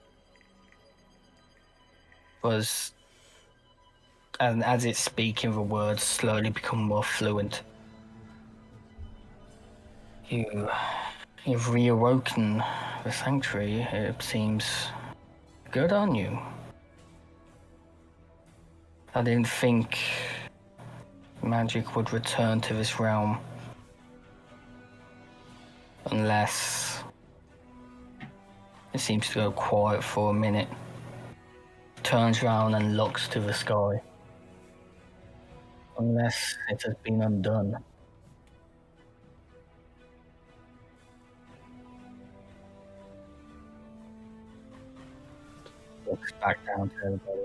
And as it's speaking, the words slowly become more fluent. You've reawoken the sanctuary. It seems good on you. I didn't think magic would return to this realm unless it seems to go quiet for a minute, turns around and looks to the sky. Unless it has been undone. Looks back down to everybody.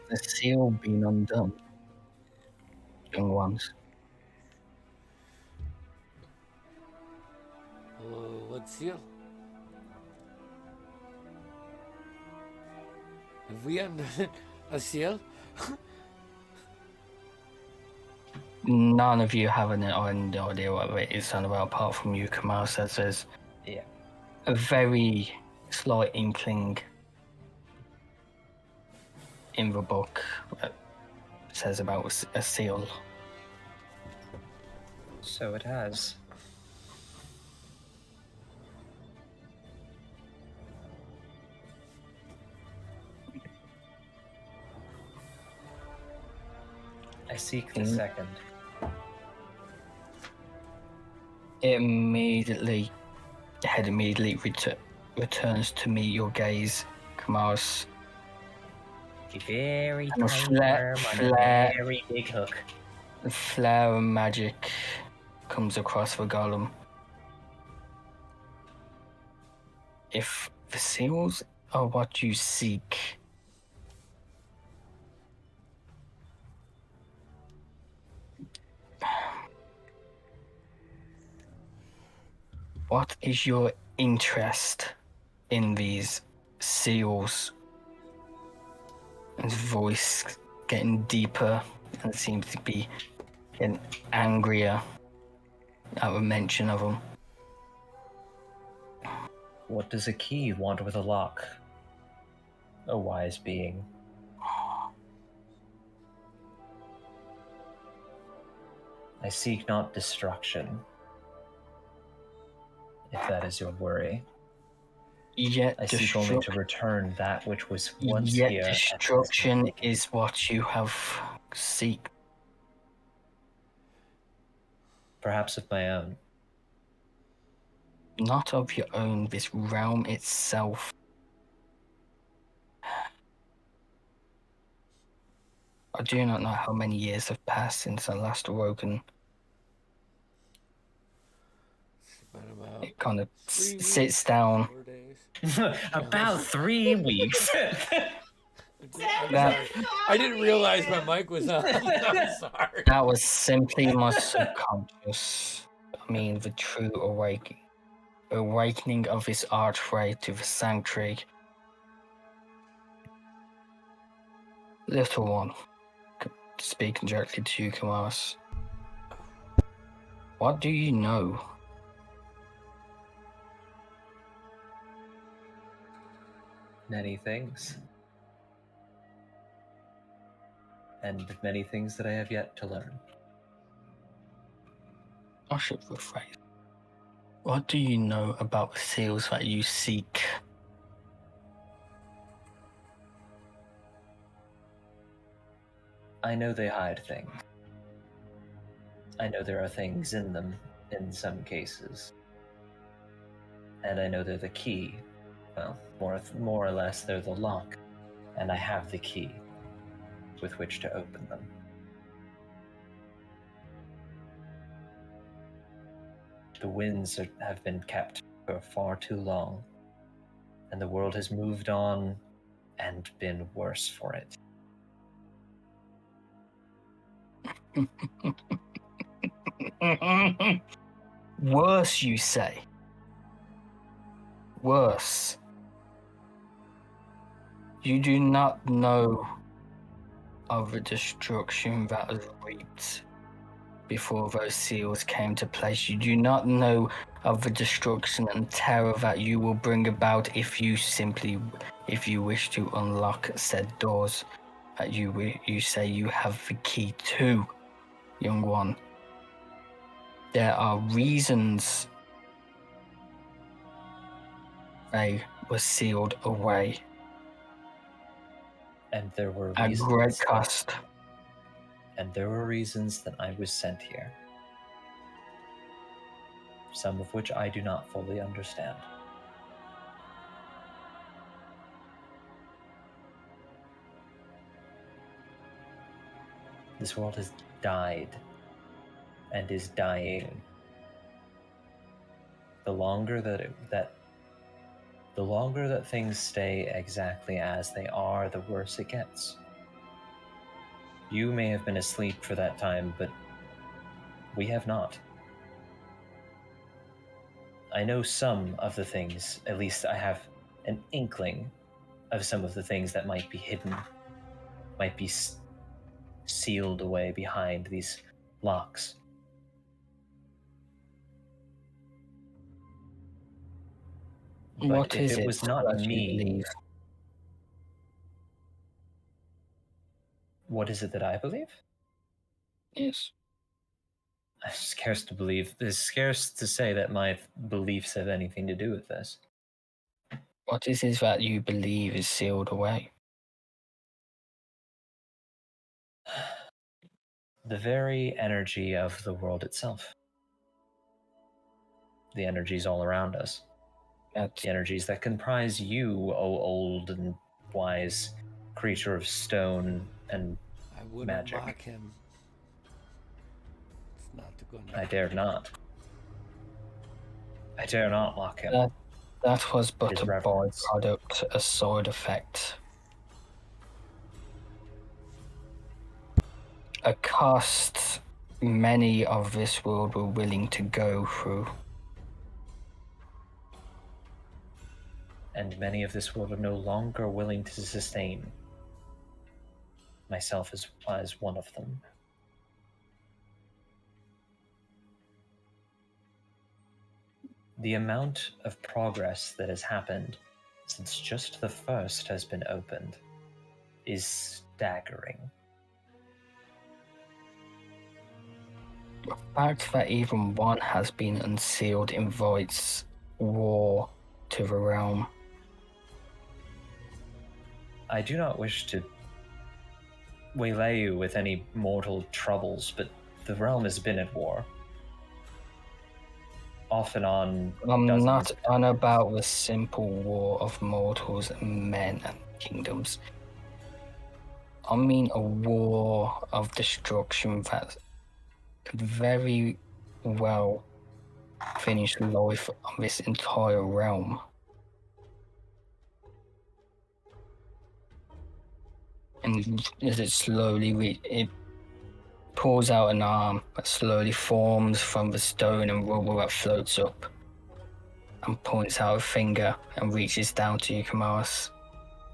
The seal been undone. young ones. What seal? Have we under a seal? None of you have any idea what it is on about, apart from you, Kamal says there's Yeah. a very slight inkling in the book that says about a seal. So it has. I seek the second. It immediately, the head immediately returns to meet your gaze, Kamaris. A very And a tiny flare- worm on flare- a very big hook. The flare of magic comes across the golem. If the seals are what you seek, what is your interest in these seals? His voice getting deeper and seems to be getting angrier at the mention of them. What does a key want with a lock? A wise being. I seek not destruction, if that is your worry. Yet I seek only to return that which was once Yet here. destruction is what you have seek. Perhaps of my own. Not of your own, this realm itself. I do not know how many years have passed since I last awoken. About It kind of 3 weeks, sits down. 4 days. About 3 weeks. I'm sorry. I didn't realize my mic was on. I'm sorry. That was simply my subconscious. I mean, the true awakening of this archway to the sanctuary. Little one, speaking directly to you, Kamaris. What do you know? Many things. And many things that I have yet to learn. I should rephrase. What do you know about the seals that you seek? I know they hide things. I know there are things in them in some cases. And I know they're the key. Well, more or less, they're the lock. And I have the key with which to open them. The winds have been kept for far too long, and the world has moved on and been worse for it. Worse, you say? Worse. You do not know of the destruction that was reaped before those seals came to place. You do not know of the destruction and terror that you will bring about if you wish to unlock said doors that you say you have the key to, young one. There are reasons they were sealed away. And there were At reasons. great cost. And there were reasons that I was sent here. Some of which I do not fully understand. This world has died and is dying. The longer that things stay exactly as they are, the worse it gets. You may have been asleep for that time, but we have not. I know some of the things, at least I have an inkling of some of the things that might be hidden, might be sealed away behind these locks. But What if is it it was not that you me, believe? what is it that I believe? Yes. I'm scarce to believe. It's scarce to say that my beliefs have anything to do with this. What is it that you believe is sealed away? The very energy of the world itself. The energies all around us. That's The energies that comprise you, O old and wise creature of stone and I wouldn't magic. mock him. It's not the good. I dare not. I dare not mock him. that was but His a reverence. byproduct, a side effect. A cost many of this world were willing to go through. And many of this world are no longer willing to sustain. Myself as one of them. The amount of progress that has happened since just the first has been opened is staggering. The fact that even one has been unsealed invites war to the realm. I do not wish to waylay you with any mortal troubles, but the realm has been at war. Off and on. I'm dozens not of on times. about the simple war of mortals and men and kingdoms. I mean a war of destruction that could very well finish the life of this entire realm. And as it slowly it pulls out an arm that slowly forms from the stone and rubble that floats up, and points out a finger and reaches down to you, Kamaris,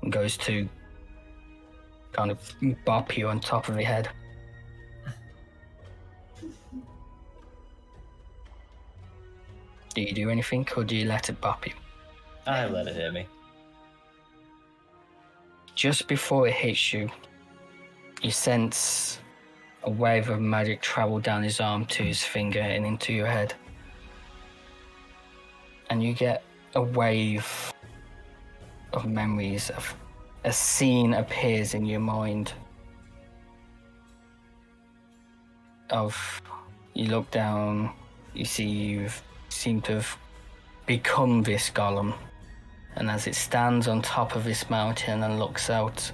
and goes to kind of bop you on top of your head. Do you do anything, or do you let it bop you? I let it hit me. Just before it hits you, you sense a wave of magic travel down his arm to his finger and into your head. And you get a wave of memories of a scene appears in your mind of you look down, you see you seem to have become this golem, and as it stands on top of this mountain and looks out,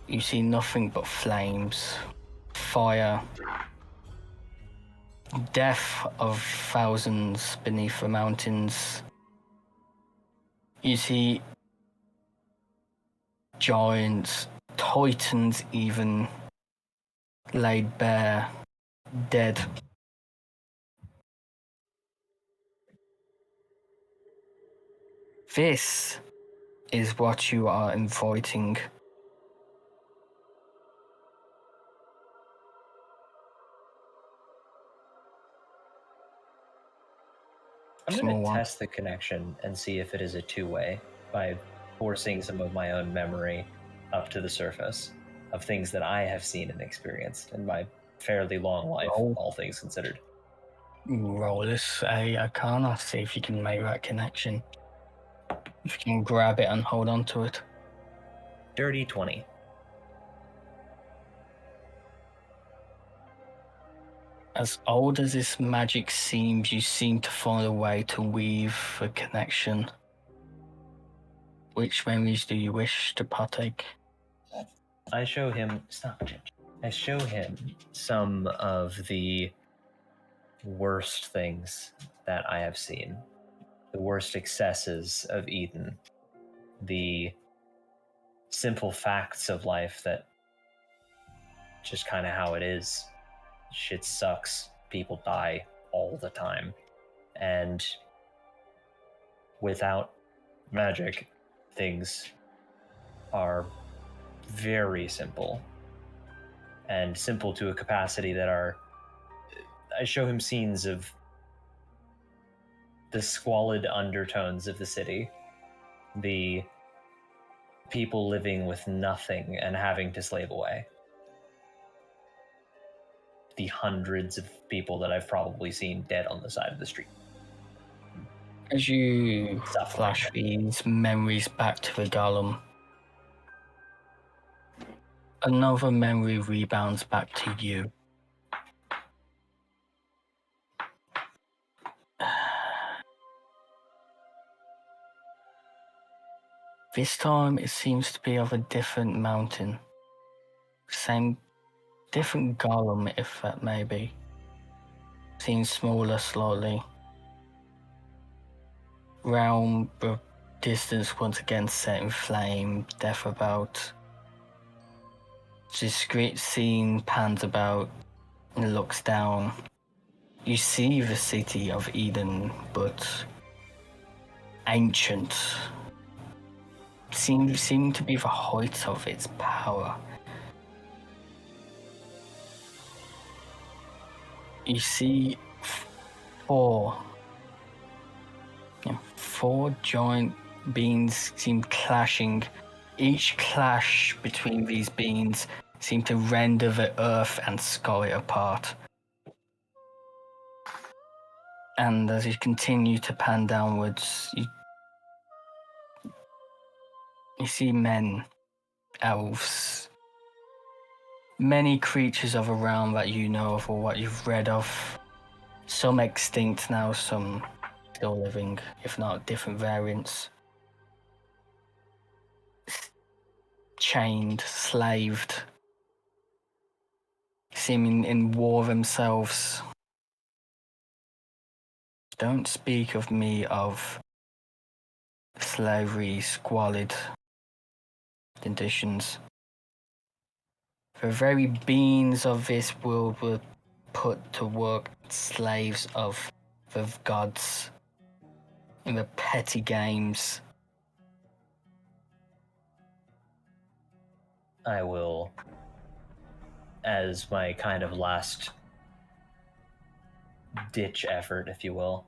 you see nothing but flames, fire, death of thousands beneath the mountains. You see giants, titans even, laid bare, dead. This is what you are inviting. I'm Small going to one. test the connection and see if it is a two-way by forcing some of my own memory up to the surface of things that I have seen and experienced in my fairly long life, Roll. all things considered. Roll this a Arcana, see if you can make that connection. If you can grab it and hold on to it. Dirty 20. As old as this magic seems, you seem to find a way to weave a connection. Which memories do you wish to partake? I show him. Stop, Ginge. I show him some of the worst things that I have seen, the worst excesses of Eden, the simple facts of life that just kind of how it is. Shit sucks. People die all the time. And without magic, things are very simple. And simple to a capacity that are... I show him scenes of the squalid undertones of the city. The people living with nothing and having to slave away. The hundreds of people that I've probably seen dead on the side of the street. As you Suffering. flash these memories back to the golem, another memory rebounds back to you. This time it seems to be of a different mountain. Same, different golem, if that may be. Seems smaller slightly. Realm, the distance once again set in flame, death about. Discreet scene pans about and looks down. You see the city of Eden, but ancient. Seem to be the height of its power. You see four giant beings seem clashing. Each clash between these beings seem to render the earth and sky apart. And as you continue to pan downwards, you see men, elves, many creatures of a realm that you know of or what you've read of. Some extinct now, some still living, if not different variants. Chained, slaved, seeming in war themselves. Don't speak of me of slavery, squalid conditions. The very beings of this world were put to work slaves of the gods in the petty games. I will, as my kind of last ditch effort, if you will,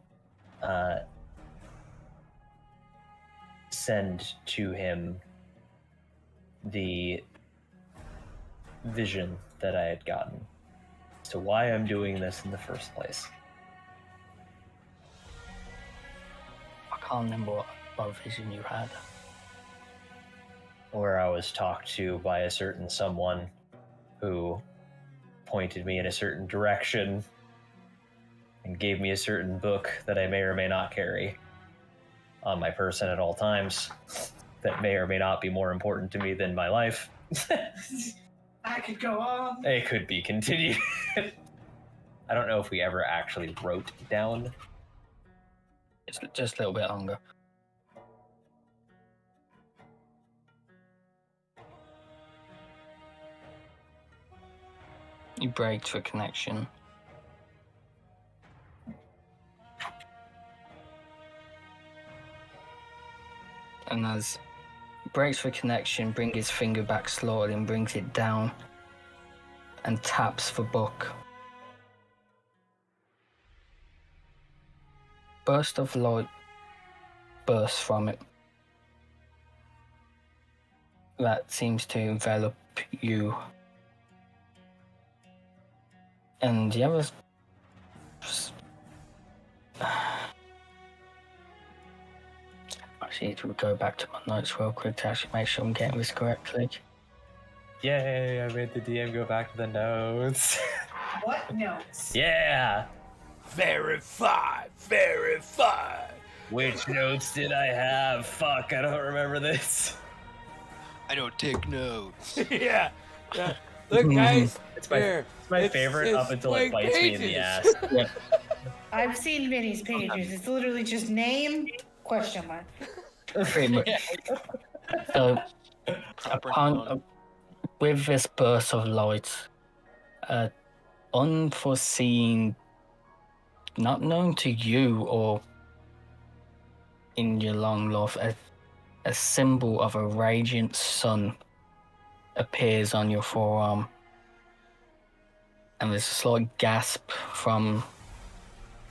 send to him the vision that I had gotten as to why I'm doing this in the first place. I can't remember what vision you had. Where I was talked to by a certain someone who pointed me in a certain direction and gave me a certain book that I may or may not carry on my person at all times that may or may not be more important to me than my life. I could go on. It could be continued. I don't know if we ever actually wrote down. It's just a little bit longer. You break to a connection. And as he breaks the connection, brings his finger back slowly and brings it down and taps the book. Burst of light bursts from it. That seems to envelop you. And the other... Actually, need to go back to my notes real quick to actually make sure I'm getting this correctly. Yay, I made the DM go back to the notes. What notes? Yeah! Verify. Which notes did I have? Fuck, I don't remember this. I don't take notes. yeah. Look, guys. It's here. my favorite up until it blank bites me in the pages. ass. Yeah. I've seen Vinny's pages. It's literally just name, question mark. Pretty much. So, with this burst of light, unforeseen, not known to you or in your long life, a symbol of a radiant sun appears on your forearm. And there's a slight gasp from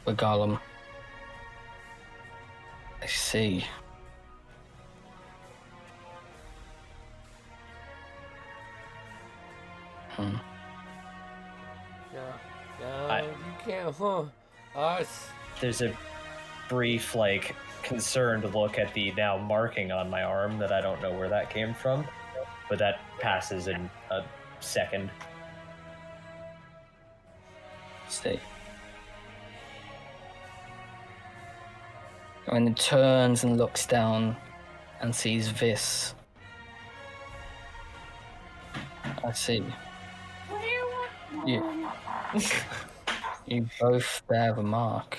the golem. I see. No, you can't, huh? Us. There's a brief, like, concerned look at the now marking on my arm that I don't know where that came from, but that passes in a second. See. When it turns and looks down and sees this, I see. You both bear the mark.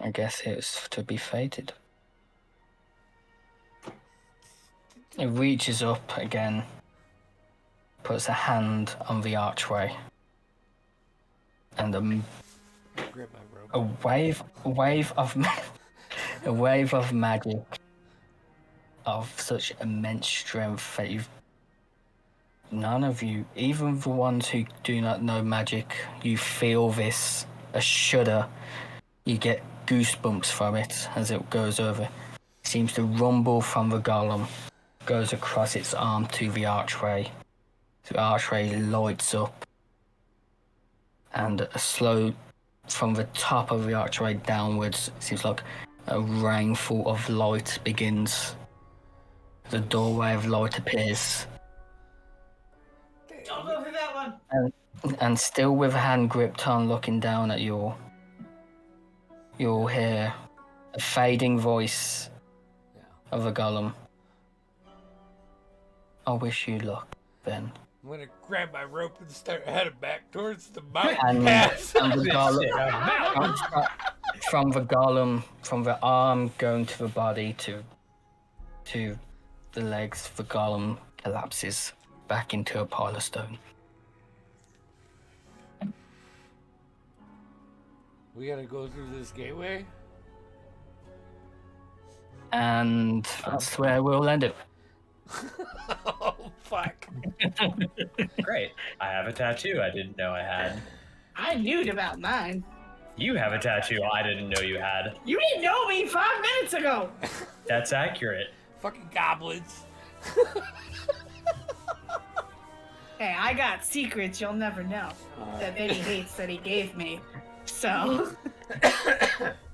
I guess it's to be fated. It reaches up again, puts a hand on the archway, and Grab my rope. a wave of magic of such immense strength that none of you, even the ones who do not know magic, you feel this, a shudder. You get goosebumps from it as it goes over. It seems to rumble from the golem, goes across its arm to the archway. The archway lights up, and a slow, from the top of the archway downwards, it seems like a rainfall of light begins. The doorway of light appears. Don't go for that one. And still with a hand gripped on, looking down at you'll hear a fading voice of a golem. I wish you luck, Ben. I'm gonna grab my rope and start heading back towards the mountain And pass. the golem, from the golem, from the arm going to the body to the legs, the golem collapses back into a pile of stone. We gotta go through this gateway. And that's where we'll end it. Oh fuck! Great. I have a tattoo I didn't know I had. I knew about mine. You have a tattoo I didn't know you had. You didn't know me 5 minutes ago. That's accurate. Fucking goblins. Hey, I got secrets you'll never know that Benny hates that he gave me. So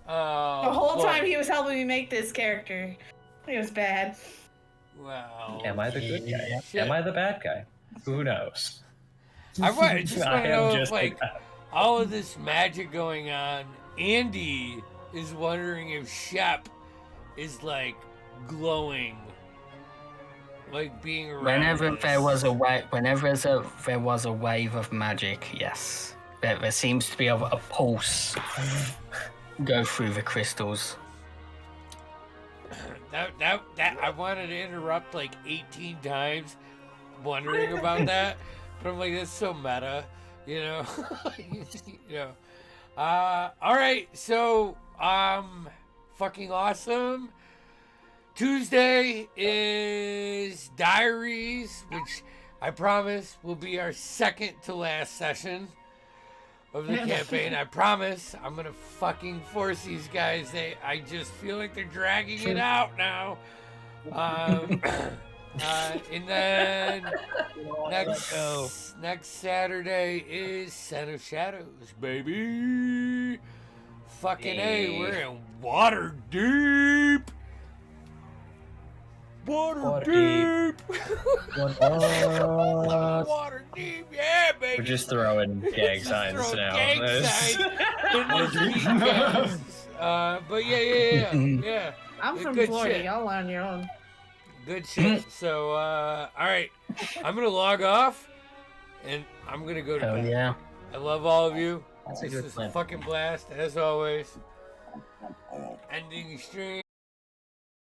Oh, the whole boy. time he was helping me make this character, it was bad. Wow. Am I the good guy? Shit. Am I the bad guy? Who knows? I just want I to am know if, just like, that. all of this magic going on, Andy is wondering if Shep is, like, glowing. Like, being around Whenever us. there was a wave of magic, yes, there seems to be a pulse go through the crystals. That I wanted to interrupt, like, 18 times wondering about that. But I'm like, that's so meta, you know? You know. Alright, so, fucking awesome. Tuesday is Diaries, which I promise will be our second to last session of the campaign. I promise. I'm gonna fucking force these guys. I just feel like they're dragging it out now. And then next Saturday is Son of Shadows, baby. Fucking A, we're in water deep. Water deep. Water deep, yeah, baby. We're just throwing gang Just signs throw now. gang signs in this podcast. But yeah. I'm from Good Florida. shit. Y'all on your own. Good shit. So, all right, I'm gonna log off, and I'm gonna go to Hell bed. yeah. I love all of you. That's a This good is a plan. fucking blast as always. Ending stream.